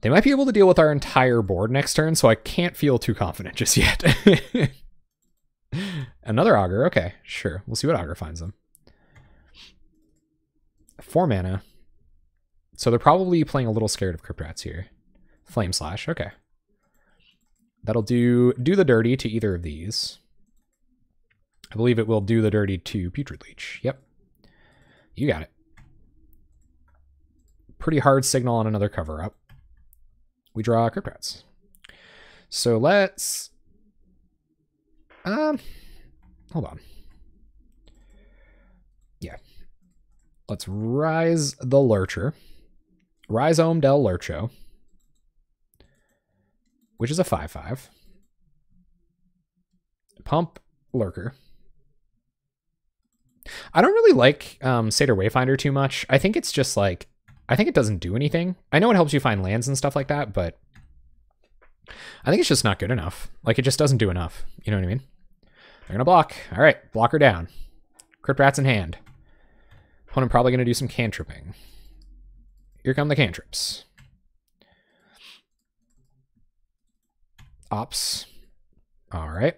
They might be able to deal with our entire board next turn, so I can't feel too confident just yet. Another Augur. Okay, sure. We'll see what Augur finds them. 4 mana. So they're probably playing a little scared of Crypt Rats here. Flame Slash. Okay. That'll do the dirty to either of these. I believe it will do the dirty to Putrid Leech. Yep. You got it. Pretty hard signal on another cover-up. We draw Crypt Rats. So let's... hold on. Yeah. Let's Rise the Lurcher. Rhizome del Lurcho. Which is a 5/5. Pump Lurker. I don't really like Satyr Wayfinder too much. I think it's just like... I think it doesn't do anything. I know it helps you find lands and stuff like that, but I think it's just not good enough. Like, it just doesn't do enough. You know what I mean? They're going to block. All right, blocker down. Crypt Rats in hand. Opponent probably going to do some cantripping. Here come the cantrips. Ops. All right.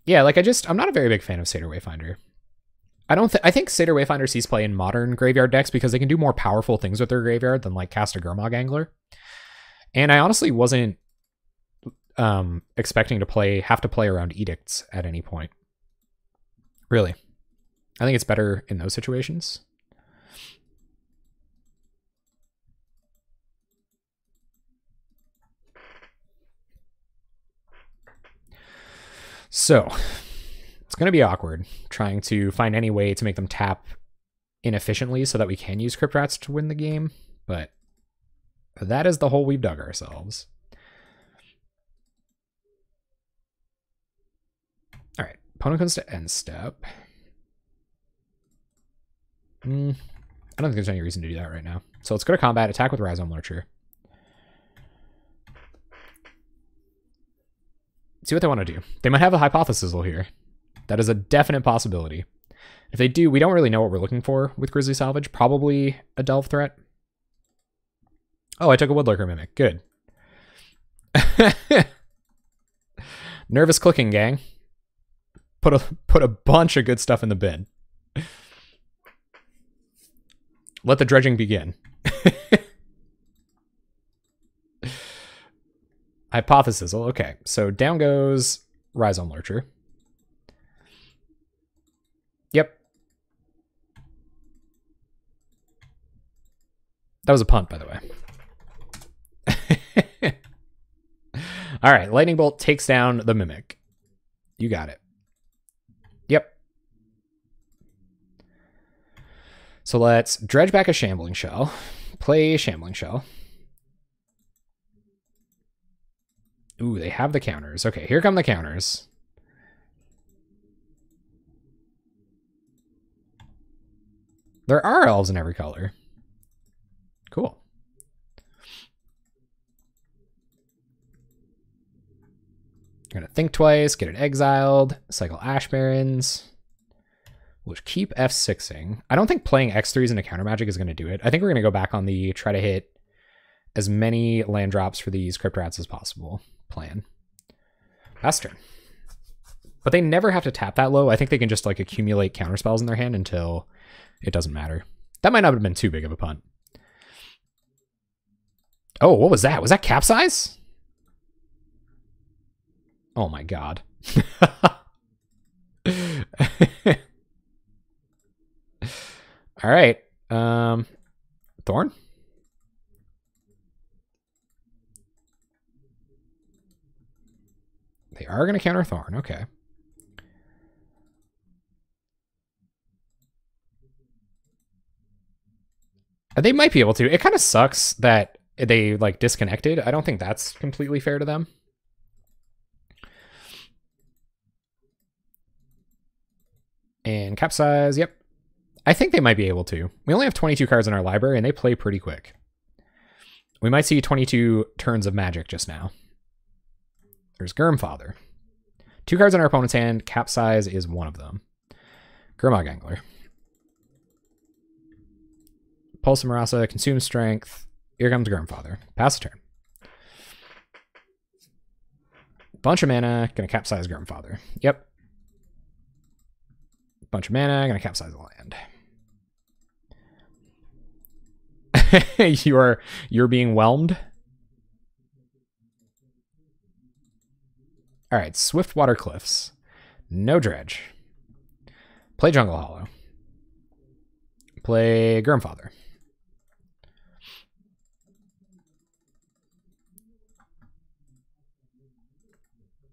Yeah, like I'm not a very big fan of Satyr Wayfinder. I think Satyr Wayfinder sees play in modern graveyard decks because they can do more powerful things with their graveyard than like cast a Gurmag Angler. And I honestly wasn't expecting to have to play around Edicts at any point. Really. I think it's better in those situations. So, it's going to be awkward trying to find any way to make them tap inefficiently so that we can use Crypt Rats to win the game, but that is the hole we've dug ourselves. All right, opponent comes to end step. I don't think there's any reason to do that right now. So let's go to combat, attack with Rhizome Lurcher. See what they want to do. They might have a Hypothesis here. That is a definite possibility. If they do, we don't really know what we're looking for with Grizzly Salvage. Probably a Delve threat. Oh, I took a Woodlurker Mimic. Good. Nervous clicking, gang. Put a bunch of good stuff in the bin. Let the dredging begin. Hypothesis. Okay, so down goes Rhizome Lurcher. Yep. That was a punt, by the way. All right, Lightning Bolt takes down the Mimic. You got it. Yep. So let's dredge back a Shambling Shell. Play Shambling Shell. Ooh, they have the counters. Okay, here come the counters. There are elves in every color. Cool. You're gonna think twice, get it exiled, cycle Ash Barrens. We'll keep F6ing. I don't think playing X3s into counter magic is gonna do it. I think we're gonna go back on the try to hit as many land drops for these Crypt Rats as possible plan. Last turn. But they never have to tap that low. I think they can just like accumulate counter spells in their hand until it doesn't matter. That might not have been too big of a punt. Oh, what was that? Was that Capsize? Oh my god. All right. Thorn? They are going to counter Thorn. Okay. They might be able to. It kind of sucks that they like disconnected. I don't think that's completely fair to them. And Capsize, yep. I think they might be able to. We only have 22 cards in our library, and they play pretty quick. We might see 22 turns of magic just now. There's Gurmfather. 2 cards in our opponent's hand. Capsize is one of them. Gurmag Angler. Pulse of Marasa, Consume Strength. Here comes Gurmfather. Pass the turn. Bunch of mana, gonna Capsize Gurmfather. Yep. Bunch of mana, gonna Capsize the land. You're being whelmed. All right, Swiftwater Cliffs. No dredge. Play Jungle Hollow. Play Gurmfather.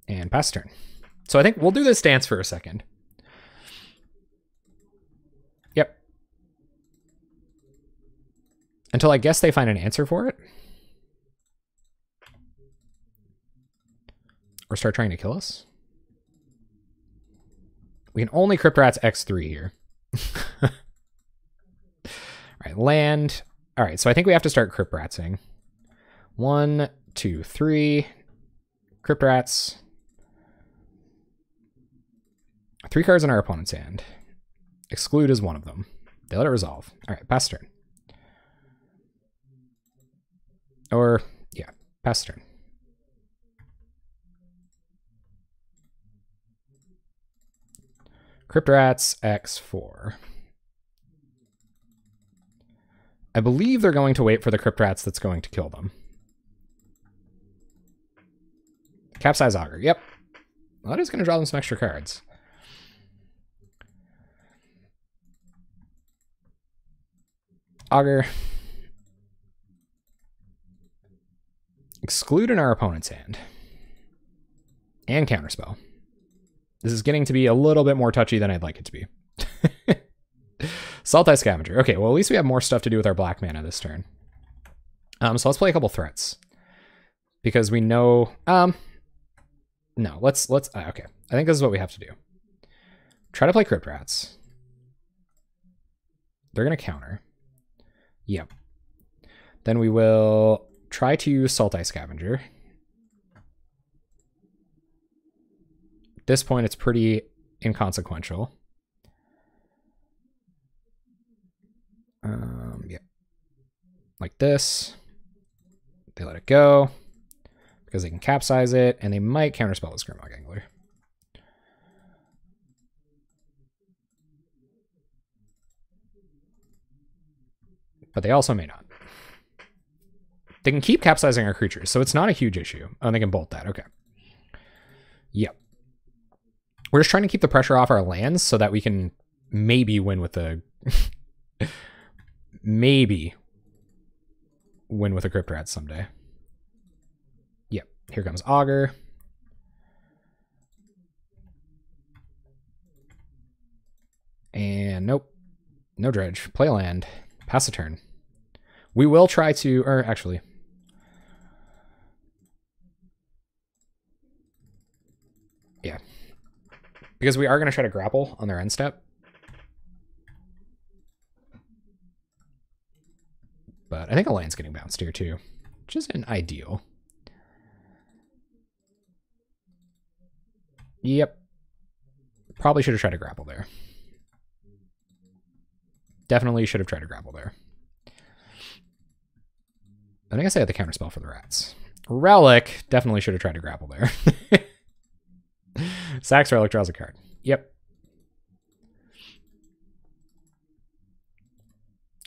And pass turn. So I think we'll do this dance for a second. Yep. Until I guess they find an answer for it. Or start trying to kill us. We can only Crypt Rats X3 here. All right, land. All right, so I think we have to start Crypt Ratsing. 1, 2, 3. Crypt Rats. 3 cards in our opponent's hand. Exclude is one of them. They let it resolve. All right, pass turn. Or, yeah, pass turn. Crypt Rats X4. I believe they're going to wait for the Crypt Rats that's going to kill them. Capsize Augur. Yep. Well, that is going to draw them some extra cards. Augur. Exclude in our opponent's hand. And counterspell. This is getting to be a little bit more touchy than I'd like it to be. Saltai Scavenger. Okay, well, at least we have more stuff to do with our black mana this turn. So let's play a couple threats. Because we know... no, let's okay. I think this is what we have to do. Try to play Crypt Rats. They're going to counter. Yep. Then we will try to Saltai Scavenger. At this point, it's pretty inconsequential. Yeah. Like this. They let it go. Because they can capsize it, and they might counterspell the Gurmag Angler. But they also may not. They can keep capsizing our creatures, so it's not a huge issue. Oh, and they can bolt that. Okay. Yep. We're just trying to keep the pressure off our lands so that we can maybe win with the... maybe win with a Crypt Rat someday. Yep. Here comes Augur. And nope. No dredge. Play a land. Pass a turn. We will try to, or actually. Yeah. Because we are going to try to grapple on their end step. But I think a land's getting bounced here too, which isn't ideal. Yep. Probably should have tried to grapple there. Definitely should have tried to grapple there. And I guess I had the counterspell for the rats. Relic, definitely should have tried to grapple there. Sacks Relic, draws a card. Yep.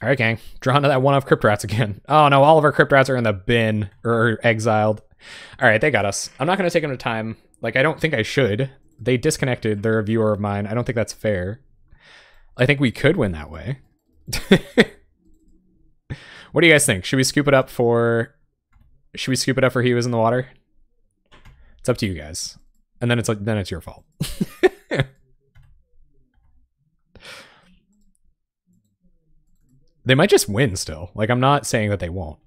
All right, gang. Drawn to that one of Crypt Rats again. Oh no, all of our Crypt Rats are in the bin or exiled. All right, they got us. I'm not going to take them to time. Like, I don't think I should. They disconnected. They're a viewer of mine. I don't think that's fair. I think we could win that way. What do you guys think? Should we scoop it up for... Should we scoop it up for He Was in the Water? It's up to you guys. And then it's your fault. They might just win still. Like, I'm not saying that they won't.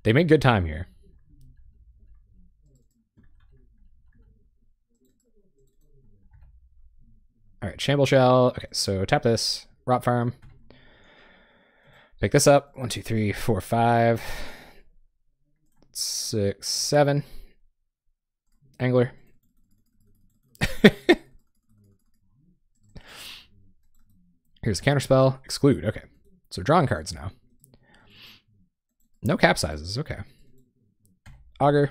They make good time here. All right, Shamble Shell. Okay, so tap this. Rot Farm. Pick this up. 1, 2, 3, 4, 5, 6, 7. Angler. Here's a counterspell. Exclude. Okay. So drawing cards now. No capsizes. Okay. Augur.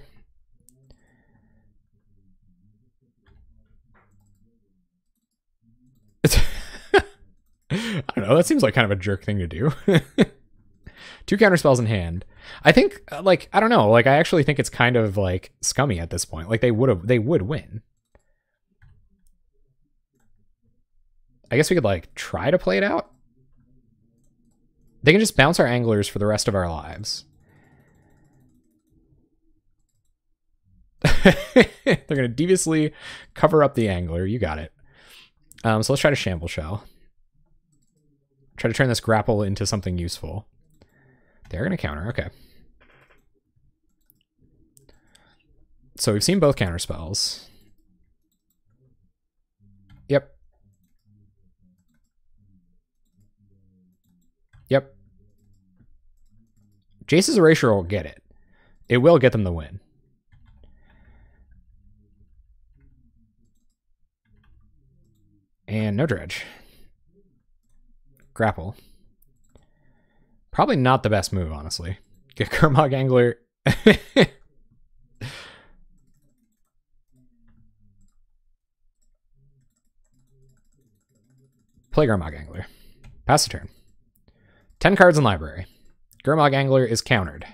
I don't know. That seems like kind of a jerk thing to do. 2 counterspells in hand. I think, like, I don't know. Like, I actually think it's kind of, like, scummy at this point. Like, they would win. I guess we could, like, try to play it out. They can just bounce our anglers for the rest of our lives. They're going to deviously cover up the angler. You got it. So let's try to Shamble Shell. Try to turn this grapple into something useful. They're going to counter. Okay. So we've seen both counter spells. Yep. Yep. Jace's Erasure will get it. It will get them the win. And no dredge. Grapple. Probably not the best move, honestly. Get Gurmag Angler. Play Gurmag Angler. Pass the turn. 10 cards in library. Gurmag Angler is countered.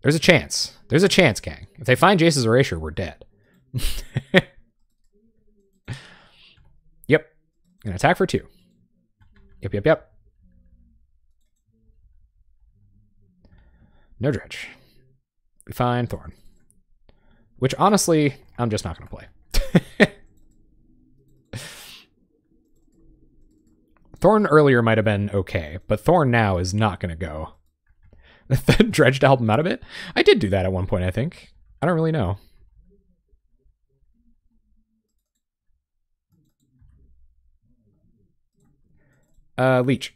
There's a chance. There's a chance, gang. If they find Jace's Erasure, we're dead. Yep. Gonna attack for 2. Yep, yep, yep. No dredge. We find Thorn. Which, honestly, I'm just not going to play. Thorn earlier might have been okay, but Thorn now is not going to go. Dredge to help him out a bit? I did do that at one point, I think. I don't really know. Leech.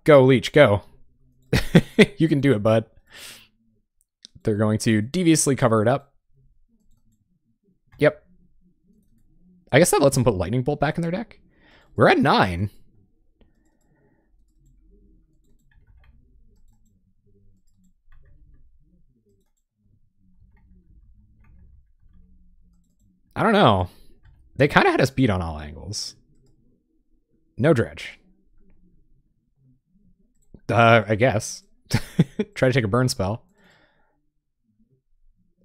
Go, Leech, go. You can do it, bud. They're going to deviously cover it up. Yep. I guess that lets them put Lightning Bolt back in their deck. We're at 9. I don't know. They kind of had us beat on all angles. No dredge. I guess. Try to take a burn spell.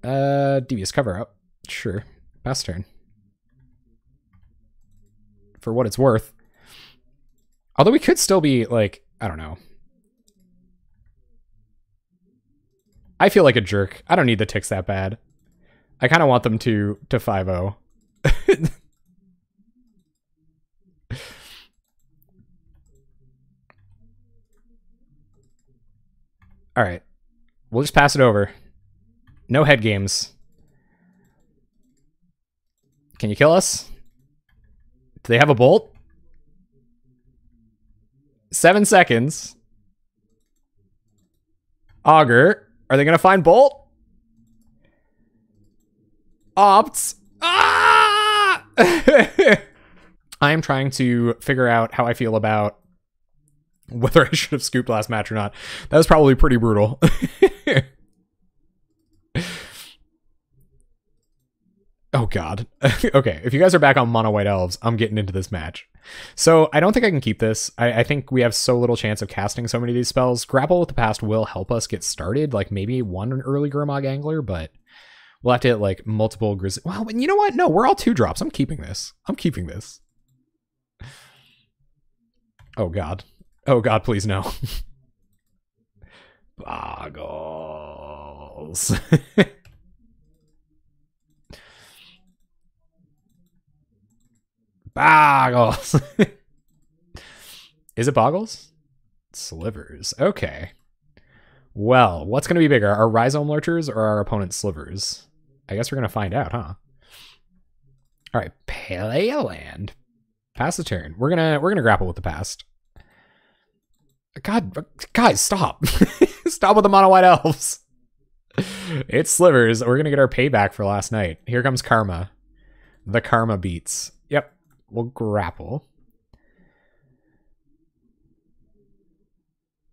Devious cover up. Sure. Pass turn. For what it's worth. Although we could still be, like, I don't know. I feel like a jerk. I don't need the ticks that bad. I kind of want them to 5-0. All right. We'll just pass it over. No head games. Can you kill us? Do they have a bolt? 7 seconds. Augur. Are they going to find bolt? Opts. Ah! I am trying to figure out how I feel about whether I should have scooped last match or not. That was probably pretty brutal. Oh god. Okay, if you guys are back on mono white elves, I'm getting into this match. So I don't think I can keep this. I think we have so little chance of casting so many of these spells. Grapple with the Past will help us get started, like maybe one early Gurmag Angler, but we'll have to hit like multiple Grizzly. Well, you know what? No, we're all 2-drops. I'm keeping this. I'm keeping this. Oh god. Oh god, please no. Boggles. Boggles. Is it Boggles? Slivers. Okay. Well, what's going to be bigger, our Rhizome Lurchers or our opponent's Slivers? I guess we're going to find out, huh? All right, play a land. Pass the turn. We're gonna grapple with the Past. God, guys, stop! Stop with the mono white elves. It's Slivers. We're gonna get our payback for last night. Here comes Karma. The Karma beats. Yep. We'll grapple.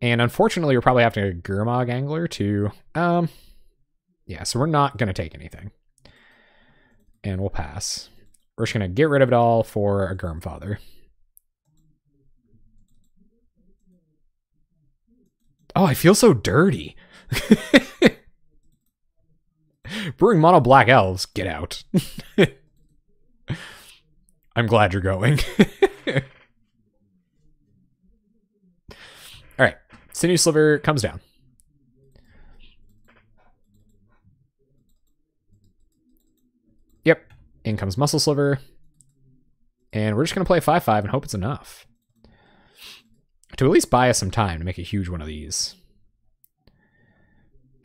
And unfortunately, we're probably having a Gurmag Angler to... Yeah, so we're not going to take anything. And we'll pass. We're just going to get rid of it all for a Gurmfather. Oh, I feel so dirty. Brewing mono black elves, get out. I'm glad you're going. All right, Sinew Sliver comes down. Yep, in comes Muscle Sliver. And we're just going to play 5/5 and hope it's enough. To at least buy us some time to make a huge one of these.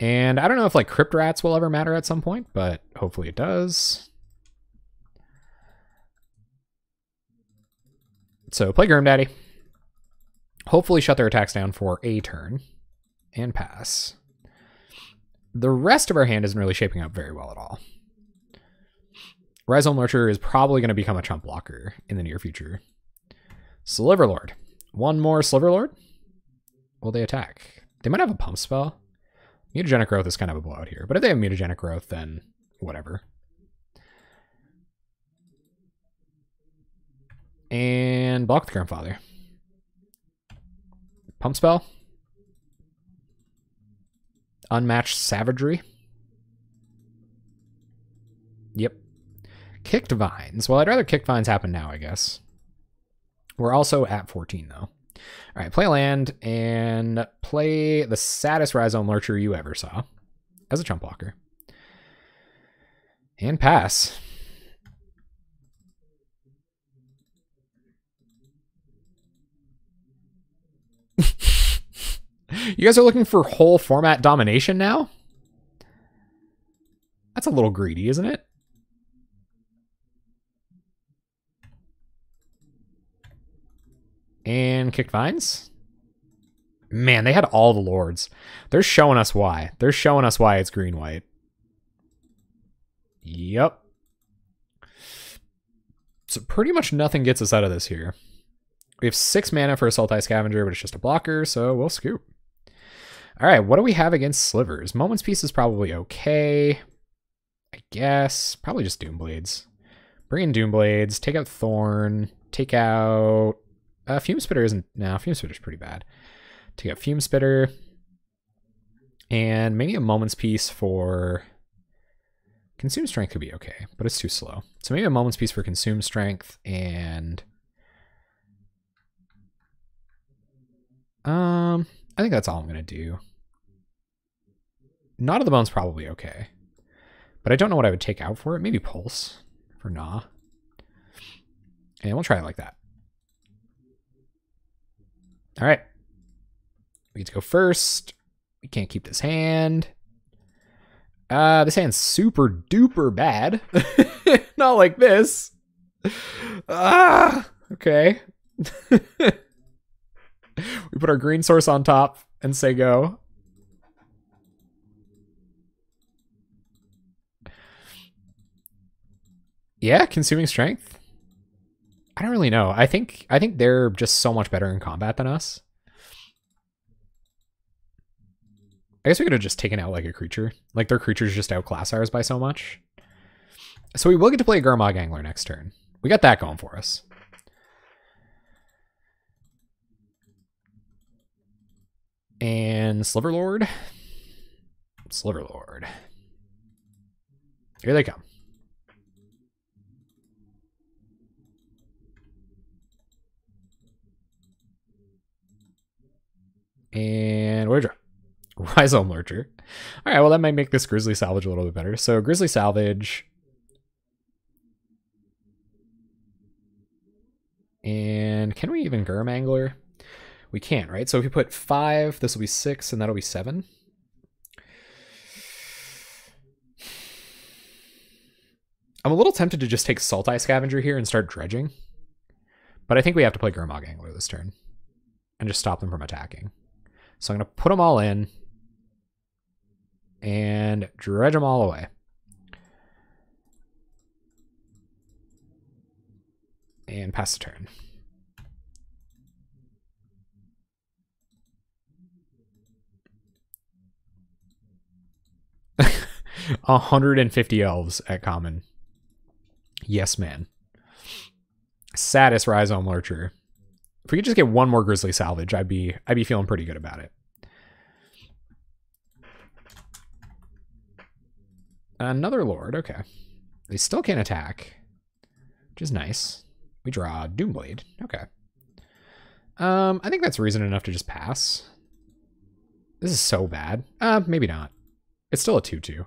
And I don't know if like Crypt Rats will ever matter at some point, but hopefully it does. So play Gurm Daddy. Hopefully shut their attacks down for a turn. And pass. The rest of our hand isn't really shaping up very well at all. Rhizome Lurcher is probably going to become a chump blocker in the near future. Sliverlord. One more Sliverlord? Will they attack? They might have a pump spell. Mutagenic Growth is kind of a blowout here. But if they have Mutagenic Growth, then whatever. And block the Grandfather. Pump spell. Unmatched Savagery. Yep. Kicked Vines. Well, I'd rather Kicked Vines happen now, I guess. We're also at 14, though. All right, play land and play the saddest Rhizome Lurcher you ever saw as a chump blocker. And pass. You guys are looking for whole format domination now? That's a little greedy, isn't it? And Kicked Vines. Man, they had all the lords. They're showing us why. They're showing us why it's green-white. Yep. So pretty much nothing gets us out of this here. We have 6 mana for Assault Scavenger, but it's just a blocker, so we'll scoop. All right, what do we have against Slivers? Moment's Peace is probably okay. I guess. Probably just Doomblades. Bring in Doomblades. Take out Thorn. Take out... Fume Spitter isn't... No, Fume Spitter's pretty bad. Take out Fume Spitter. And maybe a Moment's Peace for... Consume Strength could be okay, but it's too slow. So maybe a Moment's Peace for Consume Strength and... I think that's all I'm going to do. Knot of the Bone's probably okay. But I don't know what I would take out for it. Maybe Pulse for Gnaw. And we'll try it like that. All right. We get to go first. We can't keep this hand. This hand's super duper bad. Not like this. Okay. We put our green source on top and say go. Yeah, consuming strength. I don't really know. I think they're just so much better in combat than us. I guess we could have just taken out like a creature. Like their creatures just outclass ours by so much. So we will get to play Gurmag Angler next turn. We got that going for us. And Sliverlord. Sliverlord. Here they come. And what did I draw? Rhizome Lurcher. All right, well, that might make this Grizzly Salvage a little bit better. So Grizzly Salvage. And can we even Gurmangler? We can't, right? So if we put 5, this will be 6, and that'll be 7. I'm a little tempted to just take Sultai Scavenger here and start dredging. But I think we have to play Gurmag Angler this turn. And just stop them from attacking. So I'm going to put them all in. And dredge them all away. And pass the turn. $150 elves at common. Yes, man. Saddest Rhizome Lurcher. If we could just get one more Grizzly Salvage, I'd be feeling pretty good about it. Another Lord, okay. They still can't attack, which is nice. We draw Doomblade, okay. I think that's reason enough to just pass. This is so bad. Maybe not. It's still a 2-2.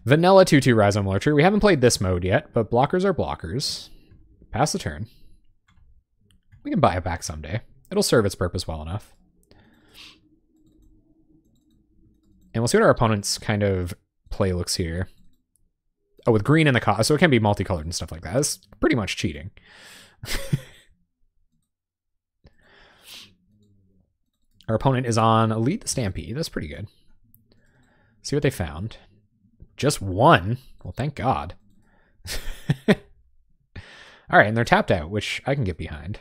Vanilla 2-2 Rhizome Lurcher. We haven't played this mode yet, but blockers are blockers. Pass the turn. We can buy it back someday. It'll serve its purpose well enough. And we'll see what our opponent's kind of play looks here. Oh, with green in the cost, so it can be multicolored and stuff like that. That's pretty much cheating. Our opponent is on Lead the Stampede. That's pretty good. See what they found. Just one? Well, thank God. All right, and they're tapped out, which I can get behind.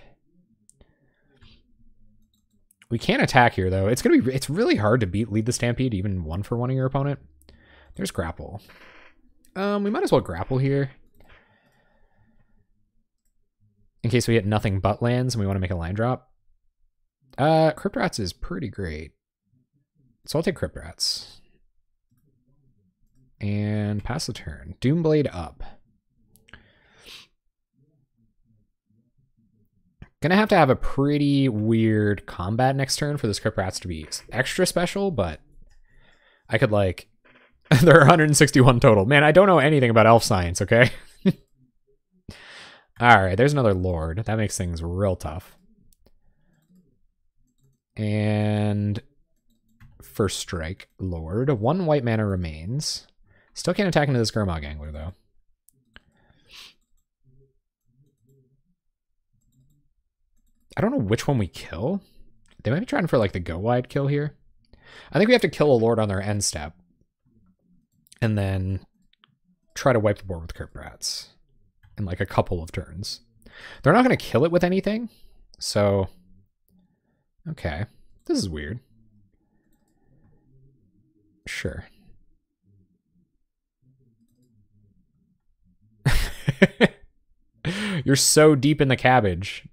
We can't attack here, though. It's really hard to beat Lead the Stampede, even 1-for-1 your opponent. There's Grapple. We might as well Grapple here. In case we get nothing but lands and we want to make a line drop. Crypt Rats is pretty great. So I'll take Crypt Rats. And pass the turn. Doomblade up. Gonna have to have a pretty weird combat next turn for this Crypt Rats to be extra special, but I could like... There are 161 total. Man, I don't know anything about elf science, okay? Alright, there's another Lord. That makes things real tough. And... First strike, Lord. 1 white mana remains. Still can't attack into this Gurmag Angler, though. I don't know which one we kill. They might be trying for like the go wide kill here. I think we have to kill a Lord on their end step. And then try to wipe the board with Crypt Rats in like a couple of turns. They're not going to kill it with anything. So, okay. This is weird. Sure. You're so deep in the cabbage.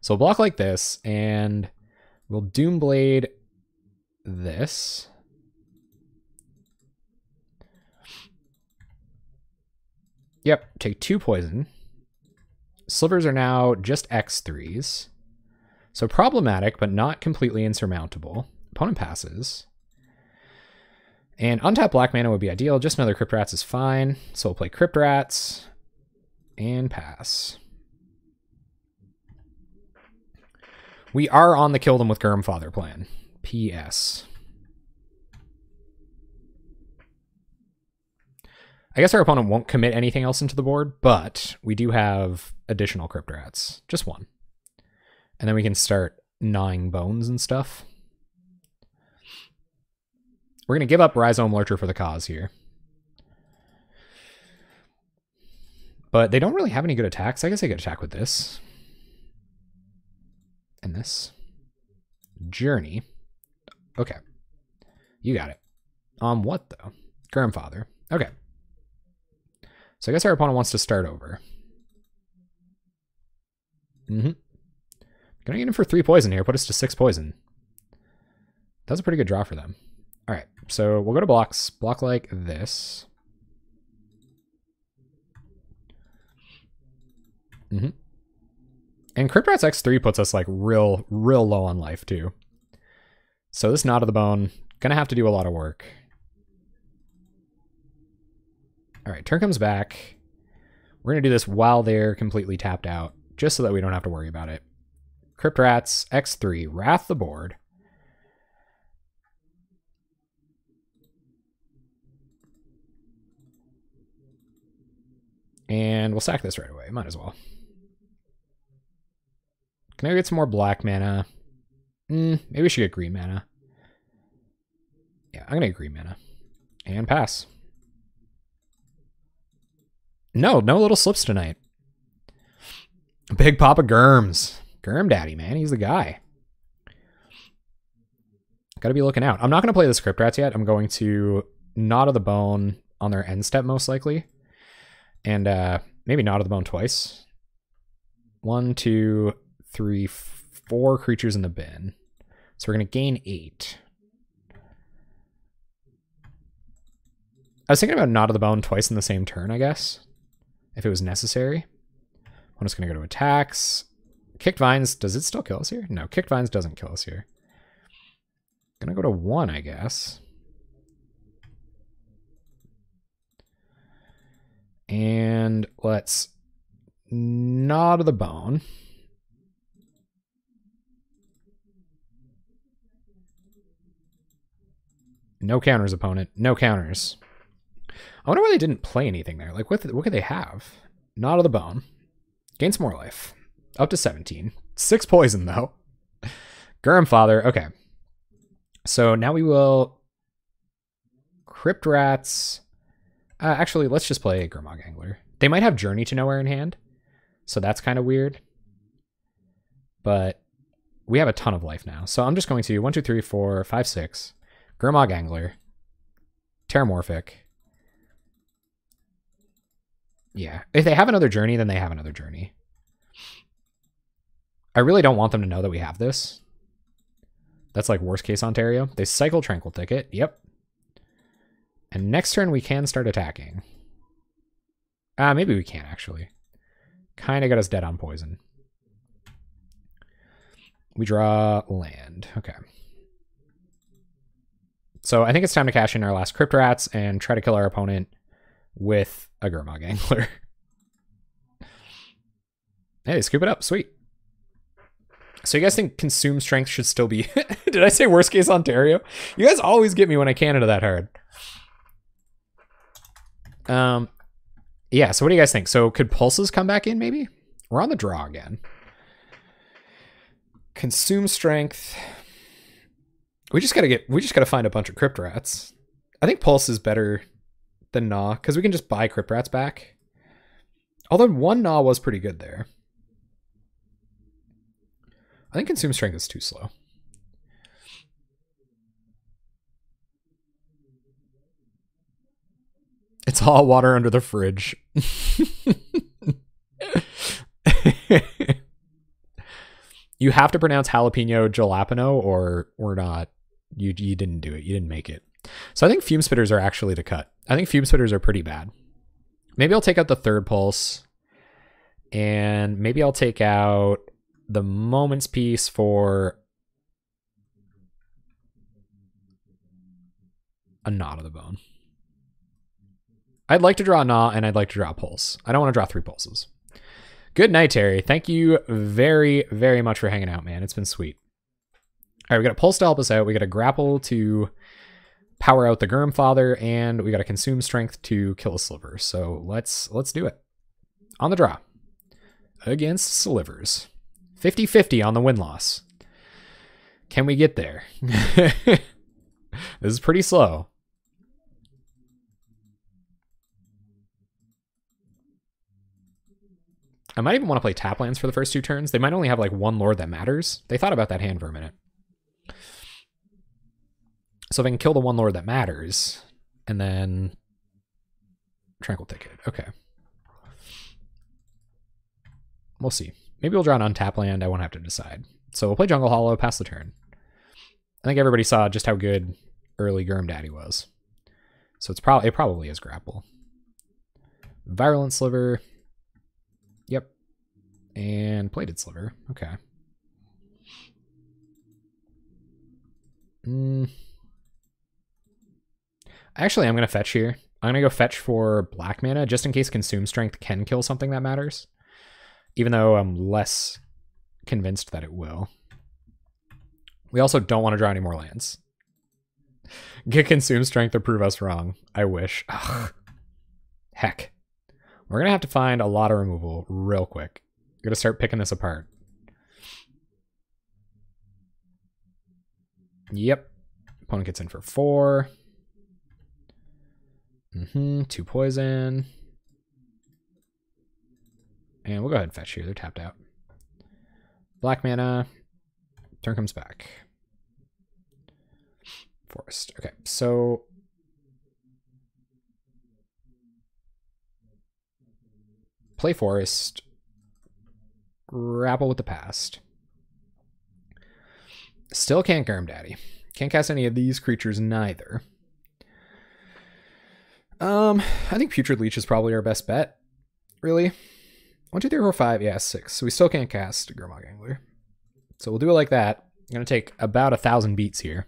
So we'll block like this, and we'll Doomblade this. Yep, take 2 poison. Slivers are now just X3s. So problematic, but not completely insurmountable. Opponent passes. And untap black mana would be ideal. Just another Crypt Rats is fine. So we'll play Crypt Rats and pass. We are on the kill them with Gurmfather plan. P.S. I guess our opponent won't commit anything else into the board, but we do have additional Crypt Rats. Just one. And then we can start gnawing bones and stuff. We're going to give up Rhizome Lurcher for the cause here. But they don't really have any good attacks. I guess they could attack with this. And this. Journey. Okay. You got it. On what, though? Gurmfather. Okay. So I guess our opponent wants to start over. Gonna get him for 3 poison here. Put us to 6 poison. That's a pretty good draw for them. All right. So we'll go to blocks. Block like this. And Crypt Rats X3 puts us like real low on life too. So this Knot of the Bone, gonna have to do a lot of work. All right, turn comes back. We're gonna do this while they're completely tapped out, just so that we don't have to worry about it. Crypt Rats X3, Wrath the board. And we'll sack this right away, might as well. Can I get some more black mana? Maybe we should get green mana. Yeah, I'm gonna get green mana. And pass. No little slips tonight. Big Papa Gurms. Gurm Daddy, man. He's the guy. Gotta be looking out. I'm not gonna play the Crypt Rats yet. I'm going to Knot of the Bone on their end step, most likely. And maybe Knot of the Bone twice. 1, 2, 3, 4 creatures in the bin. So we're going to gain 8. I was thinking about Knot of the Bone twice in the same turn, I guess, if it was necessary. I'm just going to go to attacks. Kicked Vines, does it still kill us here? No, Kicked Vines doesn't kill us here. Going to go to 1, I guess. And let's Knot of the Bone. No counters, opponent. No counters. I wonder why they didn't play anything there. Like, what could they have? Knot of the Bone. Gain some more life. Up to 17. 6 poison, though. Gurmfather. Okay. So now we will Crypt Rats. Actually, let's just play Gurmag Angler. They might have Journey to Nowhere in hand, so that's kind of weird. But we have a ton of life now. So I'm just going to 1, 2, 3, 4, 5, 6. Gurmag Angler. Terramorphic. Yeah. If they have another Journey, then they have another Journey. I really don't want them to know that we have this. That's like worst case Ontario. They cycle Tranquil Ticket. Yep. And next turn we can start attacking. Maybe we can't actually. Kind of got us dead on poison. We draw land. Okay. So I think it's time to cash in our last Crypt Rats and try to kill our opponent with a Gurmag Angler. Hey, scoop it up. Sweet. So you guys think Consume Strength should still be... Did I say worst case Ontario? You guys always get me when I Canada that hard. Yeah, so what do you guys think? So could Pulses come back in maybe? We're on the draw again. Consume Strength. We just gotta find a bunch of Crypt Rats. I think Pulse is better than Gnaw, because we can just buy Crypt Rats back. Although 1 Gnaw was pretty good there. I think Consume Strength is too slow. It's all water under the fridge. You have to pronounce jalapeno jalapeno or we're not. You didn't do it. You didn't make it. So I think Fume Spitters are actually the cut. I think Fume Spitters are pretty bad. Maybe I'll take out the 3rd Pulse. And maybe I'll take out the Moments piece for a Knot of the Bone. I'd like to draw a Gnaw and I'd like to draw a Pulse. I don't want to draw 3 Pulses. Good night, Terry. Thank you very, very much for hanging out, man. It's been sweet. All right, we got a Pulse to help us out. We got a Grapple to power out the Gurmfather, and we got a Consume Strength to kill a Sliver. So let's do it. On the draw. Against Slivers. 50-50 on the win-loss. Can we get there? This is pretty slow. I might even want to play tap lands for the first 2 turns. They might only have like 1 Lord that matters. They thought about that hand for a minute. So if I can kill the 1 Lord that matters, and then Tranquil Ticket. Okay. We'll see. Maybe we'll draw an untap land. I won't have to decide. So we'll play Jungle Hollow, pass the turn. I think everybody saw just how good early Gurm Daddy was. So it probably is Grapple. Virulent Sliver. Yep. And Plated Sliver. Okay. Actually, I'm going to fetch here. I'm going to go fetch for black mana, just in case Consume Strength can kill something that matters. Even though I'm less convinced that it will. We also don't want to draw any more lands. Get Consume Strength to prove us wrong. I wish. Ugh. Heck. We're going to have to find a lot of removal real quick. We're going to start picking this apart. Yep. Opponent gets in for 4. 2 poison. And we'll go ahead and fetch here. They're tapped out. Black mana. Turn comes back. Forest. Okay, so play Forest. Grapple with the past. Still can't Gurm Daddy. Can't cast any of these creatures neither. I think Putrid Leech is probably our best bet. Really? 1, 2, 3, 4, 5. Yeah, 6. So we still can't cast Gurmag Angler. So we'll do it like that. I'm going to take about 1,000 beats here.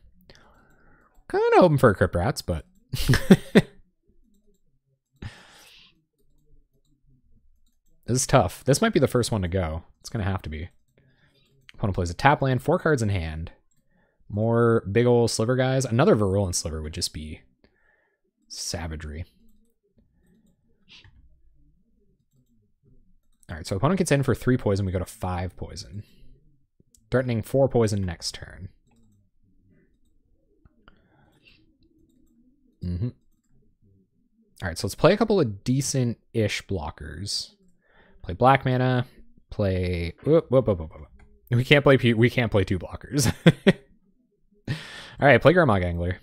Kind of hoping for a Crypt Rats, but... This is tough. This might be the first one to go. It's going to have to be. Opponent plays a tap land, 4 cards in hand. More big ol' Sliver guys. Another Virulent Sliver would just be savagery. Alright, so opponent gets in for 3 poison. We go to 5 poison. Threatening 4 poison next turn. Alright, so let's play a couple of decent-ish blockers. Play black mana. Play... Whoop. We can't play 2 blockers. Alright, play Gurmag Angler.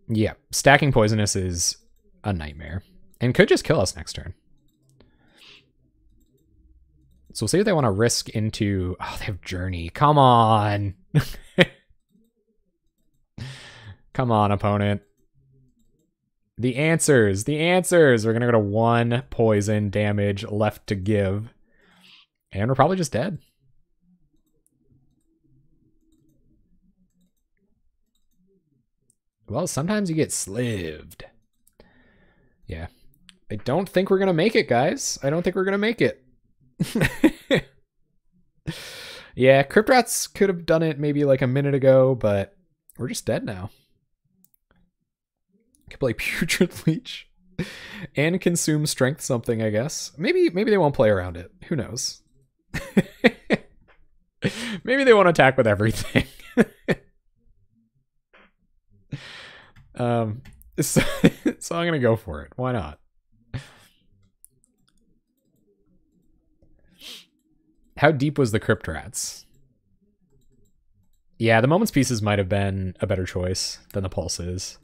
Yeah, stacking Poisonous is a nightmare. And could just kill us next turn. So we'll see if they want to risk into... Oh, they have Journey. Come on! Come on, opponent. The answers! We're going to go to 1 poison damage left to give. And we're probably just dead. Well, sometimes you get slived. Yeah. I don't think we're going to make it, guys. I don't think we're going to make it. Yeah, Crypt Rats could have done it maybe like a minute ago, but we're just dead now. Could play Putrid Leech and Consume Strength something, I guess. Maybe they won't play around it. Who knows? Maybe they won't attack with everything. So I'm gonna go for it. Why not? How deep was the Crypt Rats? Yeah, the Moment's Pieces might have been a better choice than the Pulses.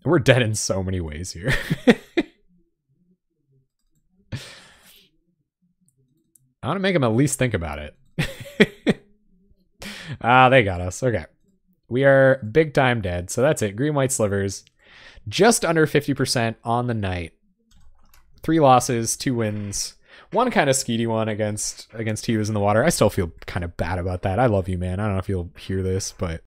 We're dead in so many ways here. I want to make them at least think about it. They got us. Okay. We are big time dead. So that's it. Green, white slivers. Just under 50% on the night. 3 losses, 2 wins. one kind of skeety one against he was in the water. I still feel kind of bad about that. I love you, man. I don't know if you'll hear this, but